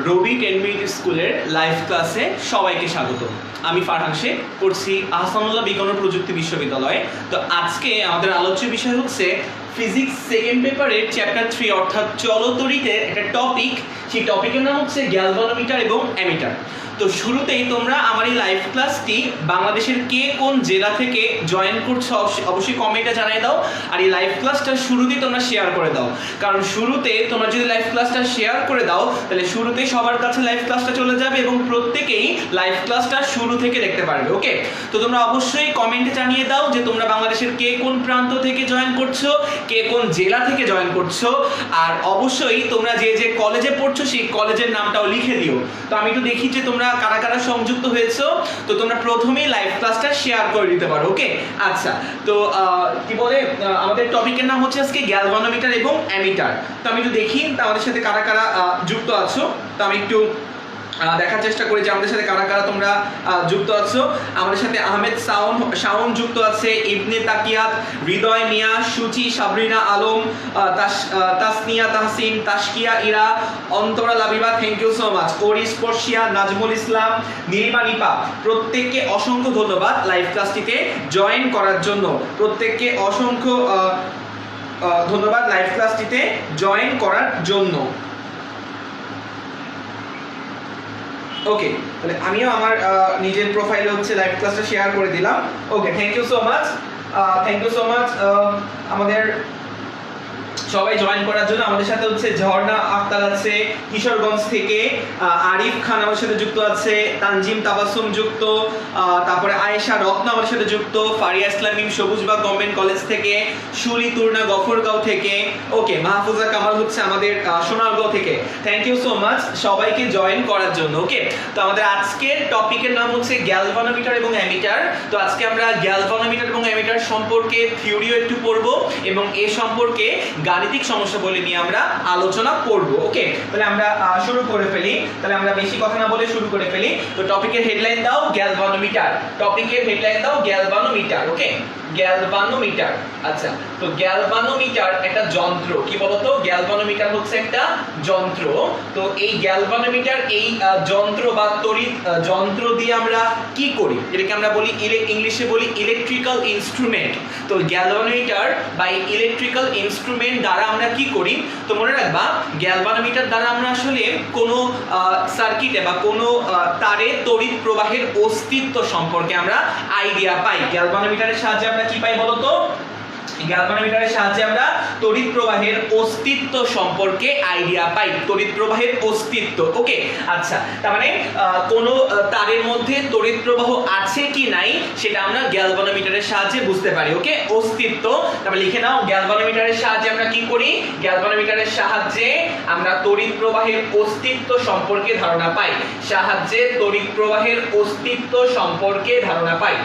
রবি 10 minute স্কুলের live ক্লাসে সবাইকে স্বাগত। আমি ফারহান শেখ, পড়ছি আহসানুল্লাহ বিজ্ঞান ও প্রযুক্তি বিশ্ববিদ্যালয়ে। তো আজকে আমাদের আলোচ্য বিষয় হচ্ছে ফিজিক্স সেকেন্ড পেপারের চ্যাপ্টার 3 অর্থাৎ চলতরিতে একটা টপিক, সেই টপিকের নাম হচ্ছে গ্যালভানোমিটার এবং অ্যামিটার। তো শুরুতেই তোমরা আমার এই লাইভ ক্লাসটি বাংলাদেশের কে কোন জেলা থেকে জয়েন করছো অবশ্যই কমেন্টে জানিয়ে দাও। আর এই লাইভ ক্লাসটা শুরুতেই তোমরা শেয়ার করে দাও, কারণ শুরুতে তোমরা যদি লাইভ ক্লাসটা শেয়ার করে দাও তাহলে শুরুতেই সবার কাছে লাইভ ক্লাসটা চলে যাবে এবং প্রত্যেকেই লাইভ ক্লাসটা শুরু থেকে দেখতে পারবে। ওকে, তো তোমরা অবশ্যই কমেন্টে জানিয়ে দাও যে তোমরা বাংলাদেশের কে কোন প্রান্ত থেকে জয়েন করছো, কে কোন জেলা থেকে জয়েন করছো, আর অবশ্যই তোমরা যে যে কলেজে পড়ছো সেই কলেজের নামটাও লিখে দিও। তো আমি তো দেখি যে তোমরা কারা কারা সংযুক্ত হয়েছো, তো তোমরা প্রথমেই লাইভ ক্লাসটা শেয়ার করে দিতে পারো। ওকে, আচ্ছা, তো কি বলে আমাদের টপিকের নাম হচ্ছে আজকে গ্যালভানোমিটার এবং অ্যামিটার। তো আমি একটু দেখি আমাদের সাথে কারা কারা যুক্ত আছো, তো আমি একটু দেখার চেষ্টা করি যে আমাদের সাথে কারা কারা তোমরা যুক্ত আছো। আমাদের সাথে আহমেদ শাওন যুক্ত আছে, Ibne Takiyat, Hridoy Mia, Suchi, Sabrina Alam, Tasnia Tahsin, Tashkia Ira, Antara Labiba, thank you so much, Oris Porshia, Nazmul Islam, Nilima Nipa, প্রত্যেককে অসংখ্য ধন্যবাদ লাইভ ক্লাসটিতে জয়েন করার জন্য। প্রত্যেককে অসংখ্য ধন্যবাদ লাইভ ক্লাসটিতে জয়েন করার জন্য। ওকে, তাহলে আমিও আমার নিজের প্রোফাইলে হচ্ছে লাইভ ক্লাসটা শেয়ার করে দিলাম। Okay, thank you so much, thank you so much আমাদের সবাই জয়েন করার জন্য। আমাদের সাথে হচ্ছে ঝর্ণা আক্তার আছে কিশোরগঞ্জ থেকে, আরিফ খান আমার সাথে যুক্ত আছে, তানজিম তাবাসুম যুক্ত, তারপরে আয়েশা রত্ন আমার সাথে যুক্ত, ফারিয়া ইসলামিম সবুজবাগ গভর্নমেন্ট কলেজ থেকে, সুলি তুর্না গফরগাঁও থেকে। ওকে, মাহফুজা কামাল হচ্ছে আমাদের সোনারগাঁও থেকে। থ্যাংক ইউ সো মাচ সবাইকে জয়েন করার জন্য। ওকে, তো আমাদের আজকের টপিকের নাম হচ্ছে গ্যালভানোমিটার এবং অ্যামিটার। তো আজকে আমরা গ্যালভানোমিটার এবং অ্যামিটার সম্পর্কে থিওরিও একটু পড়বো এবং এ সম্পর্কে গাণিতিক সমস্যা বলে নিয়ে আমরা আলোচনা করব। ওকে, তাহলে আমরা শুরু করে ফেলি। তাহলে আমরা বেশি কথা না বলে শুরু করে ফেলি। তো টপিকের হেডলাইন দাও গ্যালভানোমিটার, টপিকের হেডলাইন দাও গ্যালভানোমিটার। ওকে, গ্যালভানোমিটার। আচ্ছা, তো গ্যালভানোমিটার একটা যন্ত্র। কি বলতো, গ্যালভানোমিটার হচ্ছে একটা যন্ত্র। তো এই গ্যালভানোমিটার এই যন্ত্র বা তড়িৎ যন্ত্র দিয়ে আমরা কি করি, এটাকে আমরা বলি ইংলিশে বলি ইলেকট্রিক্যাল ইনস্ট্রুমেন্ট। তো গ্যালভানোমিটার বা ইলেকট্রিক্যাল ইনস্ট্রুমেন্ট দ্বারা আমরা কি করি, তো মনে রাখবা গ্যালভানোমিটার দ্বারা আমরা আসলে কোনো সার্কিটে বা কোনো তারে তড়িৎ প্রবাহের অস্তিত্ব সম্পর্কে আমরা আইডিয়া পাই। গ্যালভানোমিটারের সাহায্যে আমরা কি পাই বলতো, গ্যালভানোমিটারের সাহায্যে আমরা তড়িৎ প্রবাহের অস্তিত্ব সম্পর্কে আইডিয়া পাই, তড়িৎ প্রবাহের অস্তিত্ব। ওকে, আচ্ছা, তার মানে কোনো তারের মধ্যে তড়িৎ প্রবাহ আছে কি নাই সেটা আমরা গ্যালভানোমিটারের সাহায্যে বুঝতে পারি। ওকে, অস্তিত্ব। তারপরে লিখে নাও, গ্যালভানোমিটারের সাহায্যে আমরা কি করি, গ্যালভানোমিটারের সাহায্যে আমরা তড়িৎ প্রবাহের অস্তিত্ব সম্পর্কে ধারণা পাই, সাহায্যে তড়িৎ প্রবাহের অস্তিত্ব সম্পর্কে ধারণা পাই।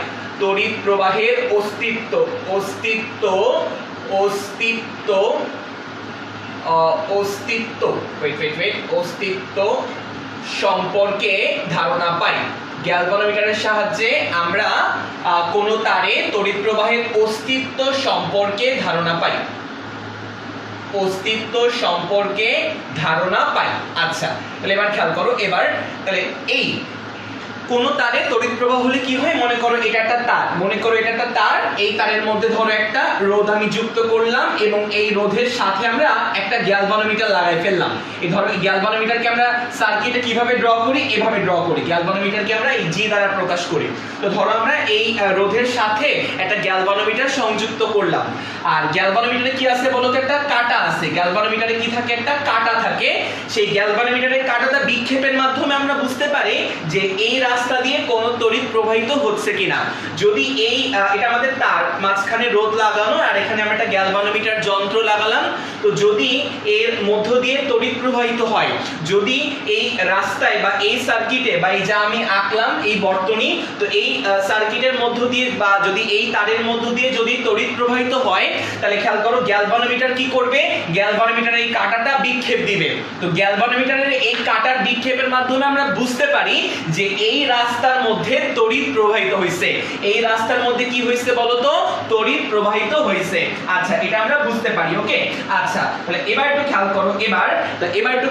তড়িৎ প্রবাহের অস্তিত্ব অস্তিত্ব অস্তিত্ব অস্তিত্ব অস্তিত্ব সম্পর্কে ধারণা পাই। গ্যালভানোমিটারের সাহায্যে আমরা কোনো তারে তড়িৎ প্রবাহের অস্তিত্ব সম্পর্কে ধারণা পাই, অস্তিত্ব সম্পর্কে ধারণা পাই। আচ্ছা, তাহলে এবার খেয়াল করো। এবার তাহলে এই কোন তারে তড়িৎ প্রবাহ হলে কি হয়, মনে করো এটা একটা তার, মনে করো এটা একটা তার, এই তারের মধ্যে ধরো একটা রোধ আমি যুক্ত করলাম এবং এই রোধের সাথে আমরা একটা গ্যালভানোমিটার লাগাই ফেললাম। এই ধরো গ্যালভানোমিটারকে আমরা সার্কিটে কিভাবে ড্র করি, এভাবে ড্র করি। গ্যালভানোমিটারকে আমরা এই জি দ্বারা প্রকাশ করি। তো ধরো আমরা এই রোধের সাথে একটা গ্যালভানোমিটার সংযুক্ত করলাম, আর গ্যালভানোমিটারে কি আছে বলতো, একটা কাঁটা আছে। গ্যালভানোমিটারে কি থাকে, একটা কাঁটা থাকে। সেই গ্যালভানোমিটারের কাঁটাটা বিক্ষেপের মাধ্যমে আমরা বুঝতে পারি যে এই রাস্তা দিয়ে কোন তড়িৎ প্রবাহিত হচ্ছে কিনা। যদি এই এটা আমাদের তার, মাঝখানে রোধ লাগানো আর এখানে আমরা একটা গ্যালভানোমিটার যন্ত্র লাগালাম, তো যদি এর মধ্য দিয়ে তড়িৎ প্রবাহিত হয়, যদি এই রাস্তায় বা এই সার্কিটে বা এই যা আমি আঁকলাম এই বর্তনী, তো এই সার্কিটের মধ্য দিয়ে বা যদি এই তারের মধ্য দিয়ে যদি তড়িৎ প্রবাহিত হয়, তাহলে খেয়াল করো গ্যালভানোমিটার কি করবে, গ্যালভানোমিটার এই কাঁটাটা বিক্ষেপ দিবে। তো গ্যালভানোমিটারের এই কাঁটার বিক্ষেপের মাধ্যমে আমরা বুঝতে পারি যে এই রাস্তার মধ্যে তড়িৎ প্রবাহিত হয়েছে। এই রাস্তার মধ্যে কি হয়েছে বলতো, তড়িৎ প্রবাহিত হয়েছে। আচ্ছা, এটা আমরা বুঝতে পারি। ওকে, আচ্ছা তাহলে এবার একটু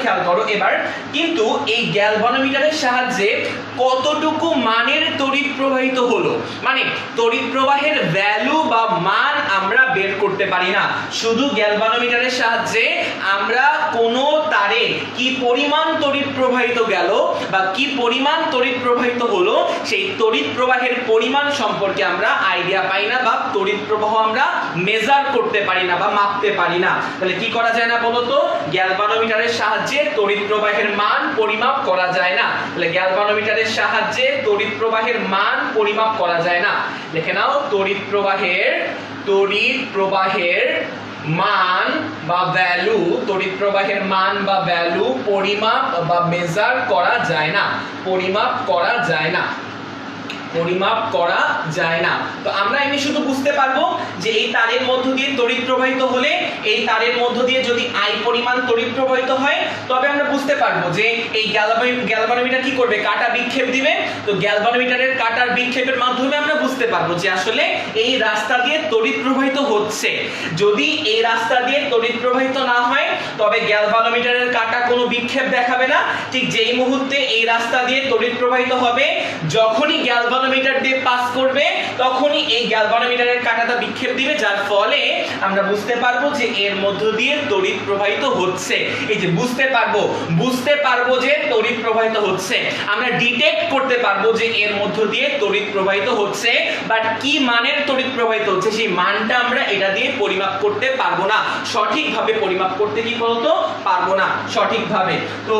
খেয়াল করো, এবার কিন্তু এই গ্যালভানোমিটারের সাহায্যে কতটুকু মানের তড়িৎ প্রবাহিত হলো, মানে তড়িৎ প্রবাহের ভ্যালু বা মান আমরা বের করতে পারি না। শুধু গ্যালভানোমিটারের সাহায্যে আমরা কোনো তারে কি পরিমাণ তড়িৎ প্রবাহিত গেল বা কি পরিমাণ তড়িৎ প্রবাহিত হলো, সেই তড়িৎ প্রবাহের পরিমাণ সম্পর্কে আমরা আইডিয়া পাই না, বা তড়িৎ প্রবাহ আমরা মেজার করতে পারি না বা মাপতে পারি না। তাহলে কি করা যায় না বলতো, গ্যালভানোমিটারের সাহায্যে তড়িৎ প্রবাহের মান পরিমাপ করা যায় না। তাহলে গ্যালভানোমিটারের সাহায্যে তড়িৎ প্রবাহের মান পরিমাপ করা যায় না। দেখে নাও, তড়িৎ প্রবাহের মান বা ভ্যালু, তড়িৎ প্রবাহের মান বা ভ্যালু পরিমাপ বা মেজার করা যায় না, পরিমাপ করা যায় না। তো আমরা এমনি শুধু বুঝতে পারবো যে এই তারের মধ্য দিয়ে তড়িৎ প্রবাহিত হলে, এই তারের মধ্য দিয়ে যদি আই পরিমাণ তড়িৎ প্রবাহিত হয়, তবে আমরা বুঝতে পারবো যে এই গ্যালভানোমিটার কি করবে, কাটা বিক্ষেপ দিবে। তো গ্যালভানোমিটারের কাটার বিক্ষেপের মাধ্যমে আমরা বুঝতে পারবো যে আসলে এই রাস্তা দিয়ে তড়িৎ প্রবাহিত হচ্ছে। যদি এই রাস্তা দিয়ে তড়িৎ প্রবাহিত না হয়, তবে গ্যালভানোমিটারের কাটা কোনো বিক্ষেপ দেখাবে না। ঠিক যেই মুহূর্তে এই রাস্তা দিয়ে তড়িৎ প্রবাহিত হবে, যখনই গ্যালভানোমিটার দিয়ে পাস করবে, তখনই এই গ্যালভানোমিটারের কাঁটাটা বিক্ষেপ দিবে, যার ফলে আমরা বুঝতে পারবো যে এর মধ্য দিয়ে তড়িৎ প্রবাহিত হচ্ছে। এই যে বুঝতে পারবো যে তড়িৎ প্রবাহিত হচ্ছে, আমরা ডিটেক্ট করতে পারবো যে এর মধ্য দিয়ে তড়িৎ প্রবাহিত হচ্ছে, বাট কি মানের তড়িৎ প্রবাহিত হচ্ছে সেই মানটা আমরা এটা দিয়ে পরিমাপ করতে পারবো না, সঠিকভাবে পরিমাপ করতে কি বলতো পারবো না সঠিকভাবে। তো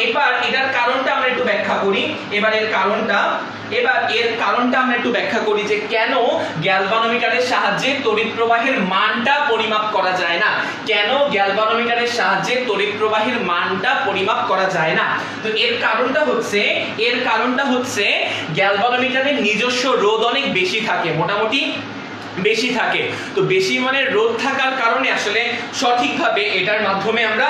এবার এটার কারণটা আমরা একটু ব্যাখ্যা করি। এবার এর কারণটা আমরা একটু ব্যাখ্যা করি যে কেন গ্যালভানোমিটারের সাহায্যে তড়িৎ প্রবাহের মানটা পরিমাপ করা যায় না, কেন গ্যালভানোমিটারের সাহায্যে তড়িৎ প্রবাহের মানটা পরিমাপ করা যায় না। তো এর কারণটা হচ্ছে গ্যালভানোমিটারের নিজস্ব রোধ অনেক বেশি থাকে, মোটামুটি বেশি থাকে। তো বেশি মানের রোধ থাকার কারণে আসলে সঠিকভাবে এটার মাধ্যমে আমরা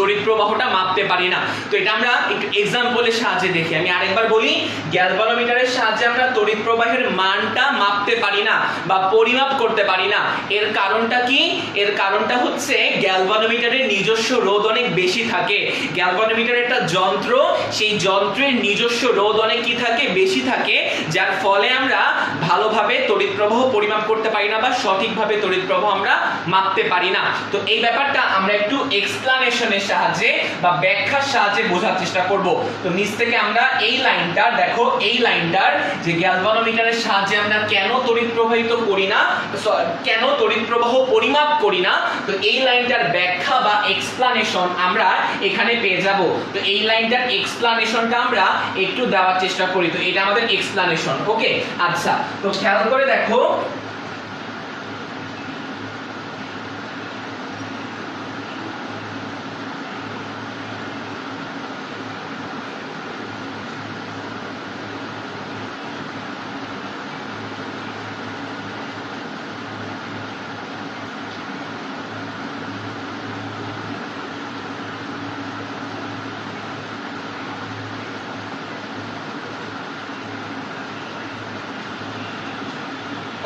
তড়িৎ প্রবাহটা মাপতে পারি না। তো এটা আমরা একটু এক্সাম্পলের সাহায্যে দেখি। আমি আরেকবার বলি, গ্যালভানোমিটারের সাহায্যে আমরা তড়িৎ প্রবাহের মানটা মাপতে পারি না বা পরিমাপ করতে পারি না। এর কারণটা কি? এর কারণটা হচ্ছে গ্যালভানোমিটারের নিজস্ব রোধ অনেক বেশি থাকে। গ্যালভানোমিটারের একটা যন্ত্র, সেই যন্ত্রের নিজস্ব রোধ অনেক কি থাকে, বেশি থাকে, যার ফলে আমরা ভালোভাবে তড়িৎ প্রবাহ পরিমাপ করতে পারি না বা সঠিকভাবে তড়িৎ প্রবাহ আমরা মাপতে পারি না। তো এই ব্যাপারটা আমরা একটু এক্সপ্লানেশনের সাহায্যে বা ব্যাখ্যার সাহায্যে বোঝার চেষ্টা করব। তো নিচ থেকে আমরা এই লাইনটা দেখো, এই লাইনটার যে গ্যালভানোমিটারের সাহায্যে আমরা কেন তড়িৎ প্রবাহিত করি না, কেন তড়িৎ প্রবাহ পরিমাপ করি না, তো এই লাইনটার ব্যাখ্যা বা এক্সপ্লানেশন আমরা এখানে পেয়ে যাব। তো এই লাইনটার এক্সপ্লানেশনটা আমরা একটু দেওয়ার চেষ্টা করি। তো এটা আমাদের এক্সপ্লানেশন। ওকে, আচ্ছা তো খেয়াল করে দেখো,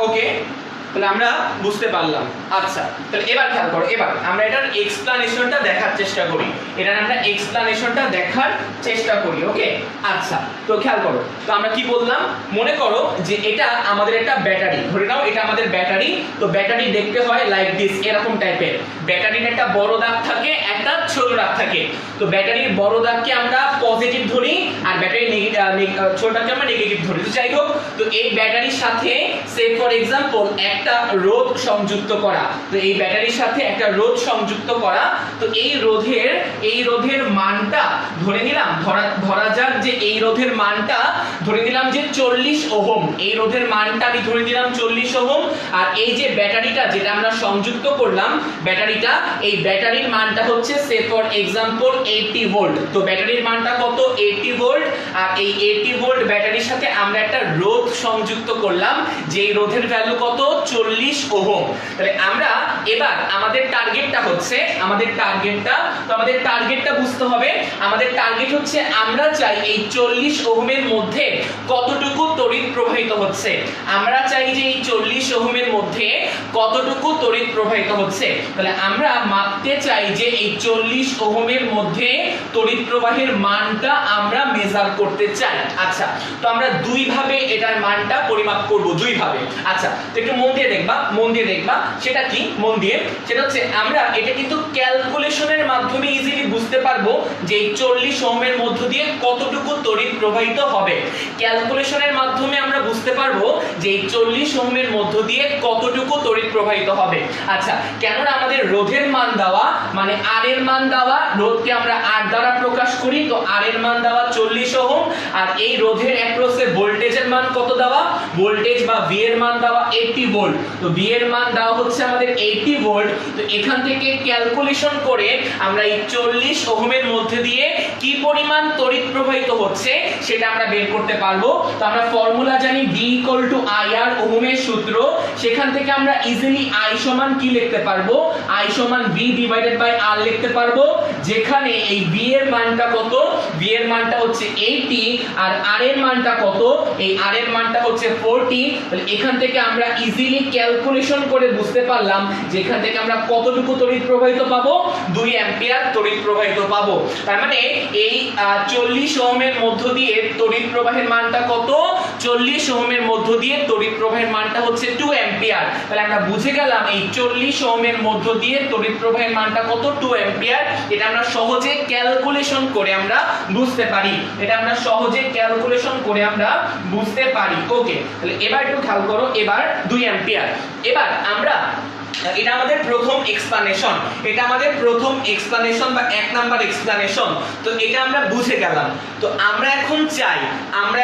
ওকে তাহলে আমরা বুঝতে পারলাম। আচ্ছা তাহলে এবার খেয়াল করো, এবার আমরা এটার এক্সপ্লানেশনটা দেখার চেষ্টা করি, ওকে আচ্ছা তো খেয়াল করো, তো আমরা কি বললাম, মনে করো যে এটা আমাদের একটা ব্যাটারি, ধরে নাও এটা আমাদের ব্যাটারি। তো ব্যাটারি দেখতে হয় লাইক দিস, এরকম টাইপের। ব্যাটারির একটা বড় দাগ থাকে, একটা ছোট দাগ থাকে। তো ব্যাটারির বড় দাগকে আমরা পজিটিভ ধরি আর ব্যাটারি ছোটটাকে আমরা নেগেটিভ ধরি। তো যাই হোক, তো এই ব্যাটারির সাথে সে ফর এক্সাম্পল একটা রোধ সংযুক্ত করা। তো এই ব্যাটারির সাথে একটা রোধ সংযুক্ত করা। তো এই রোধের মানটা ধরে নিলাম, ধরা যাক যে এই রোধের মানটা ধরে নিলাম যে 40 ওহম। এই রোধের মানটা আমি ধরে দিলাম 40 ওহম। আর এই যে ব্যাটারিটা যেটা আমরা সংযুক্ত করলাম, এই ব্যাটারির মানটা হচ্ছে সে ফর এক্সাম্পল 80 ভোল্ট। তো ব্যাটারির মানটা কত 80 ভোল্ট, আর এই 80 ভোল্ট ব্যাটারির সাথে আমরা একটা রোধ সংযুক্ত করলাম, যে রোধের ভ্যালু কত 40 ওহম। তাহলে আমরা এবার আমাদের টার্গেটটা হচ্ছে, আমাদের টার্গেটটা বুঝতে হবে। আমাদের টার্গেট হচ্ছে আমরা চাই এই 40 ওহমের মধ্যে কতটুকু তড়িৎ প্রবাহিত হচ্ছে। আমরা চাই যে এই 40 ওহমের মধ্যে কতটুকু তড়িৎ প্রবাহিত হচ্ছে। তাহলে আমরা মাপতে চাই যে এই 40 ওহমের মধ্যে তড়িৎ প্রবাহের মানটা আমরা মেজার করতে চাই। আচ্ছা, তো আমরা দুই ভাবে এটার মানটা পরিমাপ করব, দুই ভাবে। আচ্ছা, তো একটু মন দিয়ে দেখবা সেটা কি, মন দিয়ে, সেটা হচ্ছে আমরা এটা কিন্তু ক্যালকুলেশনের মাধ্যমে ইজিলি বুঝতে পারবো যে এই 40 ওহমের মধ্য দিয়ে কতটুকু তড়িৎ প্রবাহিত হবে। ক্যালকুলেশনের মাধ্যমে আমরা বুঝতে পারবো যে এই 40 ওহমের মধ্য দিয়ে কতটুকু তড়িৎ প্রবাহিত হবে। আচ্ছা, কেননা আমাদের রোধের মান দেওয়া, মানে আর এর মান দেওয়া, রোধকে আমরা আর দ্বারা প্রকাশ করি, তো আর এর মান দেওয়া 40 ওহম, আর এই রোধের অ্যাক্রসে ভোল্টেজের মান কত দেওয়া, ভোল্টেজ বা ভি এর মান দেওয়া 80 ভোল্ট। তো ভি এর মান দেওয়া হচ্ছে আমাদের 80 ভোল্ট। তো এখান থেকে ক্যালকুলেশন করে আমরা এই 40 ওহমের মধ্যে দিয়ে কি পরিমাণ তড়িৎ প্রবাহিত হচ্ছে সেটা আমরা বের করতে পারবো। তো আমরা ফর্মুলা জানি V = IR, ওহমের সূত্র। সেখান থেকে আমরা ইজিলি I সমান কি লিখতে পারবো, I সমান V / R লিখতে পারবো, যেখানে এই V এর মানটা কত, V এর মানটা হচ্ছে 80, আর R এর মানটা কত, এই R এর মানটা হচ্ছে 40। তাহলে এখান থেকে আমরা ইজিলি ক্যালকুলেশন করে বুঝতে পারলাম যে এখান থেকে আমরা কতটুকু তড়িৎ প্রবাহিত পাবো, 2 অ্যাম্পিয়ার তড়িৎ প্রবাহিত পাবো। তার মানে এই 40 ওহমের মধ্য দিয়ে তড়িৎ প্রবাহের মানটা কত, 40 ওহমের মধ্য দিয়ে তড়িৎ প্রবাহের মানটা হচ্ছে 2 অ্যাম্পিয়ার। তাহলে আমরা বুঝে গেলাম এই 40 ওহমের মধ্য দিয়ে তড়িৎ প্রবাহের মানটা কত, 2 অ্যাম্পিয়ার। এটা আমরা সহজে ক্যালকুলেশন করে আমরা বুঝতে পারি, এটা আমরা সহজে ক্যালকুলেশন করে আমরা বুঝতে পারি। ওকে, তাহলে এবার একটু খেয়াল করো, এবার 2 অ্যাম্পিয়ার। এবার আমরা এটা আমাদের প্রথম এক্সপ্লানেশন, বা 1 নাম্বার এক্সপ্লানেশন। তো এটা আমরা বুঝে গেলাম। তো আমরা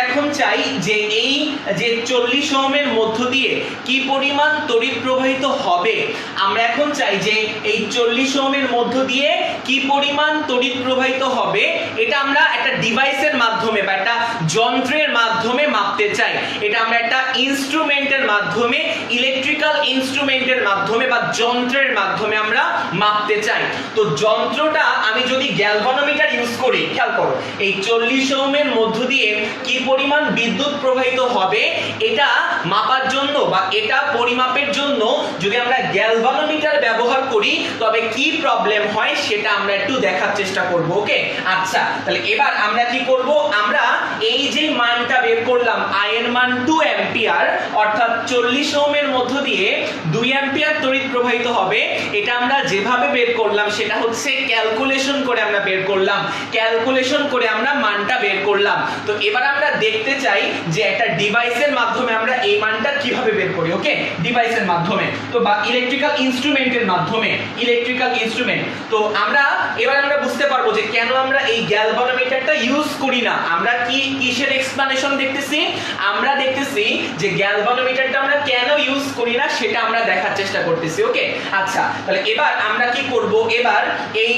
এখন চাই যে এই যে 40 ওহমের মধ্য দিয়ে কি পরিমাণ তড়িৎ প্রবাহিত হবে। আমরা এখন চাই যে এই 40 ওহমের মধ্য দিয়ে কি পরিমাণ তড়িৎ প্রবাহিত হবে, এটা আমরা একটা ডিভাইসের মাধ্যমে বা একটা যন্ত্রের মাধ্যমে মাপতে চাই। এটা আমরা একটা ইনস্ট্রুমেন্টের মাধ্যমে, ইলেকট্রিক্যাল ইনস্ট্রুমেন্টের মাধ্যমে বা যন্ত্রের মাধ্যমে আমরা মাপতে চাই। তো যন্ত্রটা আমি যদি গ্যালভানোমিটার ইউজ করি, খেয়াল করো, এই 40 ওহমের মধ্য দিয়ে কি পরিমাণ বিদ্যুৎ প্রবাহিত হবে এটা মাপার জন্য বা এটা পরিমাপের জন্য যদি আমরা গ্যালভানোমিটার ব্যবহার করি তবে কি প্রবলেম হয় সেটা আমরা একটু দেখার চেষ্টা করব। ওকে, আচ্ছা, তাহলে এবার আমরা কি করব, আমরা এই যে মানটা বের করলাম I এর মান 2 অ্যাম্পিয়ার, অর্থাৎ 40 ওহমের মধ্য দিয়ে 2 অ্যাম্পিয়ার তড়িৎ প্রবাহিত হবে। এটা আমরা যেভাবে বের করলাম সেটা হচ্ছে ক্যালকুলেশন করে আমরা বের করলাম, ক্যালকুলেশন করে আমরা মানটা বের করলাম। তো এবার আমরা দেখতে চাই যে একটা ডিভাইসের মাধ্যমে আমরা এই মানটা কিভাবে বের করি। ওকে, ডিভাইসের মাধ্যমে, তো বা ইলেকট্রিক্যাল ইনস্ট্রুমেন্টের মাধ্যমে, ইলেকট্রিক্যাল ইনস্ট্রুমেন্ট। তো এবার আমরা বুঝতে পারবো যে কেন আমরা এই গ্যালভানোমিটারটা ইউজ করি না। আমরা কিসের এক্সপ্লানেশন দেখতেছি, আমরা দেখতেছি যে গ্যালভানোমিটারটা আমরা কেন ইউজ করি না সেটা আমরা দেখার চেষ্টা করতেছি। ওকে, আচ্ছা, তাহলে এবার আমরা কি করব, এবার এই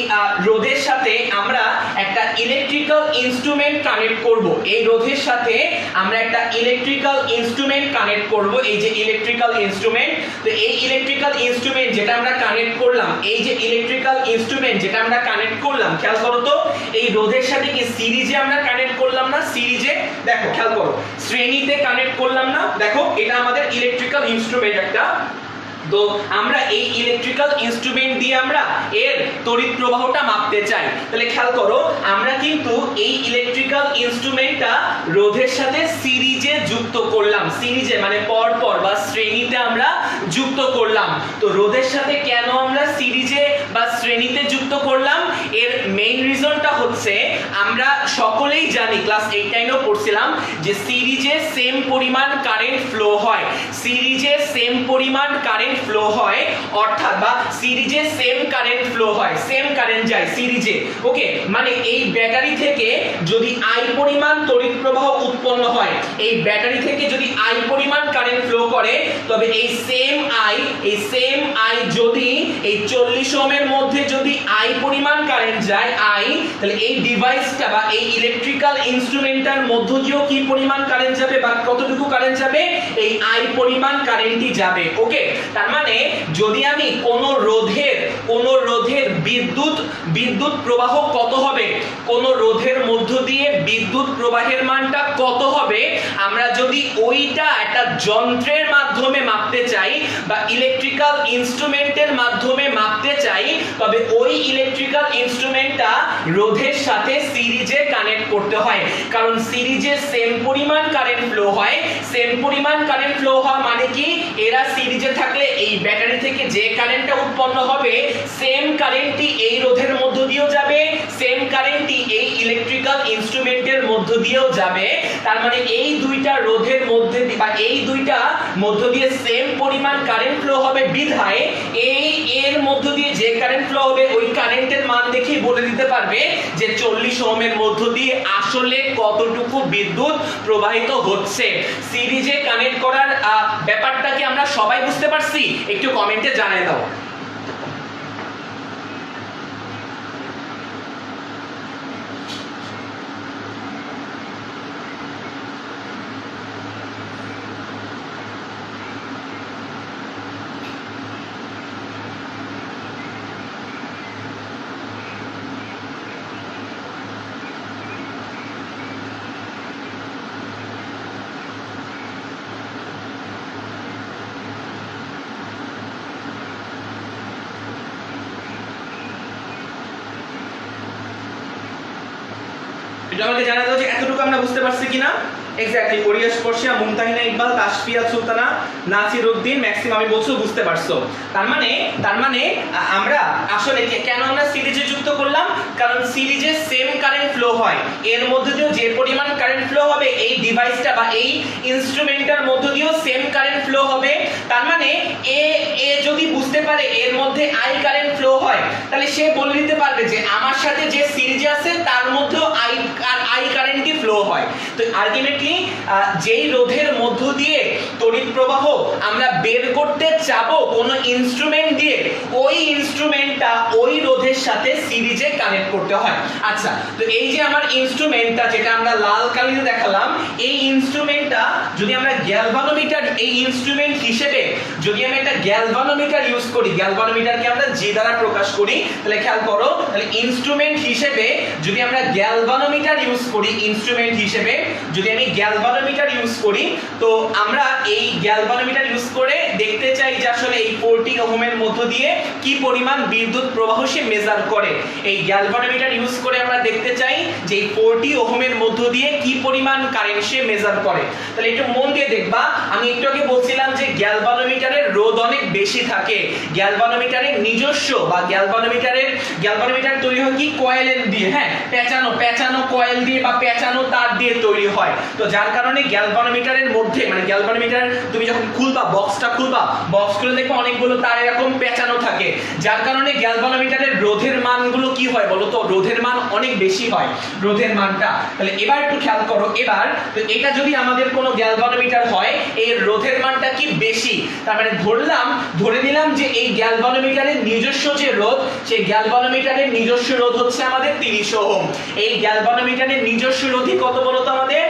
রোধের সাথে আমরা একটা ইলেকট্রিক্যাল ইনস্ট্রুমেন্ট কানেক্ট করব। এই রোধের সাথে আমরা একটা ইলেকট্রিক্যাল ইনস্ট্রুমেন্ট কানেক্ট করব, এই যে ইলেকট্রিক্যাল ইনস্ট্রুমেন্ট। তো এই ইলেকট্রিক্যাল ইনস্ট্রুমেন্ট যেটা আমরা কানেক্ট করলাম, এই যে ইলেকট্রিক্যাল ইনস্ট্রুমেন্ট যেটা আমরা কানেক্ট করলাম, খেয়াল করো তো, এই রোধের সাথে কি সিরিজে আমরা কানেক্ট করলাম না, সিরিজে, দেখো খেয়াল করো, শ্রেণীতে কানেক্ট করলাম না, দেখো এটা আমাদের ইলেকট্রিক্যাল ইনস্ট্রুমেন্ট একটা। তো আমরা এই ইলেকট্রিক্যাল ইনস্ট্রুমেন্ট দিয়ে আমরা এর তড়িৎ প্রবাহটা মাপতে চাই। তাহলে খেয়াল করো, আমরা কিন্তু এই ইলেকট্রিক্যাল ইনস্ট্রুমেন্টটা রোধের সাথে সিরিজে যুক্ত করলাম, সিরিজে মানে পরপর বা শ্রেণীতে আমরা যুক্ত করলাম। তো রোধের সাথে কেন আমরা সিরিজে বা শ্রেণীতে যুক্ত করলাম, এর মেইন রিজনটা হচ্ছে আমরা সকলেই জানি, ক্লাস 8 9 পড়ছিলাম যে সিরিজে সেম পরিমাণ কারেন্ট ফ্লো হয়, সিরিজে সেম পরিমাণ কারেন্ট ফ্লো হয়, অর্থাৎ বা সিরিজে সেম কারেন্ট ফ্লো হয়, সেম কারেন্ট যায় সিরিজে। ওকে, মানে এই ব্যাটারি থেকে যদি I পরিমাণ তড়িৎ প্রবাহ উৎপন্ন হয়, এই ব্যাটারি থেকে যদি I পরিমাণ কারেন্ট ফ্লো করে, তবে এই সেম I যদি এই 40 ওহমের মধ্যে যদি I পরিমাণ কারেন্ট যায় I, তাহলে এই ডিভাইসটা বা এই ইলেকট্রিক্যাল ইনস্ট্রুমেন্টটার মধ্য দিয়েও কি পরিমাণ কারেন্ট যাবে বা কতটুকু কারেন্ট যাবে, এই I পরিমাণ কারেন্টই যাবে। ওকে, তার মানে যদি আমি কোন রোধের বিদ্যুৎ প্রবাহ কত হবে, কোন রোধের মধ্য দিয়ে বিদ্যুৎ প্রবাহের মানটা কত হবে, আমরা যদি ওইটা একটা যন্ত্রের মাধ্যমে মাপতে চাই বা ইলেকট্রিক্যাল ইনস্ট্রুমেন্টের মাধ্যমে মাপতে চাই, তবে ওই ইলেকট্রিক্যাল ইনস্ট্রুমেন্টটা রোধের সাথে সিরিজে কানেক্ট করতে হয়। কারণ সিরিজে সেম পরিমাণ কারেন্ট ফ্লো হয়। সেম পরিমাণ কারেন্ট ফ্লো হওয়া মানে কি, এরা সিরিজে থাকলে এই ব্যাটারি থেকে যে কারেন্টটা উৎপন্ন হবে সেম কারেন্টই এই রোধের মধ্য দিয়েও যাবে, সেম কারেন্টই এই ইলেকট্রিক্যাল ইনস্ট্রুমেন্টের মধ্য দিয়েও যাবে। তার মানে এই দুইটা রোধের মধ্যে বা এই দুইটা মধ্য দিয়ে সেম পরিমাণ কারেন্ট ফ্লো হবে বিধায় এর মধ্য দিয়ে যে কারেন্ট ফ্লো হবে ওই কারেন্টের মান দেখেই বলে দিতে পারবে যে 40 ওহমের মধ্য দিয়ে আসলে কতটুকু বিদ্যুৎ প্রবাহিত হচ্ছে। সিরিজে কানেক্ট করার ব্যাপারটাকে আমরা সবাই বুঝতে পারছি? একটু কমেন্টে জানিয়ে দাও। এটা আমাকে জানা দাও যে এতটুকু আমরা বুঝতে পারছি কিনা। Exactly, aureus Portia, Mumtahina Iqbal, Tasfia Sultana, Nasir Uddin, maximum আমি বলছো বুঝতে পারছো। তার মানে আমরা আসলে কেন আমরা সিরিজে যুক্ত করলাম, কারণ সিরিজে সেম কারেন্ট ফ্লো হয়, এর মধ্যে দিয়েও যে পরিমাণ কারেন্ট ফ্লো হবে এই ডিভাইসটা বা এই ইনস্ট্রুমেন্টটার মধ্য দিয়েও সেম কারেন্ট ফ্লো হবে। তার মানে এ যদি বুঝতে পারে এর মধ্যে I কারেন্ট ফ্লো হয়, তাহলে সে বলে দিতে পারবে যে আমার সাথে যে সিরিজে আছে তার মধ্যেও I কারেন্টই ফ্লো হয়। তো আলটিমেটলি যেই রোধের মধ্য দিয়ে তড়িৎ প্রবাহ আমরা বের করতে চাবো কোন ইনস্ট্রুমেন্ট দিয়ে, ওই ইনস্ট্রুমেন্টটা ওই রোধের সাথে সিরিজে কানেক্ট করতে হয়। আচ্ছা, তো এই যে আমার ইনস্ট্রুমেন্টটা যেটা আমরা লাল কালিতে দেখালাম, এই ইনস্ট্রুমেন্টটা যদি আমরা গ্যালভানোমিটার এই ইনস্ট্রুমেন্ট হিসেবে যদি আমি একটা গ্যালভানোমিটার ইউজ করি, গ্যালভানোমিটারকে আমরা G দ্বারা প্রকাশ করি, তাহলে খেয়াল করো, তাহলে ইনস্ট্রুমেন্ট হিসেবে যদি আমরা গ্যালভানোমিটার ইউজ করি, ইনস্ট্রুমেন্ট হিসেবে যদি আমি গ্যালভানোমিটার ইউজ করি, তো আমরা এই গ্যালভানোমিটার ইউজ করে দেখতে চাই যে আসলে এই 40 ওহমের মধ্য দিয়ে কি পরিমাণ বিদ্যুৎ প্রবাহ সে মেজার করে। এই গ্যালভানোমিটার ইউজ করে আমরা দেখতে চাই যে এই 40 ওহমের মধ্য দিয়ে কি পরিমাণ কারেন্ট সে মেজার করে। তাহলে একটু মন দিয়ে দেখবা, আমি একটু আগে বলছিলাম যে গ্যালভানোমিটারের রোধ অনেক বেশি থাকে। গ্যালভানোমিটারের নিজস্ব বা গ্যালভানোমিটার তৈরি হয় কি কয়েলের দিয়ে, হ্যাঁ, পেঁচানো কয়েল দিয়ে বা পেঁচানো তার দিয়ে তৈরি হয়। তো যার কারণে গ্যালভানোমিটারের মধ্যে মানে গ্যালভানোমিটার তুমি যখন খুলবা, বক্স খুলে দেখবে অনেকগুলো তার এরকম পেঁচানো থাকে, যার কারণে গ্যালভানোমিটারের রোধের মানগুলো কি হয় বলো তো, রোধের মান অনেক বেশি হয়, রোধের মানটা। তাহলে এবার একটু খেয়াল করো, এবার তো এটা যদি আমাদের কোনো গ্যালভানোমিটার হয় এর রোধের মানটা কি বেশি, তার মানে ধরে নিলাম যে এই গ্যালভানোমিটারের নিজস্ব যে রোধ, সেই গ্যালভানোমিটারের নিজস্ব রোধ হচ্ছে আমাদের 30 ওহম। এই গ্যালভানোমিটারের নিজস্ব রোধই কত বলো তো আমাদের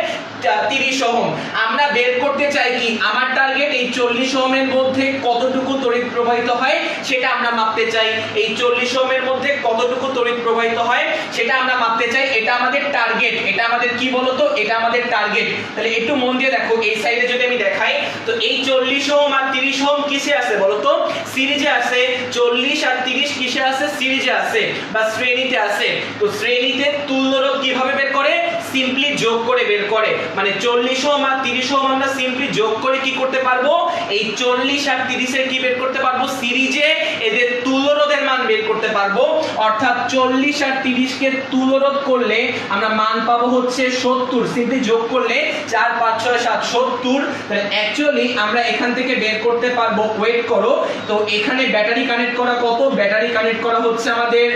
30 ওহম। আমরা বের করতে চাই কি, আমার টার্গেট এই 40 ওহমের মধ্যে কতটুকু তড়িৎ প্রবাহিত হয় সেটা আমরা মাপতে চাই। এই 40 ওহমের মধ্যে কতটুকু তড়িৎ প্রবাহিত হয় সেটা আমরা মাপতে চাই, এটা আমাদের টার্গেট। এটা আমাদের কি বলতো, এটা আমাদের টার্গেট। তাহলে একটু মন দিয়ে দেখো, এই সাইডে যদি আমি দেখাই, তো এই 40 ওহম আর 30 ওহম কিসে আছে বলতো, সিরিজে আছে। 40 আর 30 কিসে আছে, সিরিজে আছে বা শ্রেণীতে আছে। তো শ্রেণীতে তুল্যরোধ কিভাবে বের করে, সিম্পলি যোগ করে বের করে। মানে 40 ওহম আর 30 ওহম আমরা সিম্পলি যোগ করে কি করতে পারবো, এই 40 আর 30 এর কি বের করতে পারবো, সিরিজে এদের তুল্যরোধের মান বের করতে পারবো। অর্থাৎ 40 আর 30 কে তুল্যরোধ করলে আমরা মান পাবো হচ্ছে 70। সিম্পলি যোগ করলে 4 5 6 7 70। তাহলে অ্যাকচুয়ালি আমরা এখান থেকে বের করতে পারবো, ওয়েট করো, তো এখানে ব্যাটারি কানেক্ট করা কত, ব্যাটারি কানেক্ট করা হচ্ছে আমাদের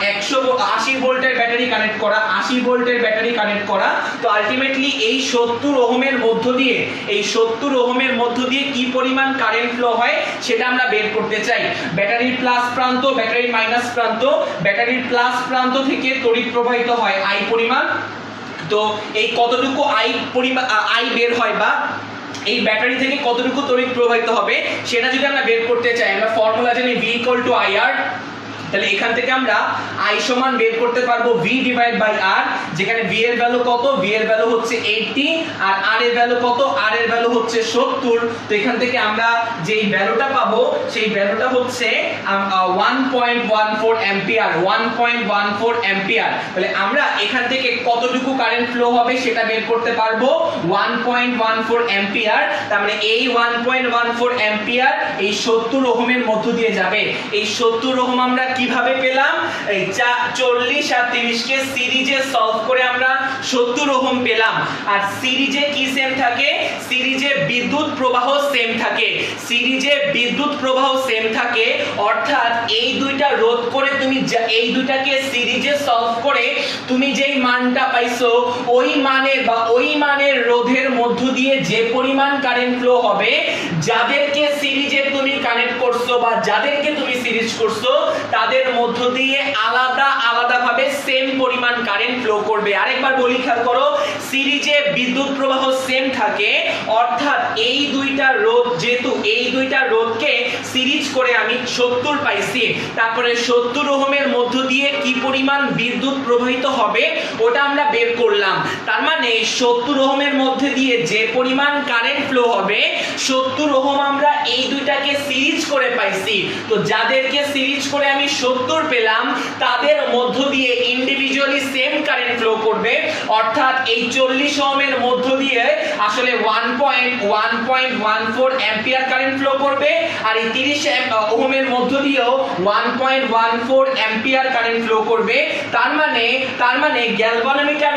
180 ভোল্টের ব্যাটারি কানেক্ট করা, 80 ভোল্টের ব্যাটারি কানেক্ট কানেক্ট করা। তো আলটিমেটলি এই 70 ওহমের মধ্য দিয়ে কি পরিমাণ কারেন্ট ফ্লো হয় সেটা আমরা বের করতে চাই। ব্যাটারির প্লাস প্রান্ত, ব্যাটারির মাইনাস প্রান্ত, ব্যাটারির প্লাস প্রান্ত থেকে তড়িৎ প্রবাহিত হয় I পরিমাণ। তো এই কতটুকু I বের হয় বা এই ব্যাটারি থেকে কতটুকু তড়িৎ প্রবাহিত হবে সেটা যদি আমরা বের করতে চাই, আমরা ফর্মুলা জানি V = IR। তাহলে এখান থেকে আমরা I সমান বের করতে পারবো V/R, যেখানে V এর ভ্যালু কত? V এর ভ্যালু হচ্ছে 80 আর R এর ভ্যালু কত? R এর ভ্যালু হচ্ছে 70। তো এখান থেকে আমরা যেই ভ্যালুটা পাবো সেই ভ্যালুটা হচ্ছে 1.14 অ্যাম্পিয়ার, 1.14 অ্যাম্পিয়ার। তাহলে আমরা এখান থেকে কতটুকু কারেন্ট ফ্লো হবে সেটা বের করতে পারবো 1.14 অ্যাম্পিয়ার। তার মানে এই 1.14 অ্যাম্পিয়ার এই 70 ওহমের মধ্য দিয়ে যাবে। এই 70 ওহম আমরা কিভাবে পেলাম? এই 40 আর 30 কে সিরিজে সলভ করে আমরা 70 ওহম পেলাম। আর সিরিজে কি সেম থাকে? সিরিজে বিদ্যুৎ প্রবাহ সেম থাকে। সিরিজে বিদ্যুৎ প্রবাহ সেম থাকে অর্থাৎ এই দুইটা রোধ করে তুমি এই দুইটাকে সিরিজে সলভ করে তুমি যেই মানটা পাইছো ওই মানের রোধের মধ্য দিয়ে যে পরিমাণ কারেন্ট ফ্লো হবে, যাদেরকে সিরিজে তুমি কানেক্ট করছো বা যাদেরকে তুমি সিরিজ করছো তাদের মধ্য দিয়ে আলাদা ভাবে সেম পরিমাণ কারেন্ট ফ্লো করবে। আরেকবার বলি, খেয়াল করো, সিরিজে বিদ্যুৎ প্রবাহ সেম থাকে অর্থাৎ এই দুইটা রোধ, যেহেতু এই দুইটা রোধকে সিরিজ করে আমি 70 পাইছি, তারপরে 70 ওহমের মধ্য দিয়ে কি পরিমাণ বিদ্যুৎ প্রবাহিত হবে ওটা আমরা বের করলাম। তার মানে 70 ওহমের মধ্যে দিয়ে যে পরিমাণ কারেন্ট ফ্লো হবে 70 ওহম আমরা এই দুইটাকে সিরিজ করে পাইছি। তো যাদেরকে সিরিজ করে আমি 70 পেলাম তাদের মধ্য দিয়ে ইন্ডিভিজুয়ালি সেম কারেন্ট ফ্লো করবে অর্থাৎ এই 40 ওহমের মধ্য দিয়ে আসলে 1.14 অ্যাম্পিয়ার কারেন্ট ফ্লো করবে আর এই 30 ওহমের মধ্য দিয়েও 1.14 অ্যাম্পিয়ার কারেন্ট ফ্লো করবে। তার মানে গ্যালভানোমিটার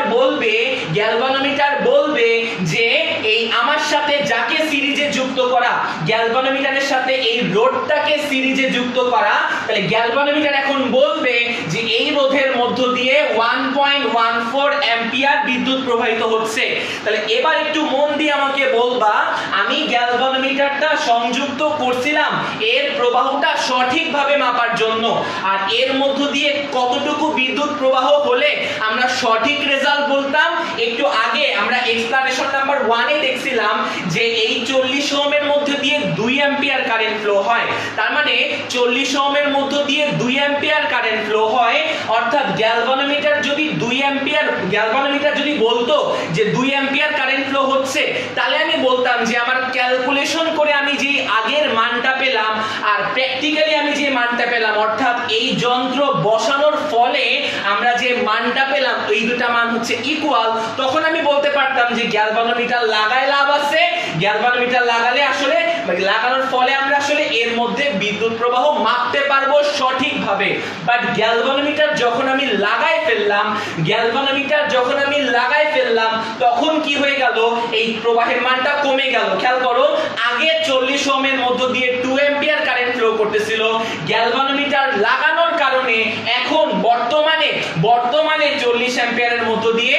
বলবে যে এই আমার সাথে যাকে সিরিজে যুক্ত করা, গ্যালভানোমিটারের সাথে এই রোধটাকে সিরিজে যুক্ত করা, তাহলে গ্যালভানোমিটার এখন বলবে যে এই রোধের মধ্য দিয়ে 1.14 অ্যাম্পিয়ার বিদ্যুৎ প্রবাহিত হচ্ছে। তাহলে এবার একটু মন দিয়ে আমাকে বলবা, আমি গ্যালভানোমিটারটা সংযুক্ত করছিলাম এর প্রবাহটা সঠিকভাবে মাপার জন্য, আর এর মধ্য দিয়ে কতটুকু বিদ্যুৎ প্রবাহ হলে আমরা সঠিক রেজাল্ট বলতাম। একটু আগে আমরা এক্সপ্লানেশন নাম্বার 1 এ দেখছিলাম যে এই 40 ওহমের মধ্যে দিয়ে 2 অ্যাম্পিয়ার কারেন্ট ফ্লো হয়। তার মানে 40 ওহমের মধ্য দিয়ে 2 অ্যাম্পিয়ার কারেন্ট ফ্লো হয় অর্থাৎ গ্যালভানোমিটার যদি বলতো যে 2 অ্যাম্পিয়ার কারেন্ট ফ্লো হচ্ছে, তাহলে আমি বলতাম যে আমার ক্যালকুলেশন করে আমি যে আগের মানটা পেলাম আর প্র্যাকটিক্যালি আমি যে মানটা পেলাম অর্থাৎ এই যন্ত্র বসানোর ফলে আমরা যে মানটা পেলাম এই দুটো মান হচ্ছে ইকুয়াল। তখন আমি বলতে পারতাম যে গ্যালভানোমিটার লাগায় লাভ আছে, গ্যালভানোমিটার লাগানোর ফলে আমরা আসলে এর মধ্যে বিদ্যুৎ প্রবাহ মাপতে পারবো সঠিকভাবে। বাট গ্যালভানোমিটার যখন আমি লাগাই ফেললাম তখন কি হয়ে গেল? এই প্রবাহের মানটা কমে গেল। খেয়াল করো, আগে 40 ওহমের মধ্য দিয়ে 2 অ্যাম্পিয়ার কারেন্ট ফ্লো করতেছিল, গ্যালভানোমিটার লাগানোর কারণে এখন বর্তমানে 40 অ্যাম্পিয়ারের মধ্য দিয়ে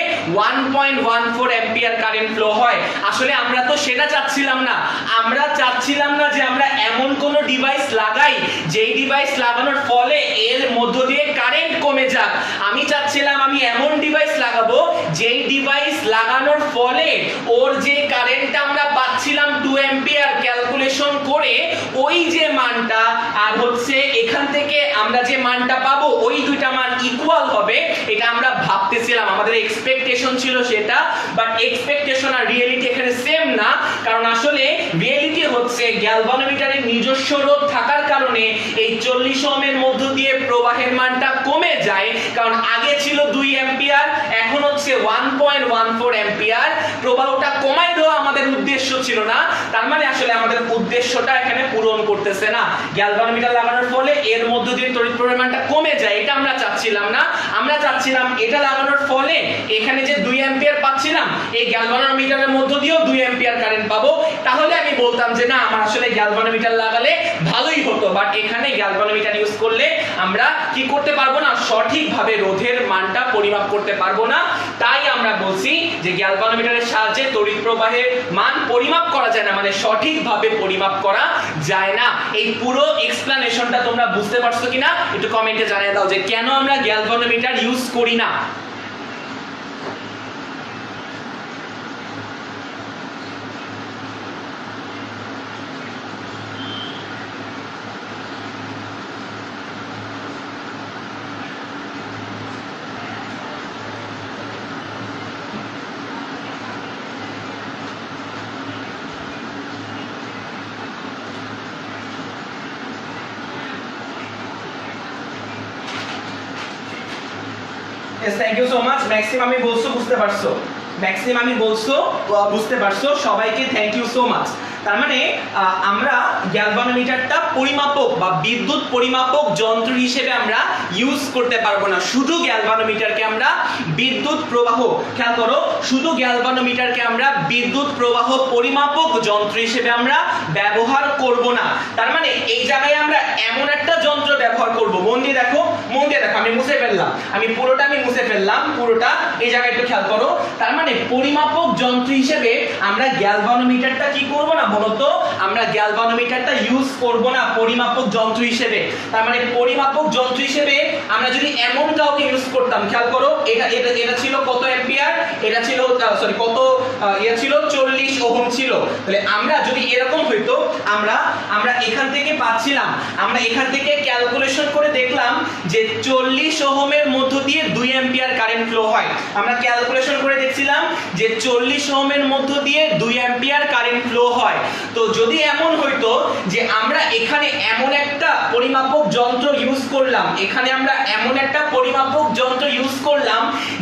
1.14 অ্যাম্পিয়ার কারেন্ট ফ্লো হয়। আসলে আমরা তো সেটা চাচ্ছিলাম না। আমরা চাচ্ছিলাম না যে আমরা এমন কোন ডিভাইস লাগাই যেই ডিভাইস লাগানোর ফলে এর মধ্য দিয়ে কারেন্ট কমে যাক। আমি চাচ্ছিলাম আমি এমন ডিভাইস লাগাবো যেই ডিভাইস লাগানোর ফলে ওর যে কারেন্টটা আমরা পাচ্ছিলাম 2 অ্যাম্পিয়ার ক্যালকুলেশন করে ওই যে মানটা আর হচ্ছে এখান থেকে আমরা যে মানটা পাবো ওই দুইটা মান ইকুয়াল হবে, এটা আমরা ভাবতেছিলাম, আমাদের এক্সপেকটেশন ছিল সেটা। বাট এক্সপেকটেশন আর রিয়েলিটি এখানে সেম না, কারণ আসলে রিয়েলিটি হচ্ছে গ্যালভানোমিটারের নিজস্ব রোধ থাকার কারণে এই 40 ওহমের মধ্য দিয়ে প্রবাহের মানটা কমে যায়, কারণ আগে ছিল 2 অ্যাম্পিয়ার এখন হচ্ছে 1.14 অ্যাম্পিয়ার। প্রবাহটা কমাই দেওয়া আমাদের উদ্দেশ্য ছিল না, তার মানে আসলে আমাদের উদ্দেশ্যটা এখানে পূরণ করতেছে না। গ্যালভানোমিটার লাগানোর ফলে এর মধ্য দিয়ে তড়িৎ প্রবাহের মানটা কমে যায়, এটা আমরা চাচ্ছিলাম না। আমরা পাচ্ছিলাম, এটা লাগানোর ফলে এখানে যে 2 অ্যাম্পিয়ার পাচ্ছিলাম, এই গ্যালভানোমিটারের মধ্য দিয়েও 2 অ্যাম্পিয়ার কারেন্ট পাবো, তাহলে আমি বলতাম যে না আমার আসলে গ্যালভানোমিটার লাগালে ভালোই হতো। বাট এখানে গ্যালভানোমিটার ইউজ করলে আমরা কি করতে পারবো না, সঠিকভাবে রোধের মানটা পরিমাপ করতে পারবো না। তাই আমরা বলছি যে গ্যালভানোমিটারের সাহায্যে তড়িৎ প্রবাহের মান পরিমাপ করা যায় না, মানে সঠিকভাবে পরিমাপ করা যায় না। এই পুরো এক্সপ্লানেশনটা তোমরা বুঝতে পারছো কিনা একটু কমেন্টে জানিয়ে দাও যে কেন আমরা গ্যালভানোমিটার ইউজ করি না। Thank you so much. Maximum আমি বলছো বুঝতে পারছো, ম্যাক্সিমাম আমি বলছো বুঝতে পারছো, সবাইকে থ্যাংক ইউ সো মাচ। তার মানে আমরা গ্যালভানোমিটারটা পরিমাপক বা বিদ্যুৎ পরিমাপক যন্ত্র হিসেবে আমরা ইউজ করতে পারবো না। শুধু গ্যালভানোমিটারকে আমরা বিদ্যুৎ প্রবাহ, খেয়াল করো, শুধু গ্যালভানোমিটারকে আমরা বিদ্যুৎ প্রবাহ পরিমাপক যন্ত্র হিসেবে আমরা ব্যবহার করব না। তার মানে এই জায়গায় আমরা এমন একটা যন্ত্র ব্যবহার করব, মন দিয়ে দেখো, মন দিয়ে দেখো, আমি মুছে ফেললাম, আমি মুছে ফেললাম পুরোটা, এই জায়গায় একটু খেয়াল করো। তার মানে পরিমাপক যন্ত্র হিসেবে আমরা গ্যালভানোমিটারটা কি করব না বলতো, আমরা গ্যালভানোমিটারটা ইউজ করব না পরিমাপক যন্ত্র হিসেবে। তার মানে পরিমাপক যন্ত্র হিসেবে আমরা যদি এমন কাউকে ইউজ করতাম, খেয়াল করো, এটা ছিল কত অ্যাম্পিয়ার, এটা ছিল সরি কত ছিল 40 ওহম ছিল। তাহলে আমরা যদি এরকম হইতো, আমরা এখান থেকে পাচ্ছিলাম, আমরা এখান থেকে ক্যালকুলেশন করে দেখলাম যে 40 ওহমের মধ্য দিয়ে 2 অ্যাম্পিয়ার কারেন্ট ফ্লো হয়। আমরা ক্যালকুলেশন করে দেখছিলাম যে 40 ওহমের মধ্য দিয়ে 2 অ্যাম্পিয়ার কারেন্ট ফ্লো হয়। তো যদি এমন হইতো যে আমরা এখানে এমন একটা পরিমাপক যন্ত্র ইউজ করলাম, এখানে আমরা এমন একটা পরিমাপক যন্ত্র ইউজ করলাম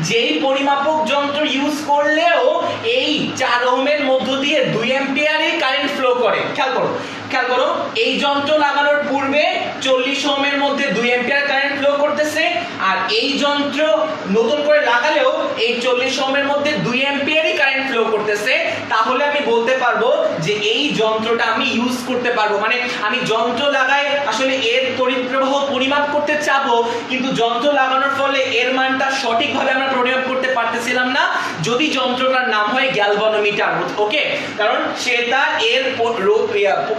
যেই পরিমাপক যন্ত্র ইউজ করলেও এই 4 ওহমের মধ্য দিয়ে 2 অ্যাম্পিয়ারই কারেন্ট ফ্লো করে। খেয়াল করো, এই যন্ত্র লাগানোর পূর্বে 40 ওহমের মধ্যে 2 অ্যাম্পিয়ার কারেন্ট ফ্লো করতেছে, আর এই যন্ত্র নতুন করে লাগালেও এই 40 ওহমের মধ্যে 2 অ্যাম্পিয়ারই কারেন্ট ফ্লো করতেছে। তাহলে আমি বলতে পারবো যে এই যন্ত্রটা আমি ইউজ করতে পারবো। মানে আমি যন্ত্র লাগাই আসলে এর তড়িৎ প্রবাহ পরিমাপ করতে চাবো, কিন্তু যন্ত্র লাগানোর ফলে এর মানটা সঠিকভাবে আমরা পরিমাপ করতে পারতেছিলাম না যদি যন্ত্রটার নাম হয় গ্যালভানোমিটার। ওকে, কারণ সেটা এর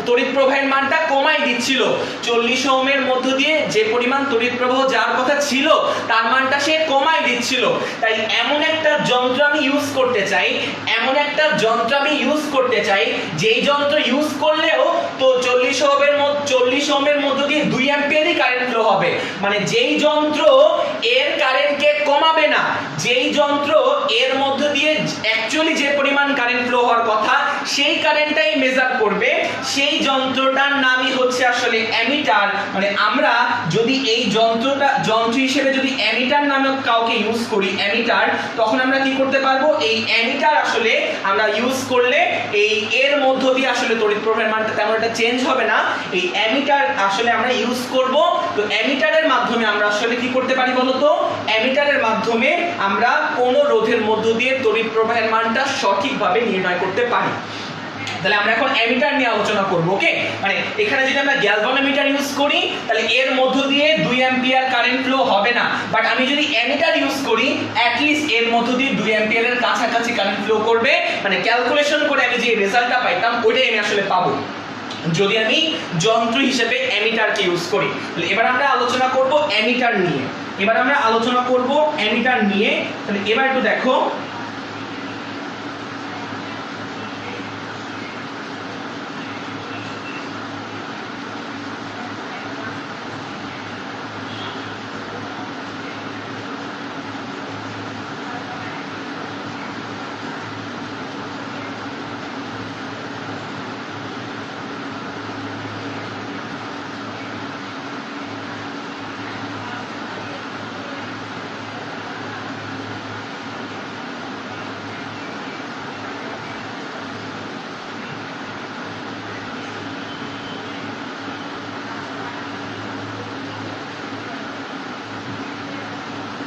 তড়িৎ প্রবাহের মানটা কমাই দিচ্ছিল। 40 ওহমের মধ্য দিয়ে যে পরিমাণ তড়িৎ প্রবাহ যার কথা ছিল তার মানটা সে কমাই দিচ্ছিল। তাই এমন একটা যন্ত্র আমি ইউজ করতে চাই, যেই যন্ত্র ইউজ করলেও তো 40 ওহমের মধ্য দিয়ে 2 অ্যাম্পিয়ারই কারেন্ট ফ্লো হবে। মানে যেই যন্ত্র এর কারেন্টকে কমাবে না, যেই যন্ত্র এর মধ্য দিয়ে অ্যাকচুয়ালি যে পরিমাণ কারেন্ট ফ্লো হওয়ার কথা সেই কারেন্টটাই মেজার করবে, সেই যন্ত্রটার নামই হচ্ছে আসলে অ্যামিটার। মানে আমরা যদি এই যন্ত্র হিসেবে যদি অ্যামিটার নামক কাউকে ইউজ করি, অ্যামিটার, তখন আমরা কি করতে পারবো, এই অ্যামিটার আসলে আমরা ইউজ করলে এই এর মধ্য দিয়ে আসলে তড়িৎ প্রবাহের মানটা তেমন একটা চেঞ্জ হবে না। এই অ্যামিটার আসলে আমরা ইউজ করব। তো অ্যামিটারের মাধ্যমে আমরা আসলে কি করতে পারি বলতো, অ্যামিটারের মাধ্যমে আমরা কোন রোধের মধ্য দিয়ে তড়িৎ প্রবাহের মানটা সঠিকভাবে নির্ণয় করতে পারি। তাহলে আমরা এখন অ্যামিটার নিয়ে আলোচনা করব। ওকে, মানে এখানে যদি আমরা গ্যালভানোমিটার ইউজ করি তাহলে এর মধ্য দিয়ে 2 অ্যাম্পিয়ার কারেন্ট ফ্লো হবে না। বাট আমি যদি অ্যামিটার ইউজ করি অ্যাট লিস্ট এর মধ্য দিয়ে 2 অ্যাম্পিয়ারের কাছাকাছি কারেন্ট ফ্লো করবে। মানে ক্যালকুলেশন করে আমি যে রেজাল্টটা পাইতাম ওইটাই আমি আসলে পাবো যদি আমি যন্ত্র হিসেবে অ্যামিটারকে ইউজ করি। তাহলে এবার আমরা আলোচনা করব অ্যামিটার নিয়ে। তাহলে এবার একটু দেখো,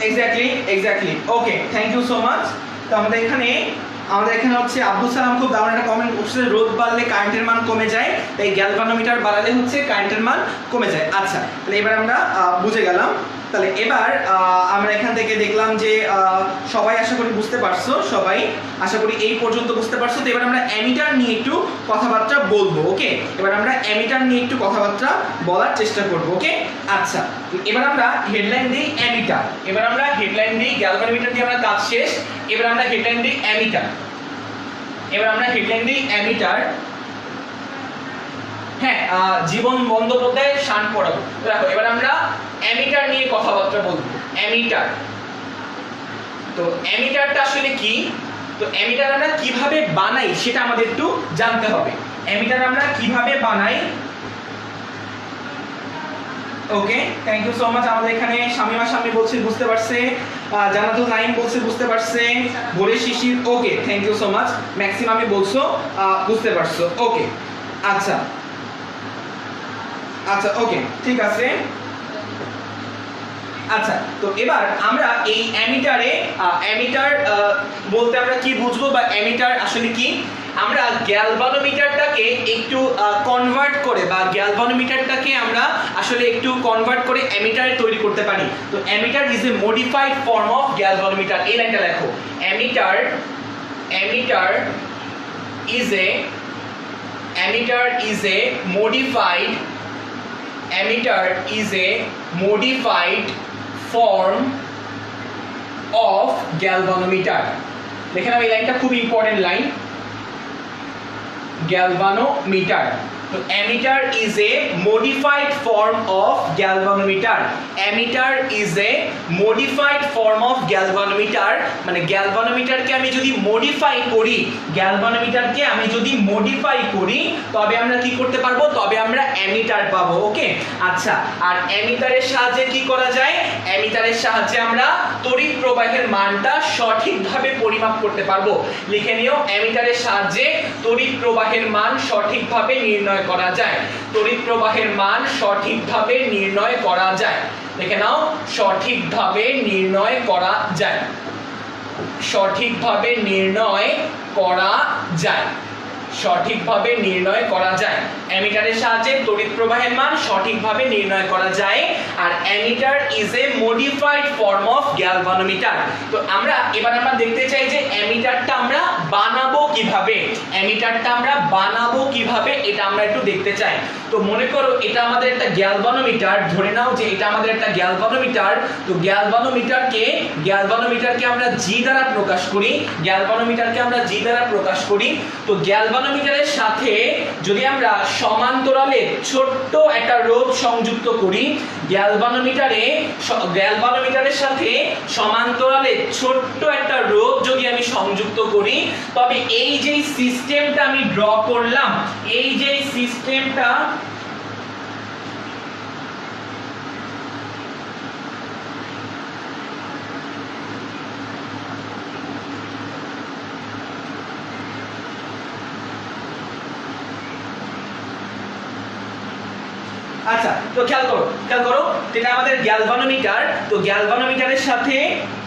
exactly okay, thank you so much. তো আমাদের এখানে হচ্ছে আব্দুল সালাম খুব দারুণ একটা কমেন্ট করছে, রোদ বাড়লে কারেন্টের মান কমে যায়, তাই গ্যালভানোমিটার বাড়ালে হচ্ছে কারেন্টের মান কমে যায়। আচ্ছা, তাহলে এবার আমরা বুঝে গেলাম। তাহলে এবার আমরা এখান থেকে দেখলাম যে সবাই আশা করি বুঝতে পারছো, সবাই আশা করি এই পর্যন্ত বুঝতে পারছো। তো এবার আমরা অ্যামিটার নিয়ে একটু কথাবার্তা বলবো। ওকে, এবার আমরা অ্যামিটার নিয়ে একটু কথাবার্তা বলার চেষ্টা করবো। ওকে, আচ্ছা, এবার আমরা হেডলাইন দিই অ্যামিটার। এবার আমরা হেডলাইন দিই গ্যালভানোমিটার দিয়ে আমরা কাজ শেষ। এবার আমরা হেডলাইন দিই অ্যামিটার। হ্যাঁ, জীবন বন্দ্যোপাধ্যায় শান পড়াবো। দেখো, এবার আমরা অ্যামিটার নিয়ে কথাবার্তা বলবো। অ্যামিটার, তো অ্যামিটারটা আসলে কি, তো অ্যামিটার আমরা কিভাবে বানাই সেটা আমাদের একটু জানতে হবে। অ্যামিটার আমরা কিভাবে বানাই। ওকে, থ্যাংক ইউ সো মাচ। আমাদের এখানে শামিমা শামি বলছে বুঝতে পারছে, জান্নাতুল নাইম বলছে বুঝতে পারছে, ভোরে শিশির ওকে, থ্যাংক ইউ সো মাচ। ম্যাক্সিমামই বলছো বুঝতে পারছো। ওকে, আচ্ছা ওকে, ঠিক আছে। আচ্ছা, তো এবার আমরা এই অ্যামিটার বলতে আমরা কি বুঝবো, বা অ্যামিটার আসলে কি, আমরা গ্যালভানোমিটারটাকে একটু কনভার্ট করে, বা গ্যালভানোমিটারটাকে আমরা আসলে একটু কনভার্ট করে অ্যামিটারে তৈরি করতে পারি। তো ammeter is a modified form of galvanometer. এই লাইনটা লেখো, ammeter is a modified form of galvanometer। দেখেন, এই লাইনটা খুব ইম্পর্টেন্ট লাইন, galvanometer। তো ammeter is a modified form of galvanometer. Ammeter is a modified form of galvanometer, মানে গ্যালভানোমিটারকে আমি যদি মডিফাই করি, তবে আমরা কি করতে পারবো, তবে আমরা অ্যামিটার পাবো। ওকে, আচ্ছা, আর অ্যামিটারের সাহায্যে কি করা যায়, অ্যামিটারের সাহায্যে আমরা তড়িৎ প্রবাহের মানটা সঠিকভাবে পরিমাপ করতে পারবো। লিখে নিও, অ্যামিটারের সাহায্যে তড়িৎ প্রবাহের মান সঠিকভাবে নির্ণয় করা যায়। তড়িৎ প্রবাহের মান সঠিকভাবে নির্ণয় করা যায়। দেখে নাও, সঠিকভাবে নির্ণয় করা যায়। অ্যামিটারের সাহায্যে তড়িৎ প্রবাহের মান সঠিকভাবে নির্ণয় করা যায়। আর ammeter is a modified form of galvanometer. তো আমরা দেখতে চাই যে অ্যামিটারটা আমরা বানাবো কিভাবে, এটা আমরা একটু দেখতে চাই। তো মনে করো এটা আমাদের একটা গ্যালভানোমিটার, ধরে নাও যে এটা আমাদের একটা গ্যালভানোমিটার। তো গ্যালভানোমিটারকে আমরা জি দ্বারা প্রকাশ করি। তো গ্যালভানোমিটারের সাথে যদি আমরা সমান্তরালে ছোট্ট একটা রোধ সংযুক্ত করি, গ্যালভানোমিটারের সাথে সমান্তরালে ছোট্ট একটা রোধ যদি আমি সংযুক্ত করি, তবে এই যে সিস্টেমটা আমি ড্র করলাম, এই যে সিস্টেমটা আচ্ছা, তো খেয়াল করো, এটা আমাদের গ্যালভানোমিটার। তো গ্যালভানোমিটারের সাথে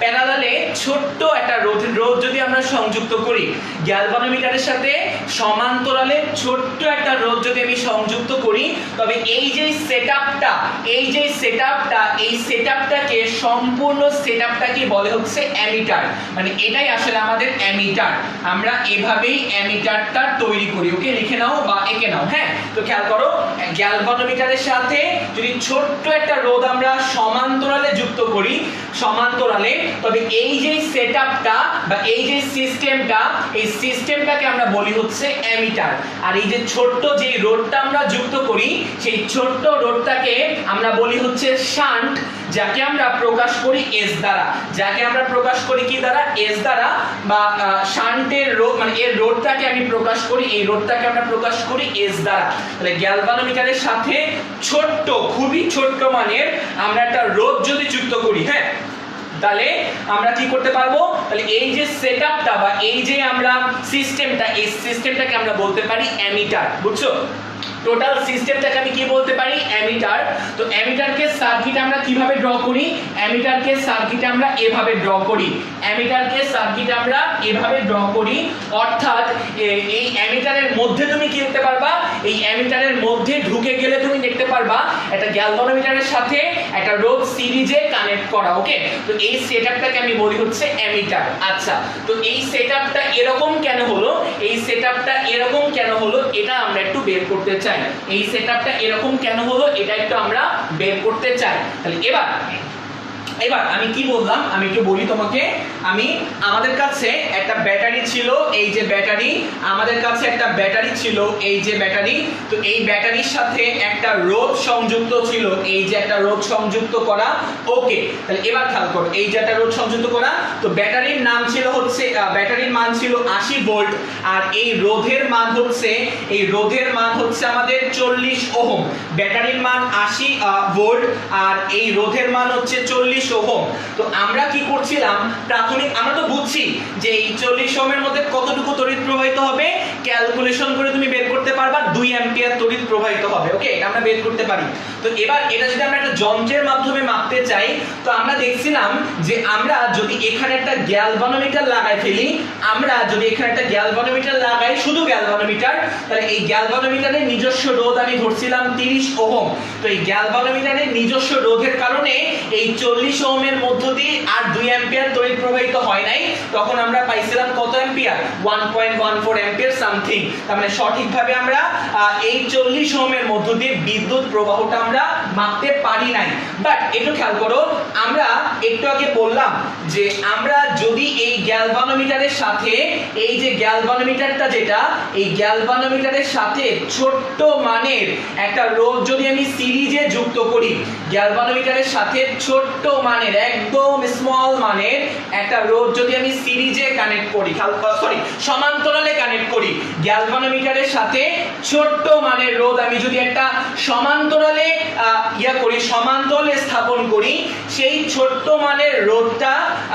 প্যারালালে ছোট্ট একটা রোধ যদি আমরা সংযুক্ত করি, গ্যালভানোমিটারের সাথে সমান্তরালে ছোট্ট একটা রোধ যদি আমি সংযুক্ত করি, তবে এই যে সেটআপটাকে সম্পূর্ণ সেটআপটাকে বলে হচ্ছে অ্যামিটার। মানে এটাই আসলে আমাদের অ্যামিটার। আমরা এভাবেই অ্যামিটারটা তৈরি করি। ওকে, লিখে নাও বা এঁকে নাও। হ্যাঁ, তো খেয়াল করো, গ্যালভানোমিটারের সাথে যদি ছোট্ট একটা রোধ আমরা সমান্তরালে যুক্ত করি, তবে এই যে সেটআপটা বা এই যে সিস্টেমটাকে আমরা বলি হচ্ছে অ্যামিটার। আর এই যে ছোট্ট যে রোধটা আমরা যুক্ত করি, সেই ছোট্ট রোধটাকে আমরা বলি হচ্ছে শান্ট, যাকে আমরা প্রকাশ করি এস দ্বারা। এস দ্বারা, বা শান্টের রোধ, মানে এর রোধটাকে আমি প্রকাশ করি, এই রোধটাকে আমরা প্রকাশ করি এস দ্বারা। তাহলে গ্যালভানোমিটারের সাথে খুবই ছোট্ট মানের আমরা একটা রোধ যদি যুক্ত করি, হ্যাঁ, তাহলে আমরা কি করতে পারবো, তাহলে এই যে সেটআপটা বা এই যে আমরা সিস্টেমটাকে আমরা বলতে পারি অ্যামিটার। বুঝছো? টোটাল সিস্টেমটাকে আমি কি বলতে পারি, অ্যামিটার। তো অ্যামিটারকে সার্কিট আমরা কিভাবে ড্র করি, অ্যামিটারকে সার্কিট আমরা এভাবে ড্র করি, অ্যামিটারকে সার্কিট আমরা এভাবে ড্র করি। অর্থাৎ এই অ্যামিটারের মধ্যে তুমি কি দেখতে পারবা, এই অ্যামিটারের মধ্যে ঢুকে গেলে তুমি দেখতে পারবা একটা গ্যালভানোমিটারের সাথে একটা রোধ সিরিজে কানেক্ট করা। ওকে, তো এই সেটআপটাকে আমি বলি হচ্ছে অ্যামিটার। আচ্ছা, তো এই সেটআপটা এরকম কেন হলো, এই সেটআপটা এরকম কেন হলো এটা আমরা একটু বের করতে চাই। এই সেটআপটা এরকম কেন হলো এটা একটু আমরা বের করতে চাই। তাহলে এবার আমি কি বললাম, আমি একটু বলি তোমাকে। আমাদের কাছে একটা ব্যাটারি ছিল, এই যে ব্যাটারি, আমাদের কাছে একটা ব্যাটারি ছিল, এই যে ব্যাটারি। তো এই ব্যাটারির সাথে একটা রোধ সংযুক্ত ছিল, এই যে একটা রোধ সংযুক্ত করা। ওকে, তাহলে এবার খেয়াল করো, এই যে একটা রোধ সংযুক্ত করা। তো ব্যাটারির নাম ছিল হচ্ছে, ব্যাটারির মান ছিল 80 ভোল্ট, আর এই রোধের মান হচ্ছে, আমাদের 40 ওহম। ব্যাটারির মান 80 ভোল্ট আর এই রোধের মান হচ্ছে 40 ওহম। তো আমরা কি করছিলাম, প্রাথমিক আমরা তো বুঝছি যে এই 40 ওহমের মধ্যে কতটুকু তড়িৎ প্রবাহিত হবে, ক্যালকুলেশন করে তুমি বের করতে পারবা 2 অ্যাম্পিয়ার তড়িৎ প্রবাহিত হবে। ওকে, এটা আমরা বের করতে পারি। তো এবার এটা যদি আমরা একটা যন্ত্রের মাধ্যমে মাপতে চাই, তো আমরা দেখছিলাম যে আমরা যদি এখানে একটা গ্যালভানোমিটার লাগাই ফেলি, আমরা যদি এখানে একটা গ্যালভানোমিটার লাগাই, শুধু গ্যালভানোমিটার, তাহলে এই গ্যালভানোমিটারের নিজস্ব রোধ আমি ধরছিলাম 30 ওহম। তো এই গ্যালভানোমিটারের নিজস্ব রোধের কারণে এই 40 ওহমের মধ্য দিয়ে আর 2 অ্যাম্পিয়ার তড়িৎ প্রবাহিত হয় নাই, তখন আমরা পাইছিলাম কত অ্যাম্পিয়ার, 1.14 অ্যাম্পিয়ার সামথিং। তার মানে সঠিকভাবে আমরা এই 40 ওহমের মধ্য দিয়ে বিদ্যুৎ প্রবাহটা আমরা মাপতে পারি নাই। বাট একটু খেয়াল করো, আমরা একটু আগে বললাম যে আমরা যদি এই গ্যালভানোমিটারের সাথে, এই যে গ্যালভানোমিটারটা যেটা, এই গ্যালভানোমিটারের সাথে ছোট্ট মানের একটা রোধ যদি আমি সিরিজে যুক্ত করি, গ্যালভানোমিটারের সাথে ছোট্ট মানের, একদম স্মল মানের একটা রোধ যদি আমি সিরিজে কানেক্ট করি, সমান্তরালে কানেক্ট করি, গ্যালভানোমিটারের সাথে ছোট্ট মানের রোধ আমি যদি একটা সমান্তরালে সমান্তরালে স্থাপন করি, সেই ছোট্ট মানের রোধটা,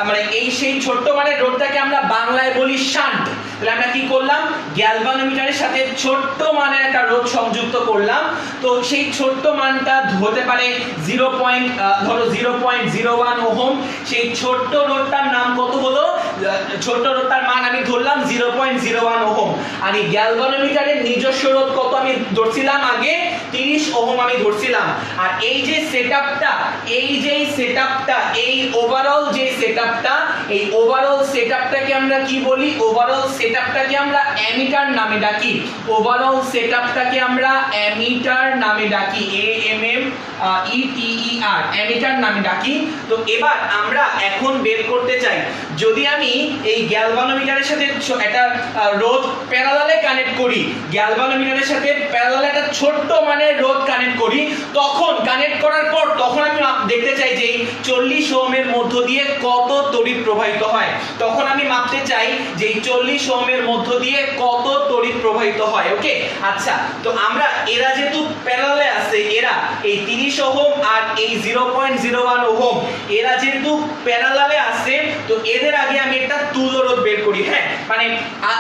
মানে সেই ছোট্ট মানের রোধটাকে আমরা বাংলায় বলি শান্ট। তাহলে আমরা কি করলাম, গ্যালভানোমিটারের সাথে ছোট্ট মানের একটা রোধ সংযুক্ত করলাম। তো সেই ছোট্ট মানটা হতে পারে 0.01 ওহম। সেই ছোট্ট রোধটার নাম কত হলো, ছোট্ট রোধটার মান আমি ধরলাম 0.01 ওহম। আর এই গ্যালভানোমিটারের নিজস্ব রোধ কত আমি ধরছিলাম, আগে 30 ওহম আমি ধরছিলাম। আর এই যে সেটআপটা, এই ওভারঅল যে সেটআপটা, এই ওভারঅল সেটআপটাকে আমরা কি বলি, ওভারঅল সেটআপটাকে আমরা অ্যামিটার নামে ডাকি। ওভারঅল সেটআপটাকে আমরা অ্যামিটার নামে ডাকি, AMMETER, অ্যামিটার নামে ডাকি। তো এবার আমরা এখন বের করতে চাই, যদি আমি এই গ্যালভানোমিটারের সাথে একটা রোধ প্যারালালে কানেক্ট করি, গ্যালভানোমিটারের সাথে প্যারালালে একটা ছোট্ট মানের রোধ কানেক্ট করি, তখন কানেক্ট করার পর তখন আমি দেখতে চাই যে এই 40 ওহমের মধ্য দিয়ে কত তড়িৎ প্রবাহিত হয়। তখন আমি মাপতে চাই যে এই 40 ওহমের মধ্য দিয়ে কত তড়িৎ প্রবাহিত হয়। ওকে, আচ্ছা, তো আমরা এরা যেহেতু প্যারালালে আছে, এরা এই 30 ওহম আর এই 0.01 ওহম, এরা যেহেতু প্যারালালে আছে, তো এদের আগে আমি একটা তুল্যরোধ বের করি। হ্যাঁ, মানে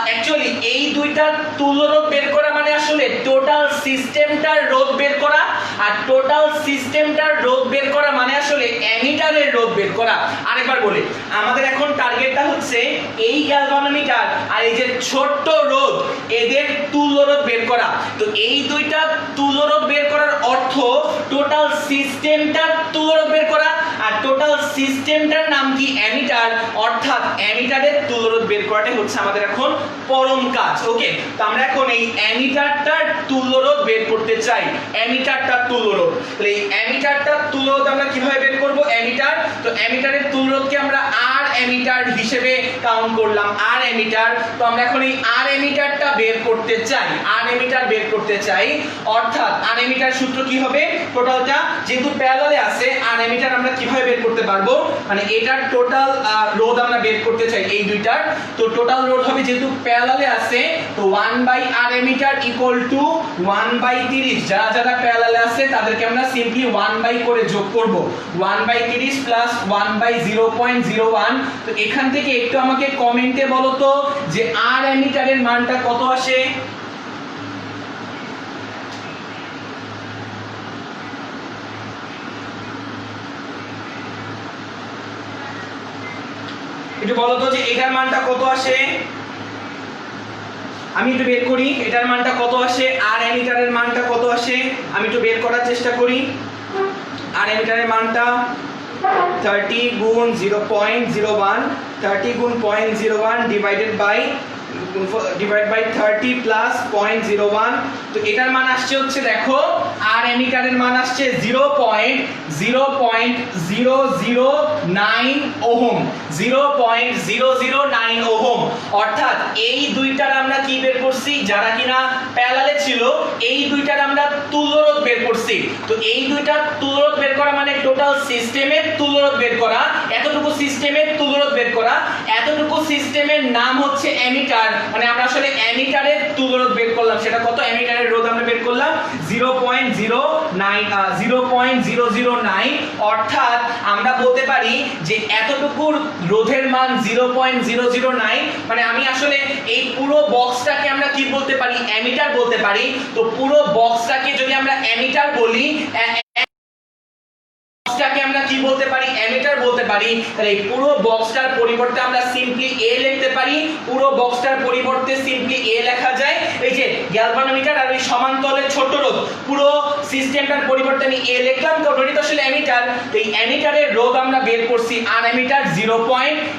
অ্যাকচুয়ালি এই দুইটা তুল্যরোধ বের করা মানে আসলে টোটাল সিস্টেমটার রোধ বের করা, আর টোটাল সিস্টেমটার রোধ বের করা মানে আসলে অ্যামিটারের রোধ বের করা। আরেকবার বলি, আমাদের এখন টার্গেটটা হচ্ছে এই গ্যালভানোমিটার আর এই যে ছোট্ট রোধ, এদের তুল্যরোধ বের করা। তো এই দুইটা তুল্যরোধ বের করার অর্থ টোটাল সিস্টেমটার তুল্যরোধ বের করা, আর টোটাল সিস্টেমটার নাম কি, অ্যামিটার। অর্থাৎ অ্যামিটারের তুল্যরোধ বের করাটাই হচ্ছে আমাদের এখন পরম কাজ। ওকে, তো আমরা এখন এই অ্যামিটারটার তুল্যরোধ বের করতে চাই, অ্যামিটারটার তুল্যরোধ। তাহলে এই অ্যামিটারটার তুল্যরোধ আমরা কিভাবে বের করব, অ্যামিটার। তো অ্যামিটারের তুল্যরোধকে আমরা আর অ্যামিটার হিসেবে কাউন্ট করলাম, আর অ্যামিটার। তো আমরা এখন এই আর অ্যামিটারটা বের করতে চাই, আর অ্যামিটার বের করতে চাই। অর্থাৎ আর অ্যামিটার সূত্র কি হবে, টোটালটা যেহেতু প্যারালালে আছে, আর অ্যামিটার আমরা কিভাবে বের করতে পারবো, মানে এটার টোটাল রোধ আমরা বের করতে চাই এই দুইটার। তো টোটাল রোধ হবে যেহেতু প্যারালালে আছে, তো 1/r অ্যামিটার ইকুয়াল টু 1/30। যারা যারা প্যারালালে আছে তাদেরকে আমরা সিম্পলি 1 করে যোগ করব, 1/30 প্লাস 1/0.01। তো এখান থেকে একটু আমাকে কমেন্টে বলো তো যে আর অ্যামিটারের মানটা কত আসে। একটু বলো তো যে এটার মানটা কত আসে, আমি একটু বের করি এটার মানটা কত আসে আর অ্যামিটারের মানটা কত আসে, আমি একটু বের করার চেষ্টা করি। আর অ্যামিটারের মানটা 30 গুণ 0.01, 30 গুণ 0.01 ডিভাইড বাই 30 প্লাস 0.01, তো এটার মান আসছে হচ্ছে দেখো আর অ্যামিটারের মান আসছে 0.0009 ওহম, 0.009 ওহম। অর্থাৎ এই দুইটার আমরা কি বের করছি, যারা কিনা প্যারালালে ছিল এই দুইটার আমরা তুল্যরোধ বের করছি। তো এই দুইটার তুল্যরোধ বের করা মানে টোটাল সিস্টেমের তুল্যরোধ বের করা, এতটুকু সিস্টেমের তুল্যরোধ বের করা, এতটুকু সিস্টেমের নাম হচ্ছে অ্যামিটার। মানে আমরা আসলে অ্যামিটারের তুল্যরোধ বের করলাম, সেটা কত, অ্যামিটারের রোধ আমরা বের করলাম 0.009। অর্থাৎ আমরা বলতে পারি যে এতটুকু রোধের মান 0.009, মানে আমি আসলে এই পুরো বক্সটাকে আমরা কি বলতে পারি, অ্যামিটার বলতে পারি। তো পুরো বক্সটাকে যদি আমরা অ্যামিটার বলি, বক্সটাকে আমরা কি বলতে পারি, অ্যামিটার বলতে পারি। তাহলে এই পুরো বক্সটার পরিবর্তে আমরা সিম্পলি এ লিখতে পারি, পুরো বক্সটার পরিবর্তে সিম্পলি এ লেখা যায়। এই যে গ্যালভানোমিটার আর ওই সমান্তরালের ছোট রোধ, পুরো সিস্টেমটার পরিবর্তে আমি এ লিখলাম, কারণ এটা আসলে অ্যামিটার। তো এই অ্যামিটারের রোধ আমরা বের করছি আর অ্যামিটার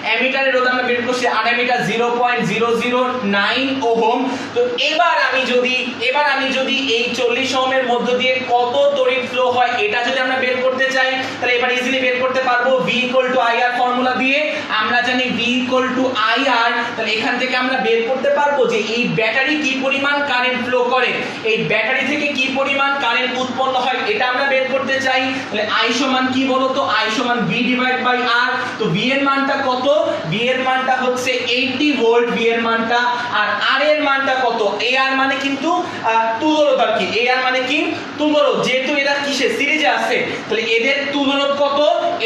অ্যামিটারের রোধ আমরা বের করছি আর অ্যামিটার 0.009 ওহম। তো এবার আমি যদি এই 40 ওহমের মধ্য দিয়ে কত তড়িৎ ফ্লো হয় এটা যদি আমরা বের করতে চাই, তাহলে এবার ইজিলি বের করতে পারবো V IR ফর্মুলা দিয়ে। আমরা জানি V IR, তাহলে এখান থেকে আমরা বের করতে পারবো যে এই ব্যাটারি কি পরিমাণ কারেন্ট ফ্লো করে, এই ব্যাটারি থেকে কি পরিমাণ কারেন্ট উৎপন্ন হয় এটা আমরা বের করতে চাই। তাহলে I সমান কি বলতো, I সমান V ডিভাইড বাই R। তো V এর মানটা কত, V এর মানটা হচ্ছে 80 ভোল্ট V এর মানটা, আর R এর মানটা কত, AR মানে কিন্তু তুল্যরোধ আর কি, AR মানে কি তুল্যরোধ, যেহেতু এরা কিসে সিরিজে আছে, তাহলে এদের তুল্যরোধ কত,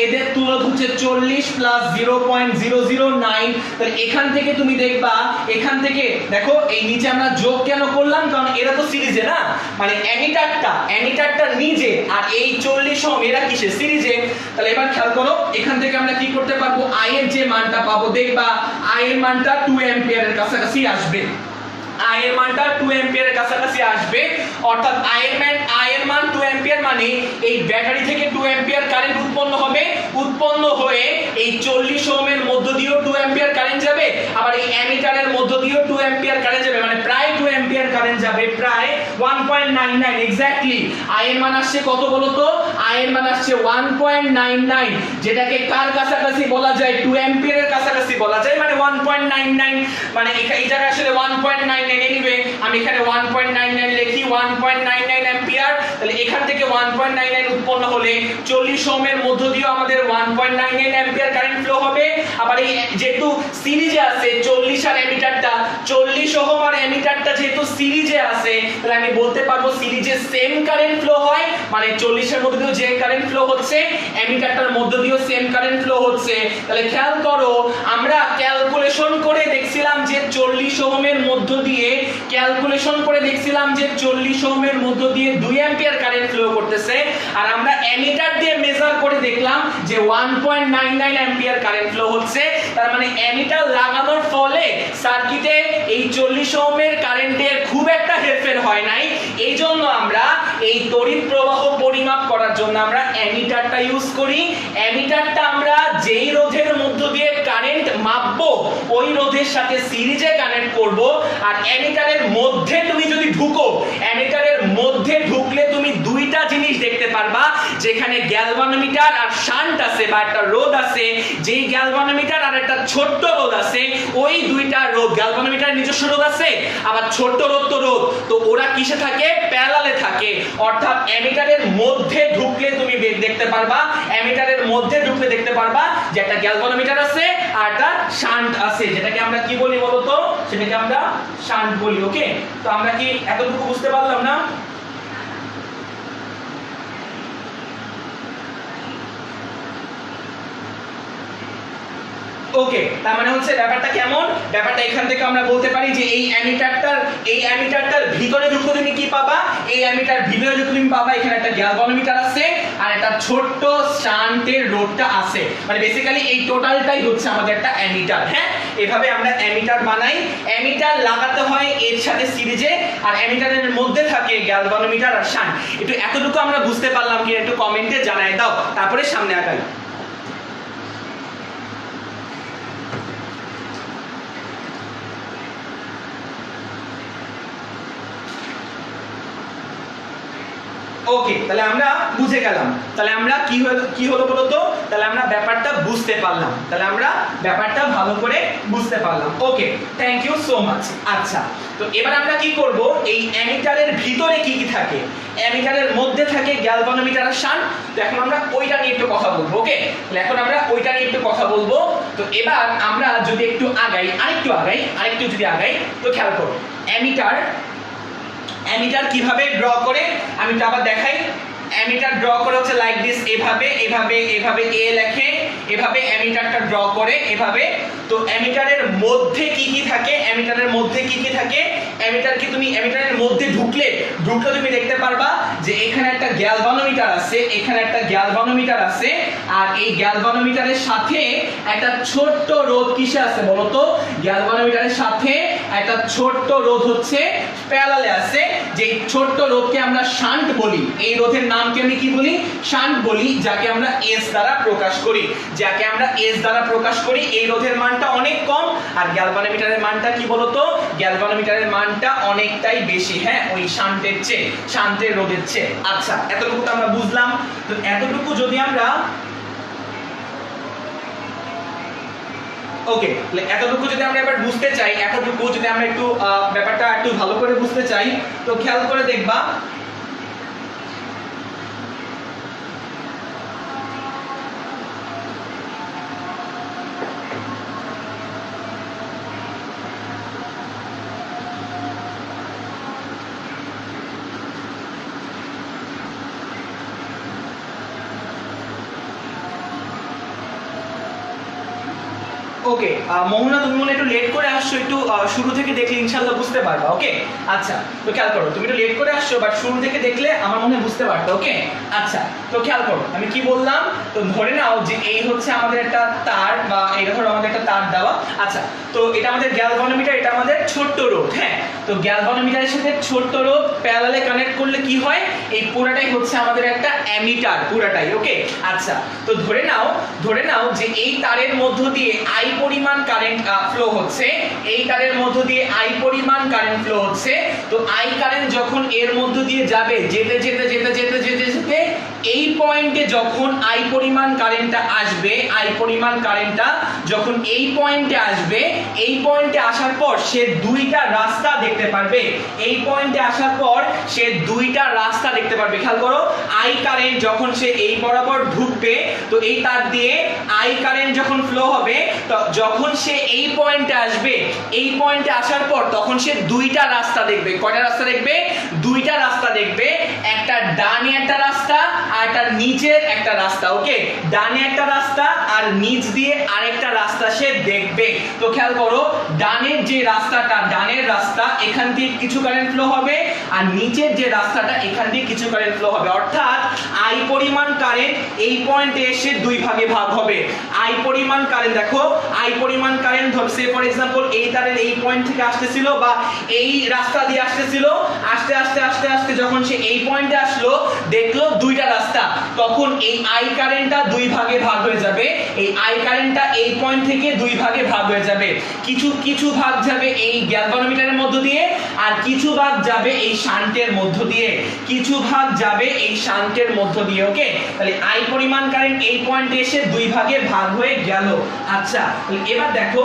এদের তুল্যরোধ হচ্ছে 40 প্লাস 0.009। তাহলে এখান থেকে তুমি দেখবা, এখান থেকে দেখো এই নিচে আমরা যোগ কেন করলাম, কারণ এরা তো সিরিজে না, মানে অ্যামিটারটা নিজে আর এই 40 ওহম এরা কিসে সিরিজে। তাহলে এবার খেয়াল করো এখান থেকে আমরা কি করতে পারবো, I এর যে মানটা পাবো, দেখবা I এর মানটা 2 অ্যাম্পিয়ারের কাছাকাছি আসবে, I এর মানটা 2 অ্যাম্পিয়ারের কাছাকাছি আসবে। অর্থাৎ I এর মান 2 অ্যাম্পিয়ার, মানে এই ব্যাটারি থেকে 2 অ্যাম্পিয়ার কারেন্ট উৎপন্ন হবে, উৎপন্ন হয়ে এই 40 ওহমের মধ্য দিয়েও 2 অ্যাম্পিয়ার কারেন্ট যাবে, আবার এই অ্যামিটারের মধ্য দিয়েও 2 অ্যাম্পিয়ার কারেন্ট যাবে, মানে প্রায় 2 অ্যাম্পিয়ার কারেন্ট যাবে, প্রায় 1.99 এক্স্যাক্টলি। I এর মান আসছে কত বলো তো, I এর মান আসছে 1.99, যেটাকে কার কাছাকাছি বলা যায়, 2 অ্যাম্পিয়ারের কাছাকাছি বলা যায়, মানে 1.99, মানে এই জায়গায় আসলে 1.99 এনিওয়ে আমি এখানে 1.99 লিখি, 1.99 অ্যাম্পিয়ার। তাহলে এখান থেকে 1.99 উৎপন্ন হলে 40 ওহমের মধ্য দিয়ে আমাদের 1.99 অ্যাম্পিয়ার কারেন্ট ফ্লো হবে। আবার এই যেহেতু সিরিজে আছে 40 আর অ্যামিটারটা, 40 ওহম আর অ্যামিটারটা যেহেতু সিরিজে আছে, তাহলে আমি বলতে পারবো সিরিজে সেম কারেন্ট ফ্লো হয়, মানে 40 এর মধ্য দিয়ে যে কারেন্ট ফ্লো হচ্ছে অ্যামিটারটার মধ্য দিয়েও সেম কারেন্ট ফ্লো হচ্ছে। তাহলে খেয়াল করো আমরা ক্যালকুলেশন করে দেখছিলাম যে 40 ওহমের মধ্য দিয়ে 40 ওহমের মধ্য দিয়ে 2 অ্যাম্পিয়ার কারেন্ট ফ্লো করতেছে, আর আমরা অ্যামিটার দিয়ে মেজার করে দেখলাম যে 1.99 অ্যাম্পিয়ার কারেন্ট ফ্লো হচ্ছে। তার মানে অ্যামিটার লাগানোর ফলে সার্কিটে এই 40 ওহমের কারেন্টের খুব একটা হেরফের হয় নাই। এই জন্য আমরা এই তড়িৎ প্রবাহ পরিমাপ করার জন্য আমরা অ্যামিটারটা ইউজ করি। অ্যামিটারটা আমরা যেই রোধের মধ্য দিয়ে কারেন্ট মাপবো ওই রোধের সাথে সিরিজে কানেক্ট করব। আর অ্যামিটারের মধ্যে তুমি যদি ঢুকো, অ্যামিটারের মধ্যে ঢুকলে তুমি দুইটা জিনিস দেখতে পারবা, যেখানে গ্যালভানোমিটার আর শান্ট আছে বা একটা রোধ আছে, যেই গ্যালভানোমিটার আর একটা ছোট্ট রোধ আছে, ওই দুইটা রোধ, গ্যালভানোমিটারের নিজস্ব রোধ আছে, আবার ছোট্ট রোধ তো ওরা কিসে থাকে, প্যারালালে থাকে। অর্থাৎ অ্যামিটারের মধ্যে ঢুকলে তুমি দেখতে পারবা, অ্যামিটারের মধ্যে ঢুকলে দেখতে পারবা যে একটা গ্যালভানোমিটার আছে আর একটা শান্ট আছে, যেটাকে আমরা কি বলি বলতো, সেটাকে আমরা শান্ট বলি। ওকে, তো আমরা কি এতটুকু বুঝতে পারলাম না? ওকে, তার মানে হচ্ছে ব্যাপারটা কেমন, ব্যাপারটা এখান থেকে আমরা বলতে পারি যে এই অ্যামিটারটার ভিতরে ঢুকলে তুমি কি পাবা, এই অ্যামিটার ভিতরে ঢুকলে তুমি পাবা এখানে একটা গ্যালভানোমিটার আছে আর একটা ছোট্ট শান্টের রোডটা আছে, মানে বেসিক্যালি এই টোটালটাই হচ্ছে আমাদের একটা অ্যামিটার। হ্যাঁ, এভাবে আমরা অ্যামিটার বানাই, অ্যামিটার লাগাতে হয় এর সাথে সিরিজে, আর অ্যামিটারের মধ্যে থাকে গ্যালভানোমিটার আর শান্ট। একটু এতটুকু আমরা বুঝতে পারলাম কি, একটু কমেন্টে জানাই দাও, তারপরে সামনে আগাই। ওকে, তাহলে আমরা বুঝে গেলাম, তাহলে আমরা কি হলো বলো তো, তাহলে আমরা ব্যাপারটা বুঝতে পারলাম, তাহলে আমরা ব্যাপারটা ভালো করে বুঝতে পারলাম। ওকে, থ্যাংক ইউ সো মাচ। আচ্ছা, তো এবার আমরা কি করব, এই অ্যামিটারের ভিতরে কি কি থাকে, অ্যামিটারের মধ্যে থাকে গ্যালভানোমিটার আর শান্ট, তো এখন আমরা ওইটা নিয়ে একটু কথা বলবো। ওকে, তাহলে এখন আমরা ওইটা নিয়ে একটু কথা বলবো। তো এবার আমরা যদি একটু আগাই, আরেকটু যদি আগাই, তো খেয়াল করো অ্যামিটার কিভাবে ড্র করে, আমি তো আবার দেখাই। অ্যামিটার ড্র করে হচ্ছে লাইক দিস, এভাবে এ লেখে, এভাবে অ্যামিটারটা ড্র করে এভাবে। তো অ্যামিটারের মধ্যে কি কি থাকে, অ্যামিটারকে তুমি অ্যামিটারের মধ্যে ঢুকলে তুমি দেখতে পারবা যে এখানে একটা গ্যালভানোমিটার আছে, আর এই গ্যালভানোমিটারের সাথে একটা ছোট্ট রোধ কিসে আছে বলো তো, গ্যালভানোমিটারের সাথে একটা ছোট্ট রোধ হচ্ছে প্যারালালে আছে, যে ছোট্ট রোধকে আমরা শান্ট বলি। এই রোধের নামকে আমি কি বলি, শান্ট বলি, যাকে আমরা এস দ্বারা প্রকাশ করি। এই রোধের মানটা অনেক কম, আর গ্যালভানোমিটারের মানটা কি বলতো, গ্যালভানোমিটারের মানটা অনেকটাই বেশি, হ্যাঁ, ওই শান্টের রোধের চেয়ে। আচ্ছা, এতটুকু তো আমরা বুঝলাম। তো এতটুকু যদি আমরা এবার বুঝতে চাই, এতটুকু যদি আমরা একটু ব্যাপারটা একটু ভালো করে বুঝতে চাই, তো খেয়াল করে দেখবা ওকে, মোহনা তুমি মনে একটু লেট করে আসছো, একটু শুরু থেকে দেখলে ইনশাআল্লাহ বুঝতে পারবা। ওকে, আচ্ছা, তো খেয়াল করো, তুমি একটু লেট করে আসছো, বাট শুরু থেকে দেখলে আমার মনে হয় বুঝতে পারতো। ওকে, আচ্ছা, তো খেয়াল করো আমি কি বললাম। তো ধরে নাও যে এই হচ্ছে আমাদের একটা তার, বা এই ধরো আমাদের একটা তার দেওয়া। আচ্ছা, তো এটা আমাদের গ্যালভানোমিটার, এটা আমাদের ছোট্ট রোধ। হ্যাঁ, তো গ্যালভানোমিটারের সাথে ছোট্ট রোধ প্যারালালে কানেক্ট করলে কি হয়, এই পুরাটাই হচ্ছে আমাদের একটা অ্যামিটার, পুরাটাই। ওকে, আচ্ছা, তো ধরে নাও যে এই তারের মধ্য দিয়ে আই পরিমাণ কারেন্ট ফ্লো হচ্ছে, তো আই কারেন্ট যখন এর মধ্য দিয়ে যাবে, যেতে এই পয়েন্টে যখন আই পরিমাণ কারেন্টটা যখন এই পয়েন্টে আসবে, এই পয়েন্টে আসার পর সে দুইটা রাস্তা দেখতে পারবে, খেয়াল করো, আই কারেন্ট যখন সে এই বরাবর ঢুকবে, তো এই তার দিয়ে আই কারেন্ট যখন ফ্লো হবে, তো যখন সে এই পয়েন্টে আসবে, এই পয়েন্টে আসার পর তখন সে দুইটা রাস্তা দেখবে। কয়টা রাস্তা দেখবে? দুইটা রাস্তা দেখবে, একটা ডানে একটা রাস্তা আর একটা নিচের একটা রাস্তা। ওকে, ডানে একটা রাস্তা আর নিচ দিয়ে আরেকটা রাস্তা সে দেখবে। তো খেয়াল করো, ডানের যে রাস্তাটা, ডানের রাস্তা, এখান দিয়ে কিছু কারেন্ট ফ্লো হবে, আর নিচের যে রাস্তাটা, এখান দিয়ে কিছু কারেন্ট ফ্লো হবে। অর্থাৎ আই পরিমাণ কারেন্ট এই পয়েন্টে এসে দুই ভাগে ভাগ হবে। আই পরিমাণ কারেন্ট, দেখো, আই পরিমাণ কারেন্ট ধরছে ফর एग्जांपल এই তারের এই পয়েন্ট থেকে আসতেছিল, বা এই রাস্তা দিয়ে আসতেছিল, আস্তে আস্তে যখন সে এই পয়েন্টে আসলো, দেখলো দুইটা রাস্তা, তখন এই আই কারেন্টটা দুই ভাগে ভাগ হয়ে যাবে। এই আই কারেন্টটা এই পয়েন্ট থেকে দুই ভাগে ভাগ হয়ে যাবে। কিছু ভাগ যাবে এই গ্যালভানোমিটারের মধ্য দিয়ে, আর কিছু ভাগ যাবে এই শান্টের মধ্য দিয়ে, ওকে, তাহলে আই পরিমাণ কারেন্ট এই পয়েন্টে এসে দুই ভাগে ভাগ হয়ে গেল। আচ্ছা, এবার দেখো,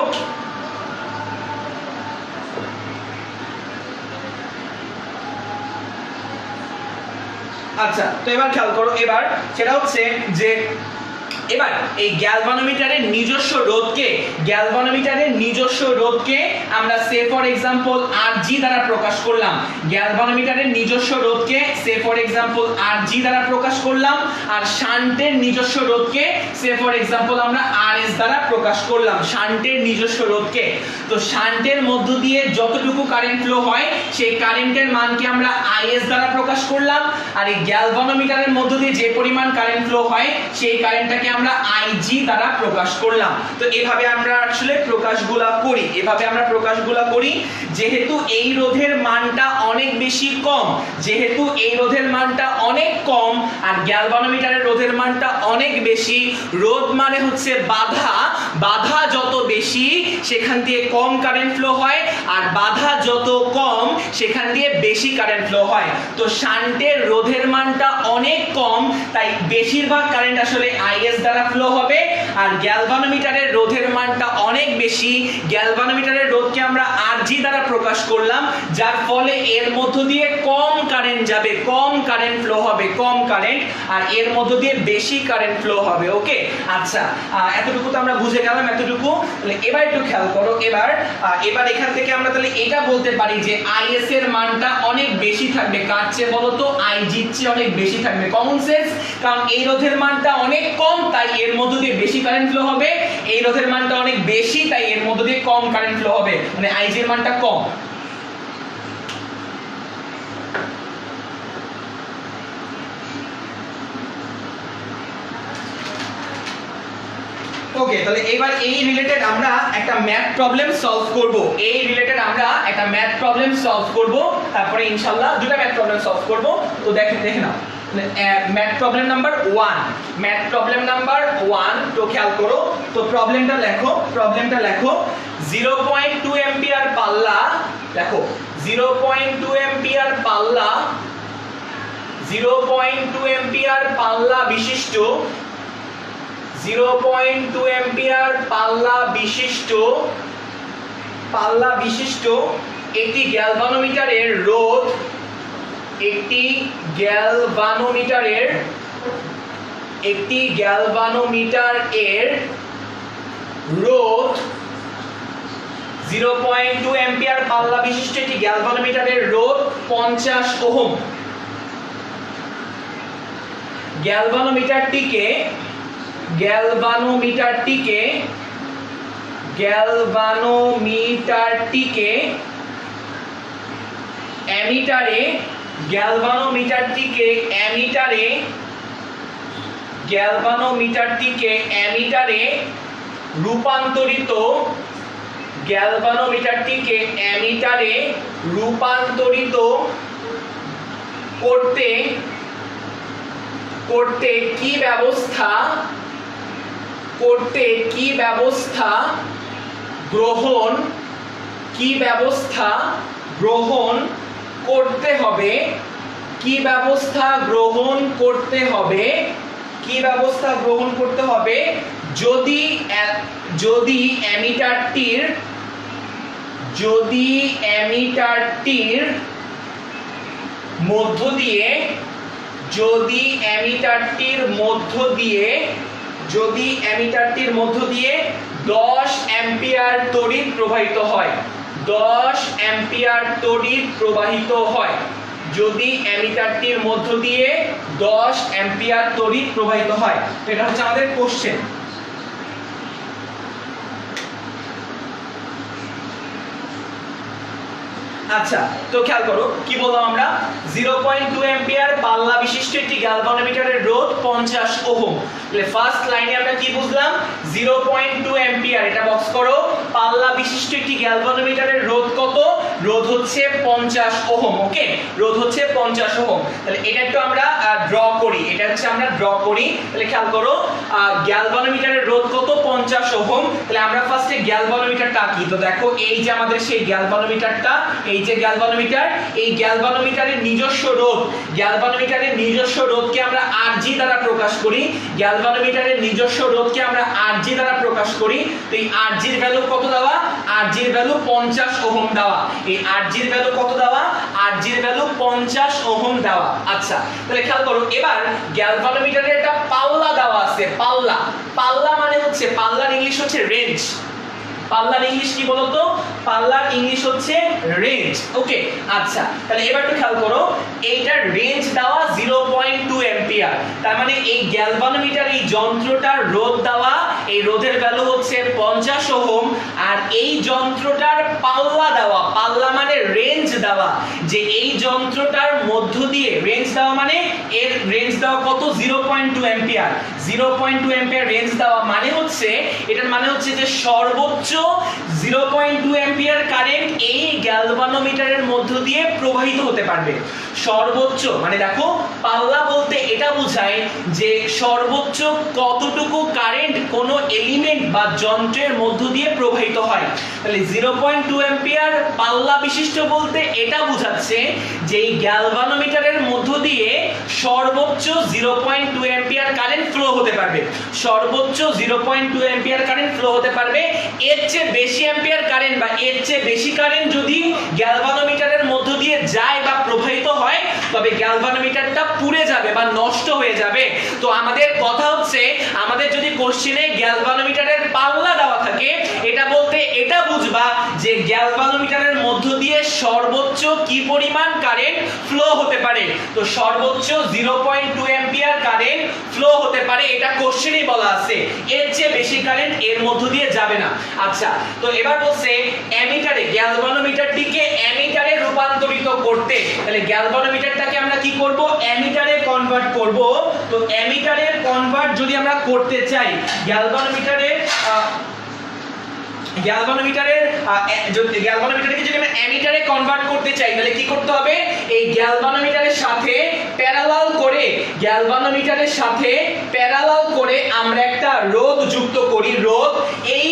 আচ্ছা, তো এবার খেয়াল করো, এবার সেটা হচ্ছে যে এবার এই গ্যালভানোমিটারের নিজস্ব রোধকে আমরা সে ফর এক্সাম্পল Rg দ্বারা প্রকাশ করলাম। গ্যালভানোমিটারের নিজস্ব রোধকে সে ফর এক্সাম্পল Rg দ্বারা প্রকাশ করলাম, আর শান্টের নিজস্ব রোধকে সে ফর এক্সাম্পল আমরা Rs দ্বারা প্রকাশ করলাম। শান্টের নিজস্ব রোধকে, তো শান্টের মধ্য দিয়ে যতটুকু কারেন্ট ফ্লো হয় সেই কারেন্টের মানকে আমরা Is দ্বারা প্রকাশ করলাম, আর এই গ্যালভানোমিটারের মধ্য দিয়ে যে পরিমাণ কারেন্ট ফ্লো হয় সেই কারেন্টটাকে আমরা Ig দ্বারা প্রকাশ করলাম। তো এভাবে আমরা আসলে প্রকাশগুলা করি। যেহেতু এই রোধের মানটা অনেক বেশি কম, আর গ্যালভানোমিটারের রোধের মানটা অনেক বেশি, রোধ মানে হচ্ছে বাধা যত বেশি সেখান দিয়ে কম কারেন্ট ফ্লো হয়, আর বাধা যত কম সেখান দিয়ে বেশি কারেন্ট ফ্লো হয়। তো শান্টের রোধের মানটা অনেক কম, তাই বেশিরভাগ কারেন্ট আসলে Is দ্বারা ফ্লো হবে, আর গ্যালভানোমিটারের রোধের মানটা অনেক বেশি, গ্যালভানোমিটারের রোধকে আমরা Rg দ্বারা প্রকাশ করলাম, যার ফলে এর মধ্য দিয়ে কম কারেন্ট যাবে, কম কারেন্ট ফ্লো হবে, আর এর মধ্য দিয়ে বেশি কারেন্ট ফ্লো হবে। ওকে, আচ্ছা, এতটুকু তো আমরা বুঝে গেলাম। তাহলে এবার একটু খেয়াল করো, এবার এখান থেকে আমরা তাহলে এটা বলতে পারি যে Is এর মানটা অনেক বেশি থাকবে, কার চেয়ে বলো তো? Ig এর চেয়ে অনেক বেশি থাকবে। কমন সেন্স, কারণ এই রোধের মানটা অনেক কম তাই এর মধ্য দিয়ে বেশি কারেন্ট ফ্লো হবে, এই রোধের মানটা অনেক বেশি তাই এর মধ্য দিয়ে কম কারেন্ট ফ্লো হবে, মানে Ig এর মানটা কম। ওকে, তাহলে এবার এই রিলেটেড আমরা একটা ম্যাথ প্রবলেম সলভ করব, তারপরে ইনশাআল্লাহ দুটো ম্যাথ প্রবলেম সলভ করব। তো দেখে নাও ম্যাথ প্রবলেম নাম্বার 1, তো খেয়াল করো, তো প্রবলেমটা লেখো 0.2 অ্যাম্পিয়ার পাল্লা, দেখো 0.2 অ্যাম্পিয়ার পাল্লা বিশিষ্ট 0.2 অ্যাম্পিয়ার পাল্লা বিশিষ্ট একটি গ্যালভানোমিটারের রোধ, একটি গ্যালভানোমিটারের রোধ 0.2 অ্যাম্পিয়ার পাল্লা বিশিষ্ট একটি গ্যালভানোমিটারের রোধ 50 ওহম। গ্যালভানোমিটারটিকে অ্যামিটারে রূপান্তরিত করতে কি ব্যবস্থা গ্রহণ করতে হবে যদি অ্যামিটারটির মধ্য দিয়ে 10 অ্যাম্পিয়ার তড়িৎ প্রবাহিত হয়, যদি অ্যামিটারটির মধ্য দিয়ে 10 অ্যাম্পিয়ার তড়িৎ প্রবাহিত হয়। তো এটা হচ্ছে আমাদের কোশ্চেন। আচ্ছা, তো খেয়াল করো কি বললাম আমরা, 0.2 অ্যাম্পিয়ার পাল্লা বিশিষ্ট একটি গ্যালভানোমিটারের রোধ 50 ওহম। তাহলে ফার্স্ট লাইনে আমরা কি বুঝলাম, 0.2 অ্যাম্পিয়ার, এটা বক্স করো, পাল্লা বিশিষ্ট একটি গ্যালভানোমিটারের রোধ কত? রোধ হচ্ছে 50 ওহম। ওকে, রোধ হচ্ছে 50 ওহম। তাহলে এটা একটু আমরা ড্র করি, তাহলে খেয়াল করো, গ্যালভানোমিটারের রোধ কত? 50 ওহম। তাহলে আমরা ফার্স্টে গ্যালভানোমিটারটা আঁকি। তো দেখো এই যে আমাদের সেই গ্যালভানোমিটারটা, এই যে গ্যালভানোমিটার, এই গ্যালভানোমিটারের নিজস্ব রোধকে আমরা Rg দ্বারা প্রকাশ করি। তো এই Rg এর ভ্যালু কত দেওয়া? Rg এর ভ্যালু 50 ওহম দেওয়া। এই Rg এর ভ্যালু কত দেওয়া? Rg এর ভ্যালু 50 ওহম দেওয়া। আচ্ছা, তাহলে খেয়াল করো, এবার গ্যালভানোমিটারের একটা পাল্লা দেওয়া আছে, পাল্লা। পাল্লা মানে হচ্ছে, পাল্লার ইংলিশ হচ্ছে রেঞ্জ। পাল্লার ইংলিশ কি বলতো? পাল্লার ইংলিশ হচ্ছে রেঞ্জ। ওকে, আচ্ছা তাহলে এবার একটু খেয়াল করো, এইটার রেঞ্জ দেওয়া 0.2 অ্যাম্পিয়ার। তার মানে এই গ্যালভানোমিটার, এই যন্ত্রটার রোধ দেওয়া, এই রোধের ভ্যালু হচ্ছে 50 ওহম। আর এই যন্ত্রটার পাল্লা দেওয়া, পাল্লা মানে রেঞ্জ দেওয়া, যে এই যন্ত্রটার মধ্য দিয়ে রেঞ্জ দেওয়া, মানে এর রেঞ্জ দেওয়া কত? 0.2 অ্যাম্পিয়ার। 0.2 অ্যাম্পিয়ার রেঞ্জ দেওয়া মানে হচ্ছে, এটার মানে হচ্ছে যে সর্বোচ্চ 0.2 অ্যাম্পিয়ার কারেন্ট এই গ্যালভানোমিটারের মধ্য দিয়ে প্রবাহিত হতে পারবে। সর্বোচ্চ মানে দেখো, পাল্লা বলতে এটা বোঝায় যে সর্বোচ্চ কতটুকু কারেন্ট কোনো এলিমেন্ট বা যন্ত্রের মধ্য দিয়ে প্রবাহিত হয়। তাহলে 0.2 অ্যাম্পিয়ার পাল্লা বিশিষ্ট বলতে এটা বোঝাচ্ছে যে এই গ্যালভানোমিটারের মধ্য দিয়ে সর্বোচ্চ 0.2 অ্যাম্পিয়ার কারেন্ট ফ্লো হতে পারবে। সর্বোচ্চ 0.2 অ্যাম্পিয়ার কারেন্ট ফ্লো হতে পারবে। এর চেয়ে বেশি অ্যাম্পিয়ার কারেন্ট বা এর চেয়ে বেশি কারেন্ট যদি গ্যালভানোমিটারের মধ্য দিয়ে যায় বা প্রবাহিত হয়, তবে গ্যালভানোমিটারটা পুড়ে যাবে বা নষ্ট হয়ে যাবে। তো আমাদের কথা হচ্ছে, আমাদের যদি কোশ্চেনে গ্যালভানোমিটারের পাল্লা দেওয়া থাকে, এটা বলতে এটা বুঝবা যে গ্যালভানোমিটারের মধ্য দিয়ে সর্বোচ্চ কি পরিমাণ কারেন্ট ফ্লো হতে পারে। তো সর্বোচ্চ 0.2 অ্যাম্পিয়ার কারেন্ট ফ্লো হতে পারে, এটা কোশ্চেনেই বলা আছে। এর চেয়ে বেশি কারেন্ট এর মধ্য দিয়ে যাবে না। আচ্ছা, তো এবার বলছে অ্যামিটারে, গ্যালভানোমিটারটিকে অ্যামিটারে রূপান্তরিত করতে। তাহলে গ্যালভানোমিটারটাকে আমরা কি করব? অ্যামিটারে কনভার্ট করব। তো অ্যামিটারের কনভার্ট যদি আমরা করতে চাই, গ্যালভানোমিটারকে যদি আমরা অ্যামিটারে কনভার্ট করতে চাই, তাহলে কি করতে হবে? এই গ্যালভানোমিটারের সাথে প্যারালাল করে, গ্যালভানোমিটারের সাথে প্যারালাল করে আমরা একটা রোধ যুক্ত করি। রোধ, এই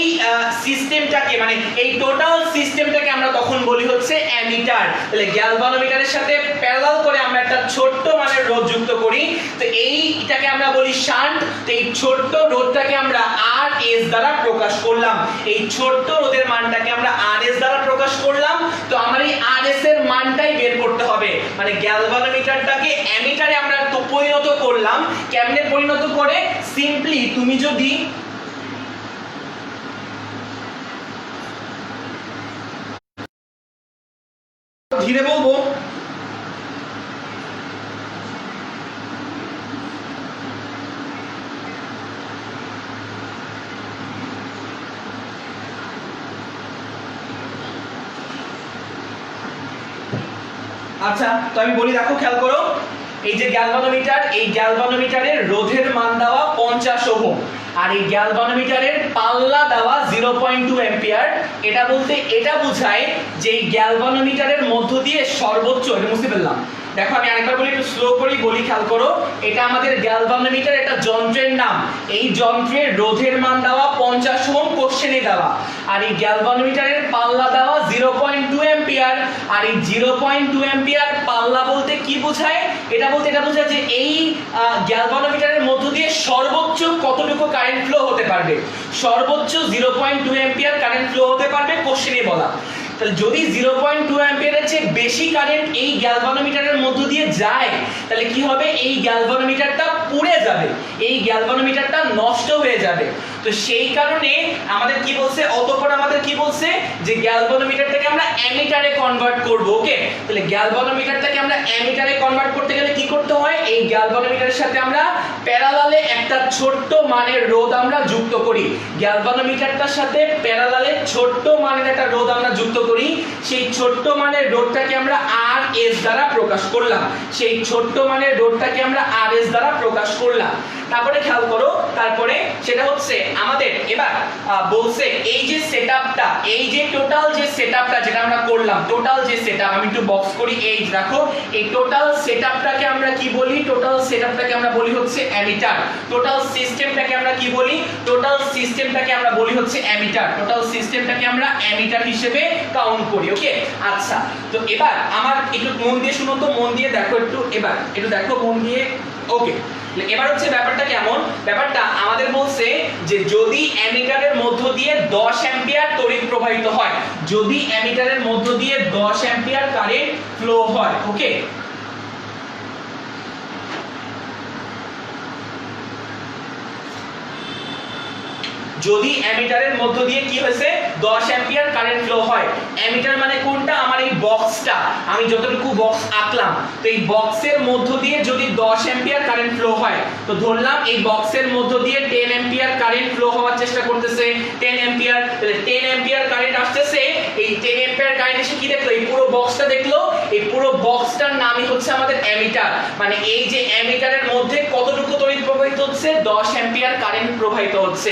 সিস্টেমটাকে মানে এই টোটাল সিস্টেমটাকে আমরা তখন বলি হচ্ছে অ্যামিটার। তাহলে গ্যালভানোমিটারের সাথে প্যারালাল করে আমরা একটা ছোট্ট মানের রোধ যুক্ত করি, তো এইটাকে আমরা বলি শান্ট। তো এই ছোট্ট রোধটাকে আমরা RS দ্বারা প্রকাশ করলাম। এই ছোট্ট রোধের মানটাকে আমরা RS দ্বারা প্রকাশ করলাম। তো আমার এই RS এর মানটাই বের করতে হবে, মানে গ্যালভানোমিটারটাকে অ্যামিটারে আমরা তো পরিণত করলাম। কেমনে পরিণত করে? সিম্পলি তুমি যদি ধীরে বলবো, আচ্ছা তো আমি বলি, দেখো খেয়াল করো, এই যে গ্যালভানোমিটার, এই গ্যালভানোমিটারের রোধের মান দেওয়া 50 ওহম, আর এই গ্যালভানোমিটারের পাল্লা দেওয়া 0.2 অ্যাম্পিয়ার। এটা বলতে এটা বোঝায় যে এই গ্যালভানোমিটারের মধ্য দিয়ে সর্বোচ্চ, এটা মুছে ফেললাম, দেখো আমি আরেকবার বলি, একটু স্লো করেই বলি, খেয়াল করো। এটা আমাদের গ্যালভানোমিটার, এটা যন্ত্রের নাম। এই যন্ত্রের রোধের মান দেওয়া 50 ওহম, কোশ্চেনে দেওয়া। আর এই গ্যালভানোমিটারের পাল্লা দেওয়া 0.2 অ্যাম্পিয়ার। আর এই 0.2 অ্যাম্পিয়ার পাল্লা বলতে কি বোঝায়? এটা বলতে এটা বোঝায় যে এই গ্যালভানোমিটারের মধ্য দিয়ে সর্বোচ্চ কতটুকু কারেন্ট ফ্লো হতে পারবে। সর্বোচ্চ 0.2 অ্যাম্পিয়ার কারেন্ট ফ্লো হতে পারবে, কোশ্চেনে বলা। তাহলে যদি 0.2 অ্যাম্পিয়ারের চেয়ে বেশি কারেন্ট এই গ্যালভানোমিটারের মধ্য দিয়ে যায়, তাহলে কি হবে? এই গ্যালভানোমিটারটা পুড়ে যাবে, এই গ্যালভানোমিটারটা নষ্ট হয়ে যাবে। তো সেই কারণে আমাদের কি বলছে, অতঃপর আমাদের কি বলছে যে গ্যালভানোমিটারটাকে আমরা অ্যামিটারে কনভার্ট করব। ওকে, তাহলে গ্যালভানোমিটারটাকে আমরা অ্যামিটারে কনভার্ট করতে গেলে কি করতে হয়? এই গ্যালভানোমিটারের সাথে আমরা প্যারালালে একটা ছোট্ট মানের রোধ আমরা যুক্ত করি। গ্যালভানোমিটারটার সাথে প্যারালালে ছোট্ট মানের একটা রোধ আমরা যুক্ত করি। সেই ছোট্ট মানের রোধটাকে আমরা RS দ্বারা প্রকাশ করলাম। সেই ছোট্ট মানের রোধটাকে আমরা RS দ্বারা প্রকাশ করলাম। তারপরে খেয়াল করো, তারপরে সেটা হচ্ছে আমাদের এবার বলছে এই যে সেটআপটা, এই যে টোটাল যে সেটআপটা যেটা আমরা করলাম, টোটাল যে সেটআপ, আমি একটু বক্স করি, এই দেখো এই টোটাল সেটআপটাকে আমরা কি বলি? টোটাল সেটআপটাকে আমরা বলি হচ্ছে অ্যামিটার। টোটাল সিস্টেমটাকে আমরা কি বলি? টোটাল সিস্টেমটাকে আমরা বলি হচ্ছে অ্যামিটার। টোটাল সিস্টেমটাকে আমরা অ্যামিটার হিসেবে কাউন্ট করি। ওকে, আচ্ছা তো এবার আমার একটু মন দিয়ে শুনো তো, মন দিয়ে দেখো একটু, এবার একটু দেখো মন দিয়ে। ওকে, এবার হচ্ছে ব্যাপারটা কেমন? ব্যাপারটা আমাদের বলছে যে যদি অ্যামিটারের মধ্য দিয়ে 10 অ্যাম্পিয়ার তড়িৎ প্রবাহিত হয়, যদি অ্যামিটারের মধ্য দিয়ে 10 অ্যাম্পিয়ার কারেন্ট ফ্লো হয়, ওকে, যদি অ্যামিটারের মধ্য দিয়ে কি হয়েছে 10 অ্যাম্পিয়ার কারেন্ট ফ্লো হয়। অ্যামিটার মানে কোনটা, আমার এই বক্সটা, আমি যতটুকু বক্স আঁকলাম, তো এই বক্সের মধ্য দিয়ে যদি 10 অ্যাম্পিয়ার কারেন্ট ফ্লো হয়, তো ধরলাম এই বক্সের মধ্য দিয়ে 10 অ্যাম্পিয়ার কারেন্ট ফ্লো হওয়ার চেষ্টা করতেছে, 10 অ্যাম্পিয়ার, তাহলে 10 অ্যাম্পিয়ার কারেন্ট আসতেছে। এই 10 অ্যাম্পিয়ার কারেন্ট এসে কি দেখলো, এই পুরো বক্সটা দেখলো, এই পুরো বক্সটার নামই হচ্ছে আমাদের অ্যামিটার। মানে এই যে অ্যামিটারের মধ্যে কতটুকু তড়িৎ প্রবাহিত হচ্ছে, 10 অ্যাম্পিয়ার কারেন্ট প্রবাহিত হচ্ছে।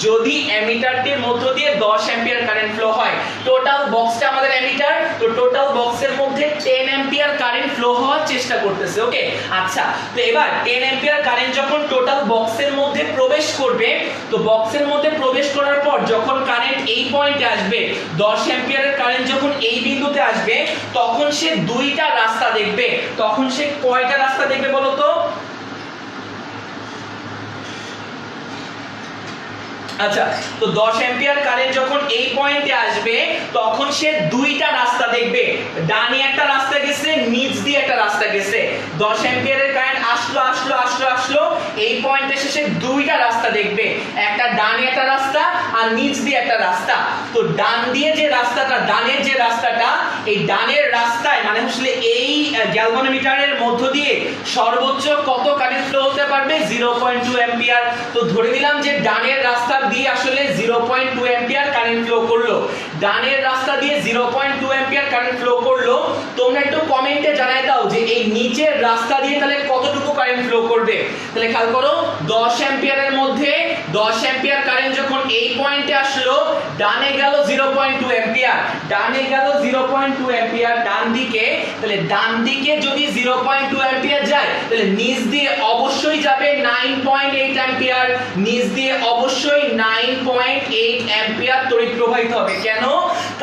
যদি অ্যামিটারটির মধ্য দিয়ে 10 অ্যাম্পিয়ার কারেন্ট ফ্লো হয়, টোটাল বক্সটা আমাদের অ্যামিটার, তো টোটাল বক্সের মধ্যে 10 অ্যাম্পিয়ার কারেন্ট ফ্লো হওয়ার চেষ্টা করতেছে। ওকে, আচ্ছা, তো এবার 10 অ্যাম্পিয়ার কারেন্ট যখন টোটাল বক্সের মধ্যে প্রবেশ করবে, তো বক্সের মধ্যে প্রবেশ করার পর যখন কারেন্ট এই পয়েন্টে আসবে, 10 অ্যাম্পিয়ারের কারেন্ট যখন এই বিন্দুতে আসবে, তখন সে দুইটা রাস্তা দেখবে। তখন সে কয়টা রাস্তা দেখবে বলো তো? আচ্ছা, তো 10 অ্যাম্পিয়ার কারেন্ট যখন এই পয়েন্টে আসবে, তখন সে দুইটা রাস্তা দেখবে। ডানে একটা রাস্তা গেছে, নিচ দিয়ে একটা রাস্তা গেছে। 10 অ্যাম্পিয়ারের কারেন্ট আসলো আসলো আসলো আসলো, এই পয়েন্টে সে দুইটা রাস্তা দেখবে, একটা ডানে একটা রাস্তা আর নিচ দিয়ে একটা রাস্তা। তো ডান দিয়ে যে রাস্তাটা, ডানের যে রাস্তাটা, এই ডানের রাস্তায় মানে আসলে এই গ্যালভানোমিটারের মধ্য দিয়ে সর্বোচ্চ কত কারেন্ট ফ্লো হতে পারবে, 0.2 অ্যাম্পিয়ার। তো ধরে নিলাম যে ডানের রাস্তা দিয়ে আসলে 0.2 অ্যাম্পিয়ার কারেন্ট ফ্লো করলো, ডানের রাস্তা দিয়ে 0.2 অ্যাম্পিয়ার কারেন্ট ফ্লো করলো। তোমরা একটু কমেন্টে জানাই দাও যে এই নিচের রাস্তা দিয়ে তাহলে কতটুকু কারেন্ট ফ্লো করবে। তাহলে খেয়াল করো, 10 অ্যাম্পিয়ারের মধ্যে 10 অ্যাম্পিয়ার কারেন্ট যখন এই পয়েন্টে আসলো, ডানে গেল 0.2 অ্যাম্পিয়ার, ডানে গেল 0.2 অ্যাম্পিয়ার ডান দিকে। তাহলে ডান দিকে যদি 0.2 অ্যাম্পিয়ার যায়, তাহলে নিচ দিয়ে অবশ্যই যাবে 9.8 অ্যাম্পিয়ার, নিচ দিয়ে অবশ্যই 9.8 অ্যাম্পিয়ার তড়িৎ প্রবাহিত হবে। কেন?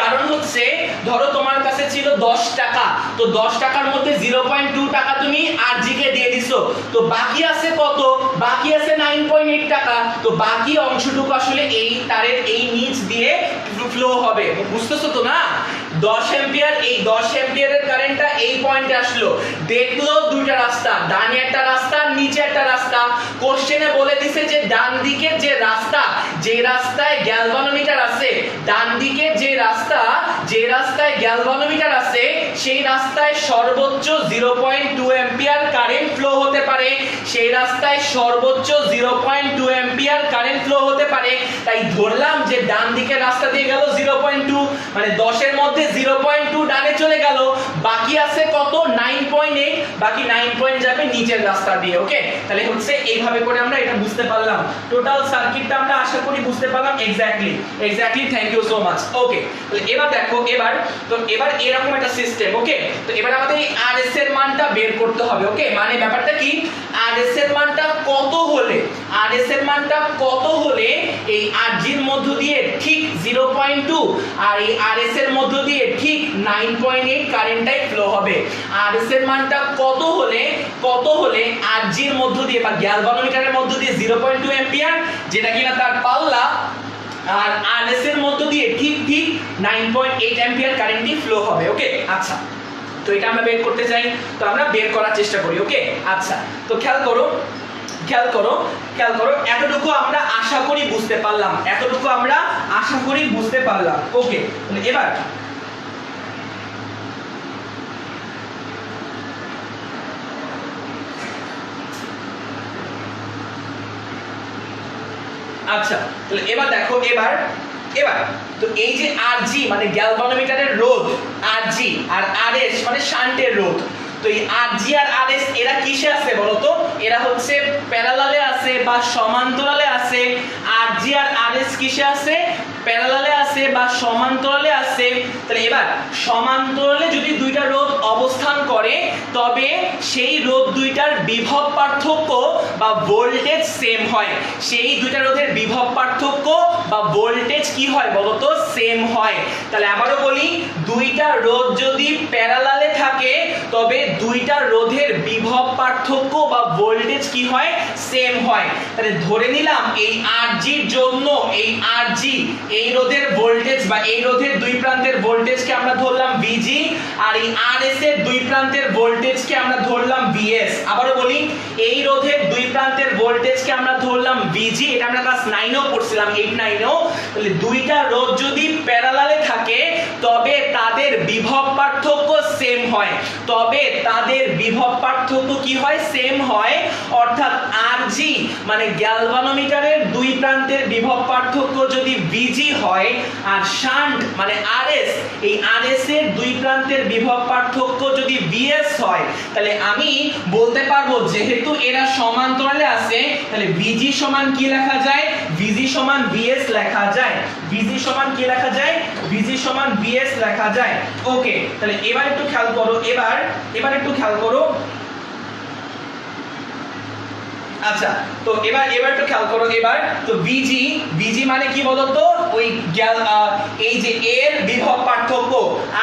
কারণ হচ্ছে ধরো তোমার কাছে ছিল 10 টাকা, তো 10 টাকার মধ্যে 0.2 টাকা তুমি আরজি কে দিয়ে দিছো, তো বাকি আছে কত? বাকি আছে 9.8 টাকা। তো বাকি অংশটুকু আসলে এই তারের এই নিচ দিয়ে ফ্লো হবে। বুঝতেছো তো না? 10 অ্যাম্পিয়ার, এই 10 অ্যাম্পিয়ারের কারেন্টটা এই পয়েন্টে আসলো, দেখলো দুইটা রাস্তা, ডানে একটা রাস্তা, নিচে একটা রাস্তা। কোশ্চেনে বলে দিছে যে ডান দিকে যে রাস্তা, যে রাস্তায় গ্যালভানোমিটার আছে, ডান দিকে যে রাস্তা, যে রাস্তায় গ্যালভানোমিটার আছে, সেই রাস্তায় সর্বোচ্চ 0.2 অ্যাম্পিয়ার কারেন্ট ফ্লো হতে পারে। সেই রাস্তায় সর্বোচ্চ 0.2 অ্যাম্পিয়ার কারেন্ট ফ্লো হতে পারে। তাই ধরলাম যে ডান দিকের রাস্তা দিয়ে গেল 0.2, মানে 10 এর মধ্যে 0.2 ডানে চলে গেল, বাকি আছে কত? 9.8, বাকি 9 যাবে নিচের রাস্তা দিয়ে। ওকে, তাহলে হচ্ছে এইভাবে করে আমরা এটা বুঝতে পারলাম। টোটাল সার্কিটটা আমরা আশা করি বুঝতে পারলাম। Exactly, thank you so much. Okay, তাহলে এবার দেখো, এবার এরকম একটা সিস্টেম। ওকে, তো এবার আমাদের এই আরএস এর মানটা বের করতে হবে। ওকে, মানে ব্যাপারটা কি, আরএস এর মানটা কত হলে, আরএস এর মানটা কত হলে এই আরজির মধ্য দিয়ে ঠিক 0.2 আর এই আরএস এর মধ্য দিয়ে ঠিক 9.8 কারেন্টটাই ফ্লো হবে। আরএস এর মানটা কত হলে আরজির মধ্য দিয়ে বা গ্যালভানোমিটারের মধ্য দিয়ে 0.2 অ্যাম্পিয়ার, যেটা কিনা তার পাল্লা, আর আরএস এর মধ্য দিয়ে ঠিক 9.8 অ্যাম্পিয়ার কারেন্টই ফ্লো হবে। ওকে, আচ্ছা, তো এটা আমরা বের করতে চাই, তো আমরা বের করার চেষ্টা করি। ওকে, আচ্ছা, তো খেয়াল করো, এতটুকু আমরা আশা করি বুঝতে পারলাম, ওকে, এবার আচ্ছা, তাহলে এবার দেখো, এবার তো এই যে আরজি মানে গ্যালভানোমিটারের রোধ, আরজি আর আরএস মানে শান্টের রোধ। তো এই আরজি আর আরএস এরা কিসে আছে বলতো? এরা হচ্ছে প্যারালালে আছে বা সমান্তরালে আছে। আরজি আর আরএস কিসে আছে? প্যারালালে আছে বা সমান্তরালে আছে। তাহলে এবার সমান্তরালে যদি দুইটা রোধ অবস্থান করে, তবে সেই রোধ দুইটার বিভব পার্থক্য বা ভোল্টেজ সেম হয়। সেই দুইটা রোধের বিভব পার্থক্য বা ভোল্টেজ কি হয় বলতো? সেম হয়। তাহলে আবারও বলি, দুইটা রোধ যদি প্যারালালে থাকে, তবে দুইটা রোধের বিভব পার্থক্য বা ভোল্টেজ কি হয়? সেম হয়। তাহলে ধরে নিলাম এই আরজির জন্য, এই আরজি এই রোধের ভোল্টেজ বা এই রোধের দুই প্রান্তের ভোল্টেজকে আমরা ধরলাম ভিজি, আর এই আরএস এর দুই প্রান্তের ভোল্টেজকে আমরা ধরলাম ভিএস। আবারো বলি, এই রোধের দুই প্রান্তের ভোল্টেজকে আমরা ধরলাম ভিজি, এটা আমরা ক্লাস 9 এও পড়ছিলাম, 8 9 এও। তাহলে দুইটা রোধ যদি প্যারালালে থাকে তবে তাদের বিভব পার্থক্য সেম হয়, তবে তাদের বিভব পার্থক্য কি হয়? সেম হয়। অর্থাৎ আরজি মানে গ্যালভানোমিটারের দুই প্রান্তের বিভব পার্থক্য যদি ভিজি হয়, আর শান্ট মানে আরএস, এই আরএস এর দুই প্রান্তের বিভব পার্থক্য যদি ভিএস হয়, তাহলে আমি বলতে পারবো যেহেতু এরা সমান্তরালে আছে, তাহলে ভিজি সমান কি লেখা যায়? ভিজি সমান ভিএস লেখা যায়। ভিজি সমান কি লেখা যায়? ভিজি সমান ভিএস লেখা যায়। ওকে, তাহলে এবার একটু খেয়াল করো, এবার একটু খেয়াল করো। আচ্ছা, তো এবার একটু খেয়াল করো। এবার তো ভিজি মানে কি বলতো? ওই এই যে এর বিভব পার্থক্য,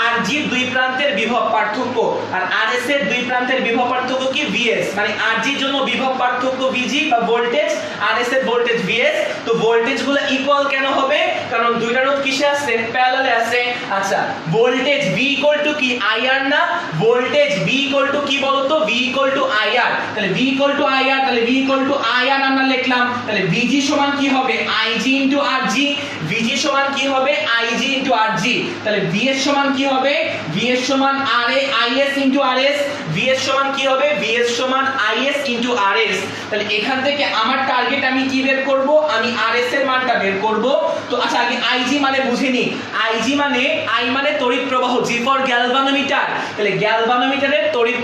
আর জি দুই প্রান্তের বিভব পার্থক্য, আর আরএস এর দুই প্রান্তের বিভব পার্থক্য কি? ভিএস। মানে আর জির জন্য বিভব পার্থক্য ভিজি বা ভোল্টেজ, আরএস এর ভোল্টেজ ভিএস। তো ভোল্টেজগুলো ইকুয়াল কেন হবে? কারণ দুইটা রোধ কিসে আছে? প্যারালালে আছে। আচ্ছা, ভোল্টেজ ভি ইকুয়াল টু কি? আইআর না? ভোল্টেজ ভি ইকুয়াল টু কি বলতো? V equal to IR. তাহলে ভি ইকুয়াল টু আইআর, তাহলে ভি ইকুয়াল টু আইআর আমরা লিখলাম। তাহলে ভিজি সমান কি হবে? IG into RG. ভিজি সমান কি হবে? IG into RG. তাহলে ভিএস সমান কি হবে? ভিএস সমান RA IS into RS. VS সমান কি হবে? ভিএস সমান আইএস ইনটু আরএস। তাহলে এখান থেকে আমার টার্গেট আমি কি বের করব? আমি আরএস এর মানটা বের করব। তো আচ্ছা, আগে আইজি মানে বুঝে নি। আইজি মানে আই মানে তড়িৎ প্রবাহ, জি ফর গ্যালভানোমিটার। তাহলে গ্যালভানোমিটারের তড়িৎ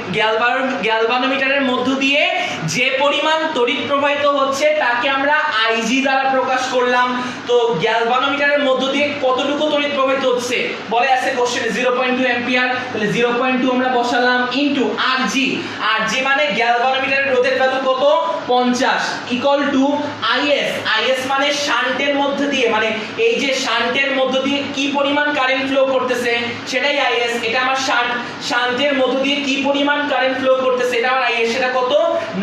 গ্যালভানোমিটারের মধ্য দিয়ে যে পরিমাণ তড়িৎ প্রবাহিত হচ্ছে তাকে আমরা আইজি দ্বারা প্রকাশ করলাম। তো গ্যালভানোমিটারের মধ্য দিয়ে কতটুকু তড়িৎ প্রবাহিত হচ্ছে বলে আছে কোশ্চেনে? 0.2 অ্যাম্পিয়ার। তাহলে 0.2 আমরা বসালাম ইনটু আরজি। আরজি মানে গ্যালভানোমিটারের রোধের ভ্যালু কত? 50 ইকুয়াল টু আইএস। আইএস মানে শান্টের মধ্য দিয়ে, মানে এই যে শান্টের মধ্য দিয়ে কি পরিমাণ কারেন্ট ফ্লো করতেছে সেটাই আইএস। এটা আমার শান্টের মধ্য দিয়ে কি পরিমাণ কারেন্ট ফ্লো করতেছে এটা আমার আইএস। সেটা কত?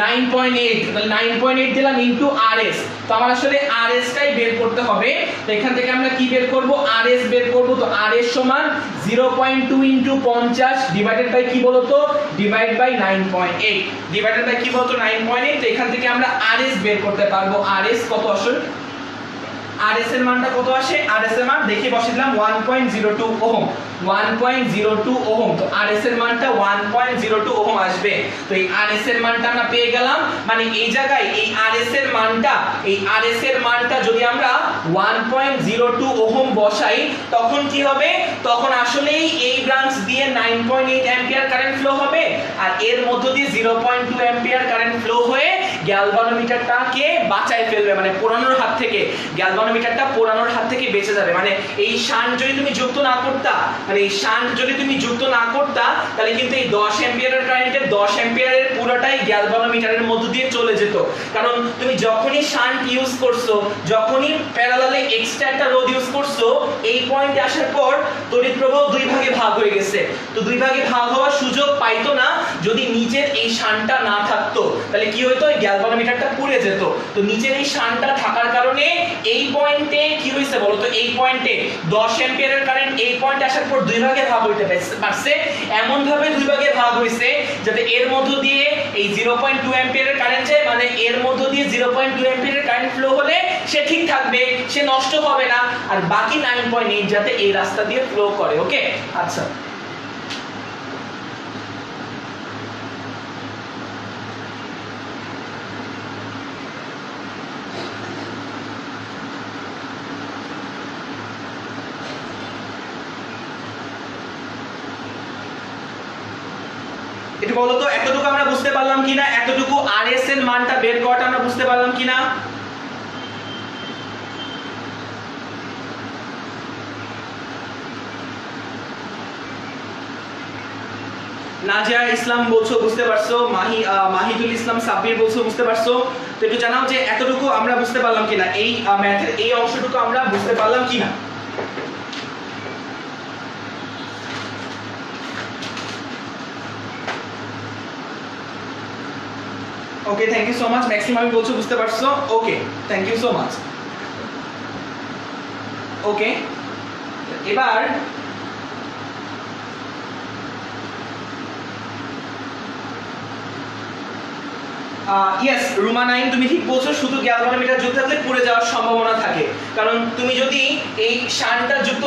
9.8। তাহলে 9.8 দিলাম ইনটু আরএস। তো আমার আসলে আরএস টাই বের করতে হবে। তো এখান থেকে আমরা কি বের করব? আরএস বের করব। তো আরএস সমান 0.2 ইনটু 50 ডিভাইডেড বাই কি বলতো? Divide by 9.8। ডিভাইডেড বাই কি বলতো? 9.8। তো এখান থেকে আমরা আরএস বের করতে পারবো। আরএস কত আসলে? আরএস এর মানটা কত আসে? আরএস এর মান দেখি বসিয়ে দিলাম 1.02 ওহম। 1.02 ওহম। তো আরএস এর মানটা 1.02 ওহম আসবে। তো এই আরএস এর মানটা আমরা পেয়ে গেলাম। মানে এই জায়গায় এই আরএস এর মানটা যদি আমরা 1.02 ওহম বসাই তখন কি হবে? তখন আসলেই এই ব্রাঞ্চ দিয়ে 9.8 অ্যাম্পিয়ার কারেন্ট ফ্লো হবে, আর এর মধ্য দিয়ে 0.2 অ্যাম্পিয়ার কারেন্ট ফ্লো হয়ে গ্যালভানোমিটারটাকে বাঁচায় ফেলবে, মানে পোড়ানোর হাত থেকে। গ্যালভানোমিটারটা পোড়ানোর হাত থেকে বেঁচে যাবে। মানে এই শান্ট যদি তুমি যুক্ত না করতা, তাহলে কিন্তু এই 10 অ্যাম্পিয়ারের কারেন্টের 10 অ্যাম্পিয়ারের পুরোটাই গ্যালভানোমিটারের মধ্য দিয়ে চলে যেত। কারণ তুমি যখনই শান্ট ইউজ করছো, যখনই প্যারালালে এক্সট্রা একটা রোধ ইউজ করছো, এই পয়েন্টে আসার পর তড়িৎ প্রবাহ দুই ভাগে ভাগ হয়ে গেছে। তো দুই ভাগে ভাগ হওয়ার সুযোগ পাইতো না যদি নিচের এই শান্টটা না থাকতো। তাহলে কি হইতো? এই গ্যালভানোমিটারটা পুড়ে যেত। তো নিচের এই শান্টটা থাকার কারণে এই পয়েন্টে কি হইছে বলো তো? এই পয়েন্টে 10 অ্যাম্পিয়ারের কারেন্ট এই পয়েন্টে আসার পর দুই ভাগে ভাগ হইতে পারছে। এমন ভাবে দুই ভাগে ভাগ হইছে যাতে এর মধ্য দিয়ে এই 0.2 অ্যাম্পিয়ারের কারেন্ট যায়, মানে এর মধ্য দিয়ে 0.2 অ্যাম্পিয়ারের কারেন্ট ফ্লো হলে সে ঠিক থাকবে, সে নষ্ট হবে না, আর বাকি 9.8 যাতে এই রাস্তা দিয়ে ফ্লো করে। ওকে, আচ্ছা। একটু বলো তো, এতটুকু আমরা বুঝতে পারলাম কিনা? এতটুকু আরএস এর মানটা বের করাটা আমরা বুঝতে পারলাম কিনা? নাজিয়া ইসলাম বলছো বুঝতে পারছো, মাহিদুল ইসলাম সাব্বির বলছো বুঝতে পারছো। তো একটু জানাও যে এতটুকু আমরা বুঝতে পারলাম কিনা, এই ম্যাথের এই অংশটুকু আমরা বুঝতে পারলাম কিনা। Okay, thank you so much. Maximum বলছো বুঝতে পারছো। Okay, thank you so much. Okay, এবার ইয়েস রুমা 9 তুমি ঠিক বলছো, শুধু গ্যালভানোমিটার যুক্ত থাকলে পুড়ে যাওয়ার সম্ভাবনা থাকে। কারণ তুমি যদি এই শানটা যুক্ত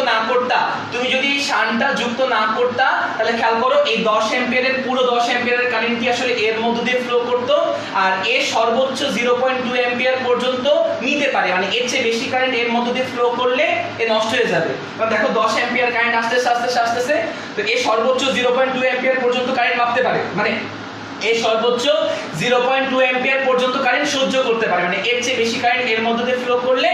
না করতা, তাহলে খেয়াল করো এই 10 অ্যাম্পিয়ারের পুরো 10 অ্যাম্পিয়ারের কারেন্ট কি আসলে এর মধ্য দিয়ে ফ্লো করতো, আর এ সর্বোচ্চ 0.2 অ্যাম্পিয়ার পর্যন্ত নিতে পারে, মানে এর চেয়ে বেশি কারেন্ট এর মধ্য দিয়ে ফ্লো করলে এ নষ্ট হয়ে যাবে। কারণ দেখো 10 অ্যাম্পিয়ার কারেন্ট আসতেছে, তো এ সর্বোচ্চ 0.2 অ্যাম্পিয়ার পর্যন্ত কারেন্ট মাপতে পারে, মানে এই সর্বোচ্চ 0.2 অ্যাম্পিয়ার পর্যন্ত কারেন্ট সহ্য করতে পারে, মানে এর চেয়ে বেশি কারেন্ট এর মধ্যে দিয়ে ফ্লো করলে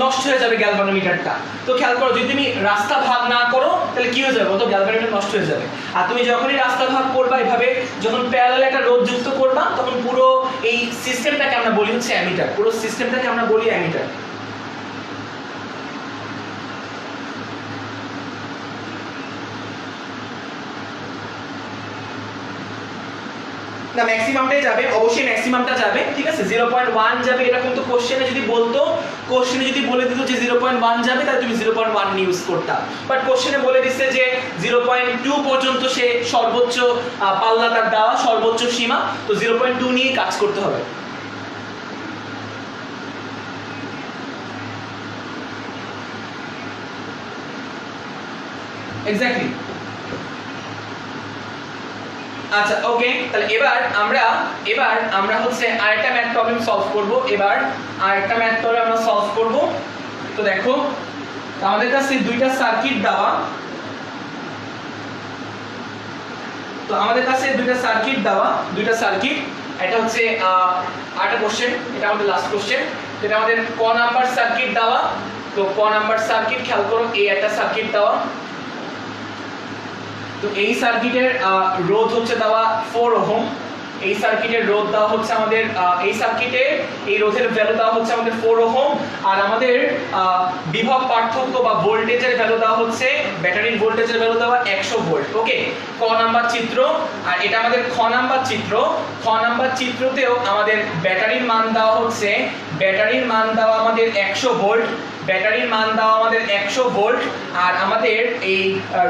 নষ্ট হয়ে যাবে গ্যালভানোমিটারটা। তো খেয়াল করো, যদি তুমি রাস্তা ভাগ না করো তাহলে কি হয়ে যাবে, তো গ্যালভানোমিটার নষ্ট হয়ে যাবে। আর তুমি যখনই রাস্তা ভাগ করবা, এভাবে যখন প্যারালাল একটা রোধ যুক্ত করবা, তখন পুরো এই সিস্টেমটাকে আমরা বলি হচ্ছে অ্যামিটার, পুরো সিস্টেমটাকে আমরা বলি অ্যামিটার। না ম্যাক্সিমামটাই যাবে, অবশ্যই ম্যাক্সিমামটা যাবে, ঠিক আছে। 0.1 যাবে, এটা কিন্তু কোশ্চেনে যদি বলতো, কোশ্চেনে যদি বলে দিত যে 0.1 যাবে, তাহলে তুমি 0.1 ইউজ করতা। বাট কোশ্চেনে বলে দিচ্ছে যে 0.2 পর্যন্ত সে সর্বোচ্চ পাল্লা তার দেওয়া, সর্বোচ্চ সীমা, তো 0.2 নিয়ে কাজ করতে হবে। এক্স্যাক্টলি। আচ্ছা ওকে, তাহলে এবার আমরা হচ্ছে আরেকটা ম্যাথ প্রবলেম সলভ করব। তো দেখো আমাদের কাছে দুইটা সার্কিট দেওয়া, দুইটা সার্কিট, এটা হচ্ছে আরেকটা কোশ্চেন, এটা আমাদের লাস্ট কোশ্চেন, এটা আমাদের ক নাম্বার সার্কিট দেওয়া। তো ক নাম্বার সার্কিট খেয়াল করো, এই একটা সার্কিট দেওয়া, তো এই সার্কিটের রোধ হচ্ছে দেওয়া 4 ওহম, এই সার্কিটের রোধ দেওয়া হচ্ছে আমাদের এই সার্কিটে এই রোধের ভ্যালু দেওয়া হচ্ছে আমাদের 4 ওহম, আর আমাদের বিভব পার্থক্য বা ভোল্টেজের ভ্যালু দেওয়া হচ্ছে, ব্যাটারির ভোল্টেজের ভ্যালু দেওয়া 100 ভোল্ট। ওকে, ক নাম্বার চিত্র, আর এটা আমাদের খ নাম্বার চিত্র। খ নাম্বার চিত্রতেও আমাদের ব্যাটারির মান দেওয়া হচ্ছে, ব্যাটারির মান দেওয়া আমাদের 100 ভোল্ট, ব্যাটারির মান দেওয়া আমাদের 100 ভোল্ট, আর আমাদের এই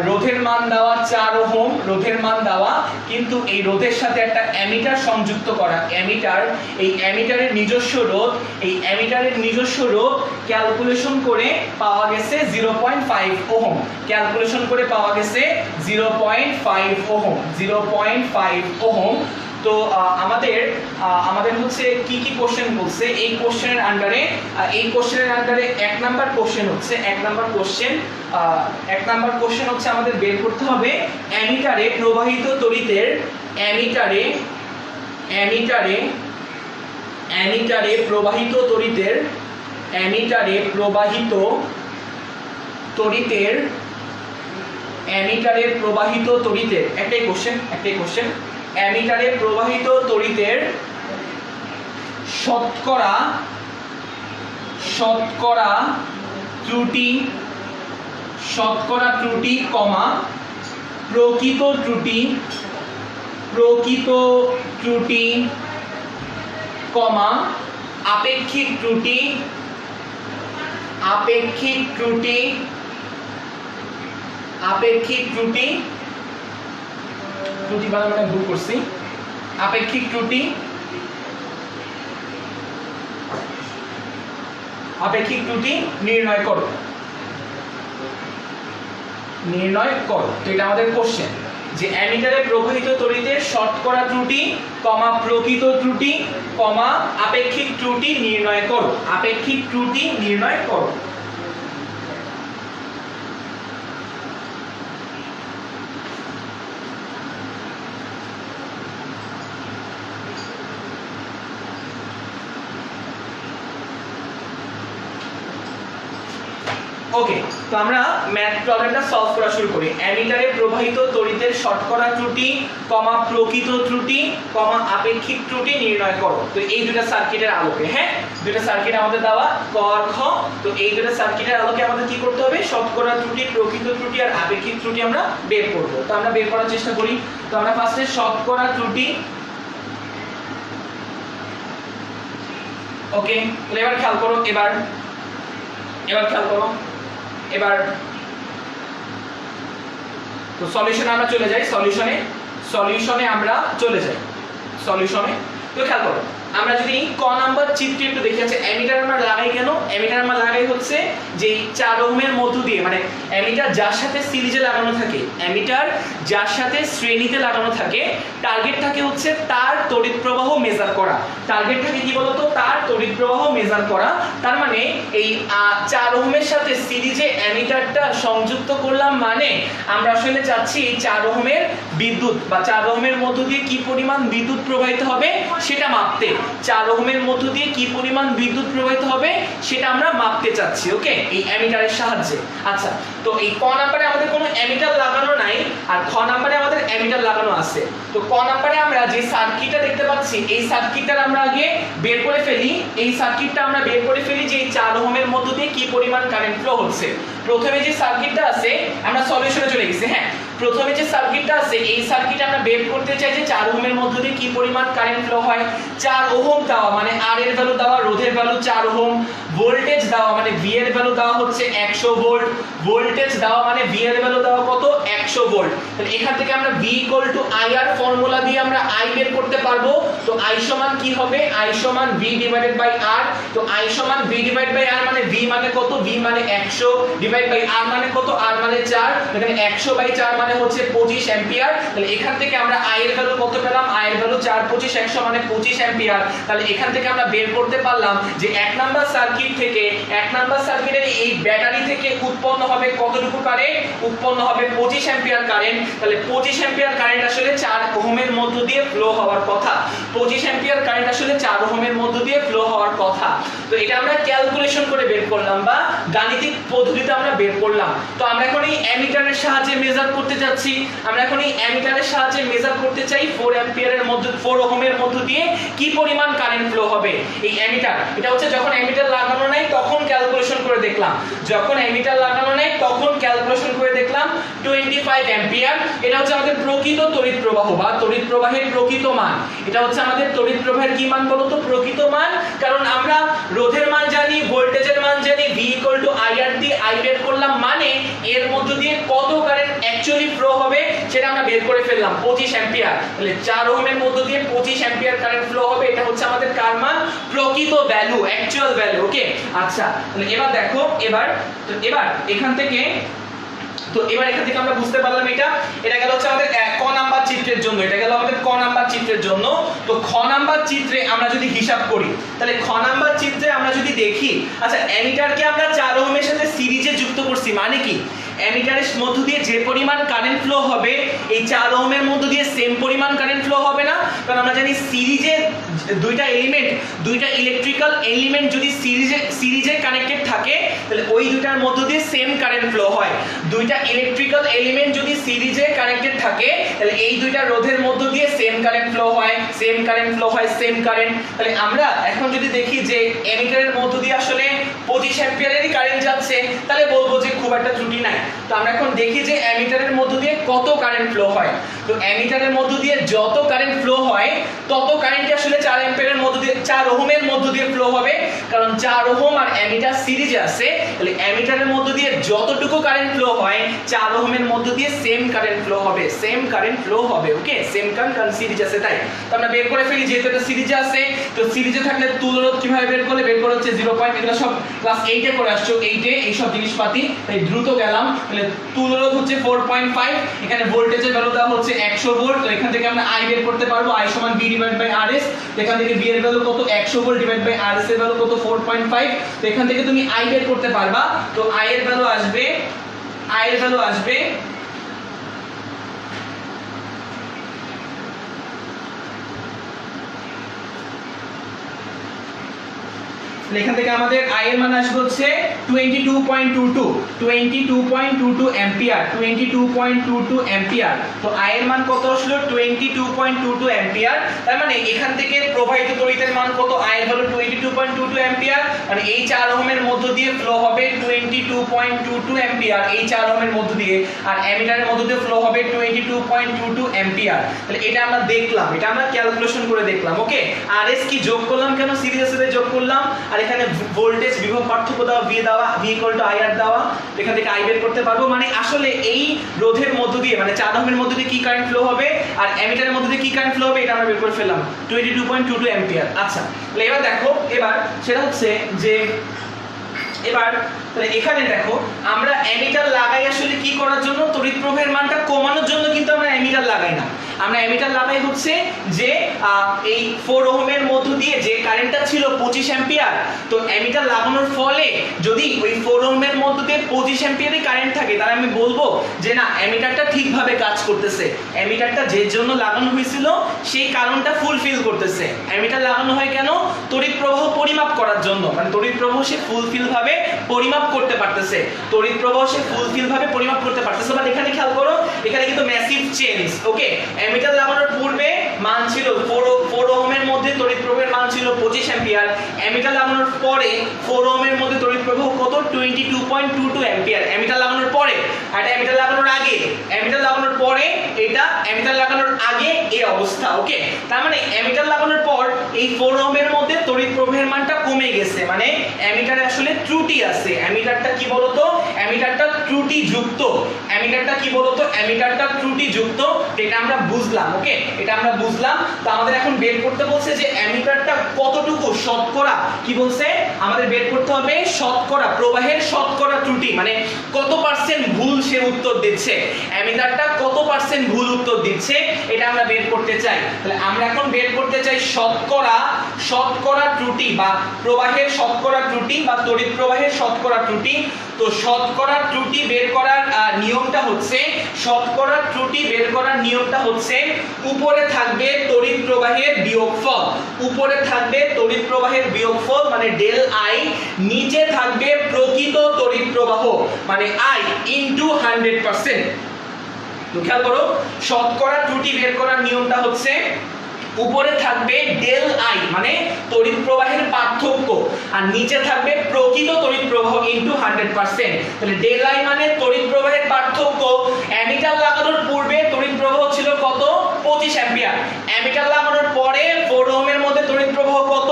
রোধের মান দেওয়া 4 ওহম, রোধের মান দেওয়া, কিন্তু এই রোধের সাথে একটা অ্যামিটার সংযুক্ত করা, অ্যামিটার, এই অ্যামিটারের নিজস্ব রোধ, এই অ্যামিটারের নিজস্ব রোধ ক্যালকুলেশন করে পাওয়া গেছে 0.5 ওহম, ক্যালকুলেশন করে পাওয়া গেছে 0.5 ওহম, 0.5 ওহম। তো আমাদের হচ্ছে কি কি কোশ্চেন বলছে এই কোশ্চেনের আন্ডারে, এক নাম্বার কোশ্চেন হচ্ছে আমাদের বের করতে হবে অ্যামিটারে প্রবাহিত তড়িতের, অ্যামিটারে প্রবাহিত তড়িতের একটাই কোশ্চেন, অ্যামিটারে প্রবাহিত তড়িতের শতকরা ত্রুটি কমা প্রকৃত ত্রুটি কমা আপেক্ষিক ত্রুটি বানানো ভুল করছি, আপেক্ষিক ত্রুটি নির্ণয় করো। তো এটা আমাদের কোশ্চেন, যে অ্যামিটারে প্রবাহিত তড়িতের শতকরা ত্রুটি কমা প্রকৃত ত্রুটি কমা আপেক্ষিক ত্রুটি নির্ণয় করো। ওকে, তো আমরা ম্যাথ প্রবলেমটা সলভ করা শুরু করি। অ্যামিটারে প্রবাহিত তড়িতের শতকরা ত্রুটি কমা প্রকৃত ত্রুটি কমা আপেক্ষিক ত্রুটি নির্ণয় করো। তো এই দুটো সার্কিটের আলোকে, হ্যাঁ দুটো সার্কিট আমাদের দেওয়া ক আর খ, তো এই দুটো সার্কিটের আলোকে আমাদের কি করতে হবে, শতকরা ত্রুটি, প্রকৃত ত্রুটি আর আপেক্ষিক ত্রুটি আমরা বের করব। তো আমরা বের করার চেষ্টা করি। তো আমরা ফার্স্টে শতকরা ত্রুটি, ওকে, এবার খেয়াল করো, এবার খেয়াল করো এবার তো সলিউশনে আমরা চলে যাই, সলিউশনে আমরা চলে যাই সলিউশনে। তো খেয়াল করো, আমরা যদি ক নাম্বার চিত্রে একটু দেখি, আছে অ্যামিটার আমরা লাগাই কেন? অ্যামিটার আমরা লাগাই হচ্ছে যে 4 ওহমের মধ্য দিয়ে, মানে অ্যামিটার যার সাথে সিরিজে লাগানো থাকে, অ্যামিটার যার সাথে শ্রেণীতে লাগানো থাকে, টার্গেট থাকে হচ্ছে তার তড়িৎ প্রবাহ মেজার করা। টার্গেট থাকে কি বলতো? তার তড়িৎ প্রবাহ মেজার করা। তার মানে এই 4 ওহমের সাথে সিরিজে অ্যামিটারটা সংযুক্ত করলাম, মানে আমরা আসলে চাচ্ছি এই 4 ওহমের বিদ্যুৎ বা 4 ওহমের মধ্য দিয়ে কি পরিমাণ বিদ্যুৎ প্রবাহিত হবে সেটা মাপতে। 4 ওহমের মধ্য দিয়ে কি পরিমাণ বিদ্যুৎ প্রবাহিত হবে সেটা আমরা মাপতে চাচ্ছি, ওকে, এই অ্যামিটারের সাহায্যে। আচ্ছা, তো এই ক নাম্বারে আমাদের কোনো অ্যামিটার লাগানো নাই, আর খ নাম্বারে আমাদের অ্যামিটার লাগানো আছে। তো ক নাম্বারে আমরা যে সার্কিটটা দেখতে পাচ্ছি, এই সার্কিটটা আমরা আগে বের করে ফেলি। এই সার্কিটটা আমরা বের করে ফেলি যে এই 4 ওহমের মধ্য দিয়ে কি পরিমাণ কারেন্ট ফ্লো হচ্ছে। প্রথমে যে সার্কিটটা আছে, আমরা সলিউশনে চলে গেছি। হ্যাঁ, প্রথমে যে সার্কিটটা আছে, এই সার্কিট আমরা বের করতে চাই যে 4 ওহমের মধ্য দিয়ে কি পরিমাণ কারেন্ট ফ্লো হয়। 4 ওহম দেওয়া মানে আর এর ভ্যালু দেওয়া, রোধের ভ্যালু 4 ওহম, ভোল্টেজ দেওয়া মানে ভি এর ভ্যালু দেওয়া হচ্ছে 100 ভোল্ট, ভোল্টেজ দেওয়া মানে ভি এর ভ্যালু দেওয়া কত? 100 ভোল্ট। তাহলে এখান থেকে আমরা V equal to IR formula দিয়ে আমরা আই বের করতে পারবো। তো আই সমান কি হবে? আই সমান ভি ডিভাইডেড বাই আর। তো আই সমান ভি ডিভাইড বাই আর মানে ভি মানে কত? ভি মানে 100 ডিভাইড বাই আর মানে কত? আর মানে 4। এখানে 100 বাই 4 মানে হচ্ছে 25 অ্যাম্পিয়ার। তাহলে এখান থেকে আমরা আই এর ভ্যালু কত পেলাম? আই এর ভ্যালু 4 25 100 মানে 25 অ্যাম্পিয়ার। তাহলে এখান থেকে আমরা বের করতে পারলাম যে 1 নাম্বার সার্কিট থেকে, 1 নাম্বার সার্কিটের এই ব্যাটারি থেকে উৎপন্ন হবে কতটুকু কারেন্ট? উৎপন্ন হবে 25 অ্যাম্পিয়ার কারেন্ট। তাহলে 25 অ্যাম্পিয়ার কারেন্ট আসলে 4 ওহমের মধ্য দিয়ে ফ্লো হওয়ার কথা। 25 অ্যাম্পিয়ার কারেন্ট আসলে 4 ওহমের মধ্য দিয়ে ফ্লো হওয়ার কথা। তো এটা আমরা ক্যালকুলেশন করে বের করলাম বা গাণিতিক পদ্ধতিতে আমরা বের করলাম। তো আমরা এখন এই অ্যামিটারের সাহায্যে মেজার করতে যাচ্ছি। আমরা এখন এই অ্যামিটারের সাহায্যে মেজার করতে চাই 4 অ্যাম্পিয়ারের মধ্যে, 4 ওহমের মধ্য দিয়ে কি পরিমাণ কারেন্ট ফ্লো হবে। এই অ্যামিটার, এটা হচ্ছে যখন অ্যামিটার লাগানো নাই তখন ক্যালকুলেশন করে দেখলাম, যখন অ্যামিটার লাগানো নাই তখন ক্যালকুলেশন করে দেখলাম 25 অ্যাম্পিয়ার। এটা হচ্ছে আমাদের প্রকৃত তড়িৎ প্রবাহ বা তড়িৎ প্রবাহের প্রকৃত মান। এটা হচ্ছে আমাদের তড়িৎ প্রবাহের কি মান বলতো? প্রকৃত মান। কারণ আমরা রোধের মান জানি, ভোল্টেজের মান জানি, ভি ইকুয়াল টু আইআর দিয়ে আই বের করলাম, মানে এর মধ্য দিয়ে কত কারেন্ট অ্যাকচুয়ালি ফ্লো হবে সেটা আমরা বের করে ফেললাম, 25 অ্যাম্পিয়ার। তাহলে 4 ওহমের মধ্য দিয়ে 25 অ্যাম্পিয়ার কারেন্ট ফ্লো হবে। এটা হচ্ছে আমাদের কার মান? প্রকৃত ভ্যালু, অ্যাকচুয়াল ভ্যালু, ওকে। আচ্ছা, তাহলে এবার দেখো, এবার এখান থেকে আমরা বুঝতে পারলাম এটা গেল হচ্ছে আমাদের ক নাম্বার চিত্রের জন্য, এটা গেল আমাদের ক নাম্বার চিত্রের জন্য। তো খ নাম্বার চিত্রে আমরা যদি হিসাব করি, তাহলে খ নাম্বার চিত্রে আমরা যদি দেখি, আচ্ছা অ্যামিটারকে আমরা 4 ওহমের সাথে সিরিজে যুক্ত করছি, মানে কি? অ্যামিটারের মধ্য দিয়ে যে পরিমাণ কারেন্ট ফ্লো হবে এই 4 ওহমের মধ্য দিয়ে সেম পরিমাণ কারেন্ট ফ্লো হবে না। কারণ আমরা জানি সিরিজে দুইটা এলিমেন্ট, দুইটা ইলেকট্রিক্যাল এলিমেন্ট যদি সিরিজে কানেক্টেড থাকে তাহলে ওই দুইটার মধ্য দিয়ে সেম কারেন্ট ফ্লো হয়। দুইটা ইলেকট্রিক্যাল এলিমেন্ট যদি সিরিজে কানেক্টেড থাকে তাহলে এই দুইটা রোধের মধ্য দিয়ে সেম কারেন্ট ফ্লো হয়, সেম কারেন্ট ফ্লো হয়, সেম কারেন্ট। তাহলে আমরা এখন যদি দেখি যে অ্যামিটারের মধ্য দিয়ে আসলে 25 অ্যাম্পিয়ারেরই কারেন্ট যাচ্ছে, তাহলে বলবো যে খুব একটা ত্রুটি নাই। তো আমরা এখন দেখি যে অ্যামিটারের মধ্য দিয়ে কত কারেন্ট ফ্লো হয়। তো অ্যামিটারের মধ্য দিয়ে যত কারেন্ট ফ্লো হয় তত কারেন্ট আসলে 4 অ্যাম্পিয়ারের মধ্য দিয়ে, 4 ওহমের মধ্য দিয়ে ফ্লো হবে। কারণ 4 ওহম আর অ্যামিটার সিরিজে আছে, তাহলে অ্যামিটারের মধ্য দিয়ে যতটুকু কারেন্ট ফ্লো হয় 4 ওহমের মধ্য দিয়ে সেম কারেন্ট ফ্লো হবে, সেম কারেন্ট ফ্লো হবে, ওকে। সেম কারেন্ট, কারণ সিরিজ আছে তাই। তো আমরা বের করে ফেলি, যেহেতু এটা সিরিজে আছে। তো সিরিজে থাকলে তুলরোধ কিভাবে বের করলে? বের করে হচ্ছে 0 পয়েন্ট, এগুলো সব ক্লাস 8 এ করে আসছো, 8 এ এই সব জিনিসপাতি, তাই দ্রুত গেলাম। তাহলে তুলরোধ হচ্ছে 4.5, এখানে ভোল্টেজের ভ্যালু দেওয়া হচ্ছে 100 ভোল্ট। তো এখান থেকে আমরা আই বের করতে পারবো, আই সমান ভি ডিভাইড বাই আরএস। তো এখান থেকে ভি এর ভ্যালু কত? 100 ভোল্ট ডিভাইড বাই আরএস এর ভ্যালু কত? 4.5। তো এখান থেকে তুমি আই বের করতে পারবা। তো আই এর ভ্যালু আসবে, আই এর ভ্যালু আসবে এখান থেকে আমাদের আই এর মান আসবে হচ্ছে 22.22 অ্যাম্পিয়ার, 22.22 অ্যাম্পিয়ার। তো আই এর মান কত আসলো? 22.22 অ্যাম্পিয়ার। তার মানে এখান থেকে প্রবাহিত তড়িতের মান কত? আই এর ভ্যালু 22.22 অ্যাম্পিয়ার। মানে এই 4 ওহমের মধ্য দিয়ে ফ্লো হবে 22.22 অ্যাম্পিয়ার, এই 4 ওহমের মধ্য দিয়ে। আর অ্যামিটারের মধ্য দিয়ে ফ্লো হবে 22.22 অ্যাম্পিয়ার। তাহলে এটা আমরা দেখলাম, এটা আমরা ক্যালকুলেশন করে দেখলাম, ওকে। আরএস কি যোগ করলাম কেন? সিরিজের সাথে যোগ করলাম। আর এখানে ভোল্টেজ বিভব পার্থক্য দেওয়া, V ইকুয়াল টু IR দেওয়া, এখান থেকে I বের করতে পারবো। মানে আসলে এই রোধের মধ্য দিয়ে মানে 4 ওহমের মধ্য দিয়ে কি কারেন্ট ফ্লো হবে আর অ্যামিটারের মধ্য দিয়ে কি কারেন্ট ফ্লো হবে এটা আমরা বের করে ফেললাম 22.22 অ্যাম্পিয়ার। আচ্ছা তাহলে এবার দেখো, এবার সেটা হচ্ছে যে এবার তাহলে এখানে দেখো আমরা অ্যামিটার লাগাই আসলে কি করার জন্য, তড়িৎ প্রবাহের মানটা কমানোর জন্য কিন্তু আমরা অ্যামিটার লাগাই না। আমরা অ্যামিটার লাগাই হচ্ছে যে এই 4 ওহমের মধ্য দিয়ে যে কারেন্টটা ছিল 25 অ্যাম্পিয়ার, তো অ্যামিটার লাগানোর ফলে যদি ওই 4 ওহমের মধ্য দিয়ে 25 অ্যাম্পিয়ারের কারেন্ট থাকে তাহলে আমি বলবো যে না অ্যামিটারটা ঠিকভাবে কাজ করতেছে, অ্যামিটারটা যে জন্য লাগানো হয়েছিল সেই কারণটা ফুলফিল করতেছে। অ্যামিটার লাগানো হয় কেন, তড়িৎ প্রবাহ পরিমাপ করার জন্য, মানে তড়িৎ প্রবাহ সে ফুলফিল ভাবে পরিমাপ করতে পারতেছে, তড়িৎ প্রবাহ সে ফুলফিল ভাবে পরিমাপ করতে পারতেছে। বাট এখানে খেয়াল করো, এখানে কিন্তু ম্যাসিভ চেঞ্জ। ওকে, অ্যামিটার লাগানোর পূর্বে মান ছিল 4 ওহমের মধ্যে তড়িৎ প্রবাহের মান ছিল 25 অ্যাম্পিয়ার, অ্যামিটার লাগানোর পরে 4 ওহমের মধ্যে তড়িৎ প্রবাহ কত 22.22 অ্যাম্পিয়ার অ্যামিটার লাগানোর পরে। আর এটা অ্যামিটার লাগানোর আগে, অ্যামিটার লাগানোর পরে এটা অ্যামিটার লাগানোর আগে এই অবস্থা। ওকে, তার মানে অ্যামিটার লাগানোর পর এই 4 ওহমের মধ্যে তড়িৎ প্রবাহের মানটা কমে গেছে, মানে অ্যামিটারে আসলে ত্রুটি আছে। অ্যামিটারটা কি বলতো, অ্যামিটারটা ত্রুটিযুক্ত, অ্যামিটারটা কি বলতো, অ্যামিটারটা ত্রুটিযুক্ত, এটা আমরা বুঝলাম। ওকে, এটা আমরা বুঝলাম। তো আমাদের এখন বের করতে বলছে যে অ্যামিটারটা কতটুকু শতকরা, কি বলছে আমাদের বের করতে হবে শতকরা প্রবাহের শতকরা ত্রুটি, মানে কত পার্সেন্ট ভুল সে উত্তর দিচ্ছে, অ্যামিটারটা কত পার্সেন্ট ভুল উত্তর দিচ্ছে এটা আমরা বের করতে চাই। তাহলে আমরা এখন বের করতে চাই শতকরা ত্রুটি বা প্রবাহের শতকরা ত্রুটি বা তড়িৎ প্রবাহের শতকরা ত্রুটি। তো শতকরা ত্রুটি বের করার নিয়মটা হচ্ছে, শতকরা ত্রুটি বের করার নিয়মটা হচ্ছে উপরে থাকবে তড়িৎ প্রবাহের বিয়োগফল, উপরে থাকবে তড়িৎ প্রবাহের বিয়োগফল মানে ডেল আই, নিচে থাকবে প্রকৃত তড়িৎ প্রবাহ মানে আই ইনটু 100%। তো খেয়াল করো, শতকরা ত্রুটি বের করার নিয়মটা হচ্ছে উপরে থাকবে ডেল আই মানে তড়িৎ প্রবাহের পার্থক্য, আর নিচে থাকবে প্রকৃত তড়িৎ প্রবাহ ইনটু 100%। তাহলে ডেল আই মানে তড়িৎ প্রবাহের পার্থক্য। অ্যামিটার লাগানোর পূর্বে তড়িৎ প্রবাহ ছিল কত 25 অ্যাম্পিয়ার, অ্যামিটার লাগানোর পরে 4 ওহমের মধ্যে তড়িৎ প্রবাহ কত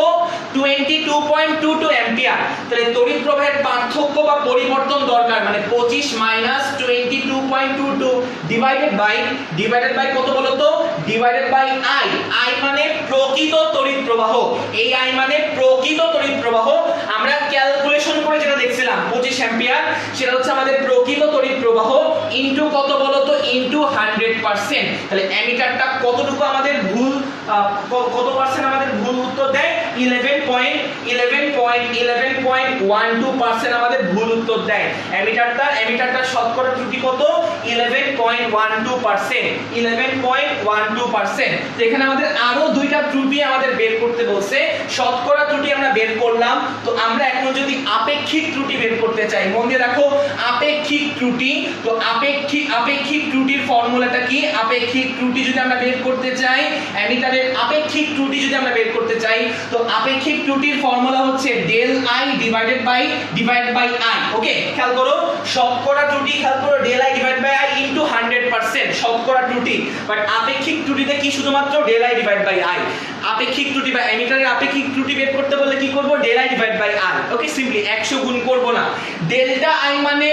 22.22 অ্যাম্পিয়ার। তাহলে তড়িৎ প্রবাহের পার্থক্য বা পরিবর্তন দরকার, মানে 25 মাইনাস 22.22 ডিভাইডেড বাই কত বলতো, ডিভাইডেড বাই আই। আই মানে প্রকৃত তড়িৎ প্রবাহ, এই আই মানে প্রকৃত তড়িৎ প্রবাহ। আমরা ক্যালকুলেশন করে যেটা দেখছিলাম 25 অ্যাম্পিয়ার, সেটা হচ্ছে আমাদের প্রকৃত তড়িৎ প্রবাহ ইনটু কত বলতো, ইনটু 100%। তাহলে অ্যামিটারটা কতটুকু আমাদের ভুল, কত পার্সেন্ট আমাদের ভুল উত্তর দেয়, 11.12% আমাদের ভুল উত্তর দেয়। অ্যামিটারটা শতকরা ত্রুটি কত 11.12%। তো এখানে আমাদের আরো দুইটা ত্রুটি আমাদের বের করতে বলছে। শতকরা ত্রুটি আমরা বের করলাম, তো আমরা এখন যদি আপেক্ষিক ত্রুটি বের করতে চাই, মন দিয়ে দেখো আপেক্ষিক ত্রুটি। তো আপেক্ষিক ত্রুটির ফর্মুলাটা কি, আপেক্ষিক ত্রুটি যদি আমরা বের করতে চাই, অ্যামিটারের আপেক্ষিক ত্রুটি যদি আমরা বের করতে চাই, তো আপেক্ষিক ত্রুটির ফর্মুলা হচ্ছে del I divided by I. Okay, খেয়াল করো শতকরা ত্রুটি, খেয়াল করো del I divide by I into 100% শতকরা ত্রুটি। বাট আপেক্ষিক ত্রুটিতে কি শুধুমাত্র del I divide by I. আপেক্ষিক ত্রুটি বা অ্যামিটারের আপেক্ষিক ত্রুটি বের করতে বললে কি করব, del I divide by I. Okay, simply 100 গুণ করব না। ডেল্টা আই মানে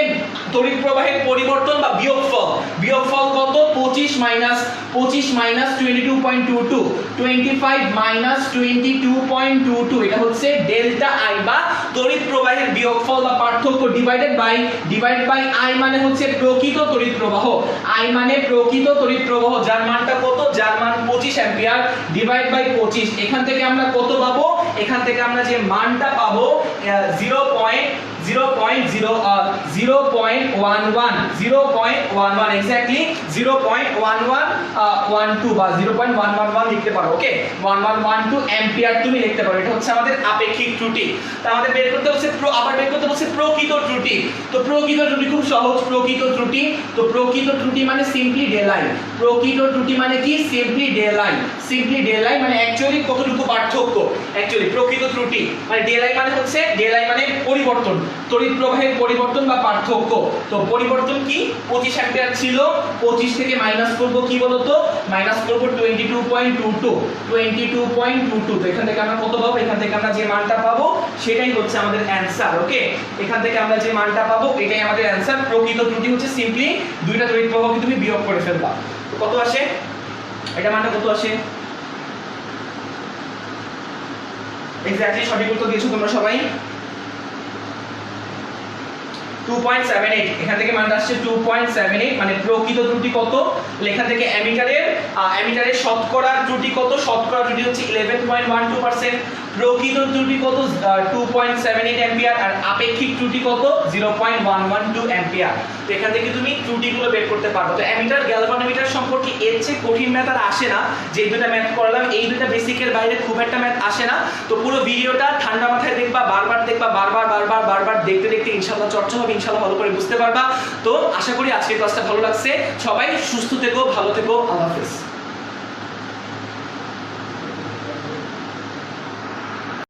তড়িৎ প্রবাহের পরিবর্তন বা বিয়োগফল। বিয়োগফল কত 25 মাইনাস 22.22, 25 মাইনাস 22.22, এটা হচ্ছে ডেল্টা আই বা তড়িৎ প্রবাহের বিয়োগফল বা পার্থক্য ডিভাইডেড বাই আই মানে হচ্ছে প্রকৃত তড়িৎ প্রবাহ। আই মানে প্রকৃত তড়িৎ প্রবাহ যার মানটা কত, যার মান 25 অ্যাম্পিয়ার ডিভাইড বাই 25। এখান থেকে আমরা কত পাবো, এখান থেকে আমরা যে মানটা পাবো 0.11 এক্স্যাক্টলি 0.1112 বা 0.111 লিখতে পারো। ওকে, 1112 অ্যাম্পিয়ার তুমি লিখতে পারো। এটা হচ্ছে আমাদের আপেক্ষিক ত্রুটি। তো আমাদের বের করতে হচ্ছে প্রকৃত ত্রুটি। তো প্রকৃত ত্রুটি খুব সহজ, প্রকৃত ত্রুটি। তো প্রকৃত ত্রুটি মানে সিম্পলি ডেল আই। প্রকৃত ত্রুটি মানে কি, সিম্পলি ডেল আই মানে অ্যাকচুয়ালি কতটুকু পার্থক্য, অ্যাকচুয়ালি প্রকৃত ত্রুটি মানে ডেল আই মানে হচ্ছে, ডেল আই মানে পরিবর্তন, তড়িৎ প্রবাহের পরিবর্তন বা পার্থক্য। তো পরিবর্তন কি, 25 অ্যাম্পিয়ার ছিল, 25 থেকে মাইনাস করব কি বলতো, মাইনাস করব 22.22, তো এখান থেকে আমরা কত পাবো, এখান থেকে আমরা যে মানটা পাবো সেটাই হচ্ছে আমাদের অ্যানসার। ওকে, এখান থেকে আমরা যে মানটা পাবো এটাই আমাদের অ্যানসার। প্রকৃত ত্রুটি হচ্ছে সিম্পলি দুইটা তড়িৎ প্রবাহকে তুমি বিয়োগ করে ফেলবা। তো কত আসে, এটা মানটা কত আসে? এক্স্যাক্টলি সঠিক উত্তর দিয়েছো তোমরা সবাই, 2.78। এখান থেকে মানটা আসছে 2.78, মানে প্রকৃত ত্রুটি কত, লেখা থেকে অ্যামিটারের শতকরা ত্রুটি কত, শতকরা ত্রুটি হচ্ছে 11.12%, প্রকৃত ত্রুটি কত 2.78 অ্যাম্পিয়ার, আর আপেক্ষিক ত্রুটি কত 0.112 অ্যাম্পিয়ার। তো এখান থেকে তুমি ত্রুটিগুলো বের করতে পারবে। তো অ্যামিটার গ্যালভানোমিটার সম্পর্কে এর চেয়ে কঠিন ম্যাথ আর আসে না, যে দুটো ম্যাথ করলাম এই দুটো বেসিকের বাইরে খুব একটা ম্যাথ আসে না। তো পুরো ভিডিওটা ঠান্ডা মাথায় দেখবা, বারবার দেখবা, বারবার দেখতে দেখতে ইনশাআল্লাহ চর্চা হবে, ইনশাআল্লাহ ভালো করে বুঝতে পারবা। তো আশা করি আজকের ক্লাসটা ভালো লাগছে। সবাই সুস্থ থেকো, ভালো থেকো, আল্লাহ হাফেজ।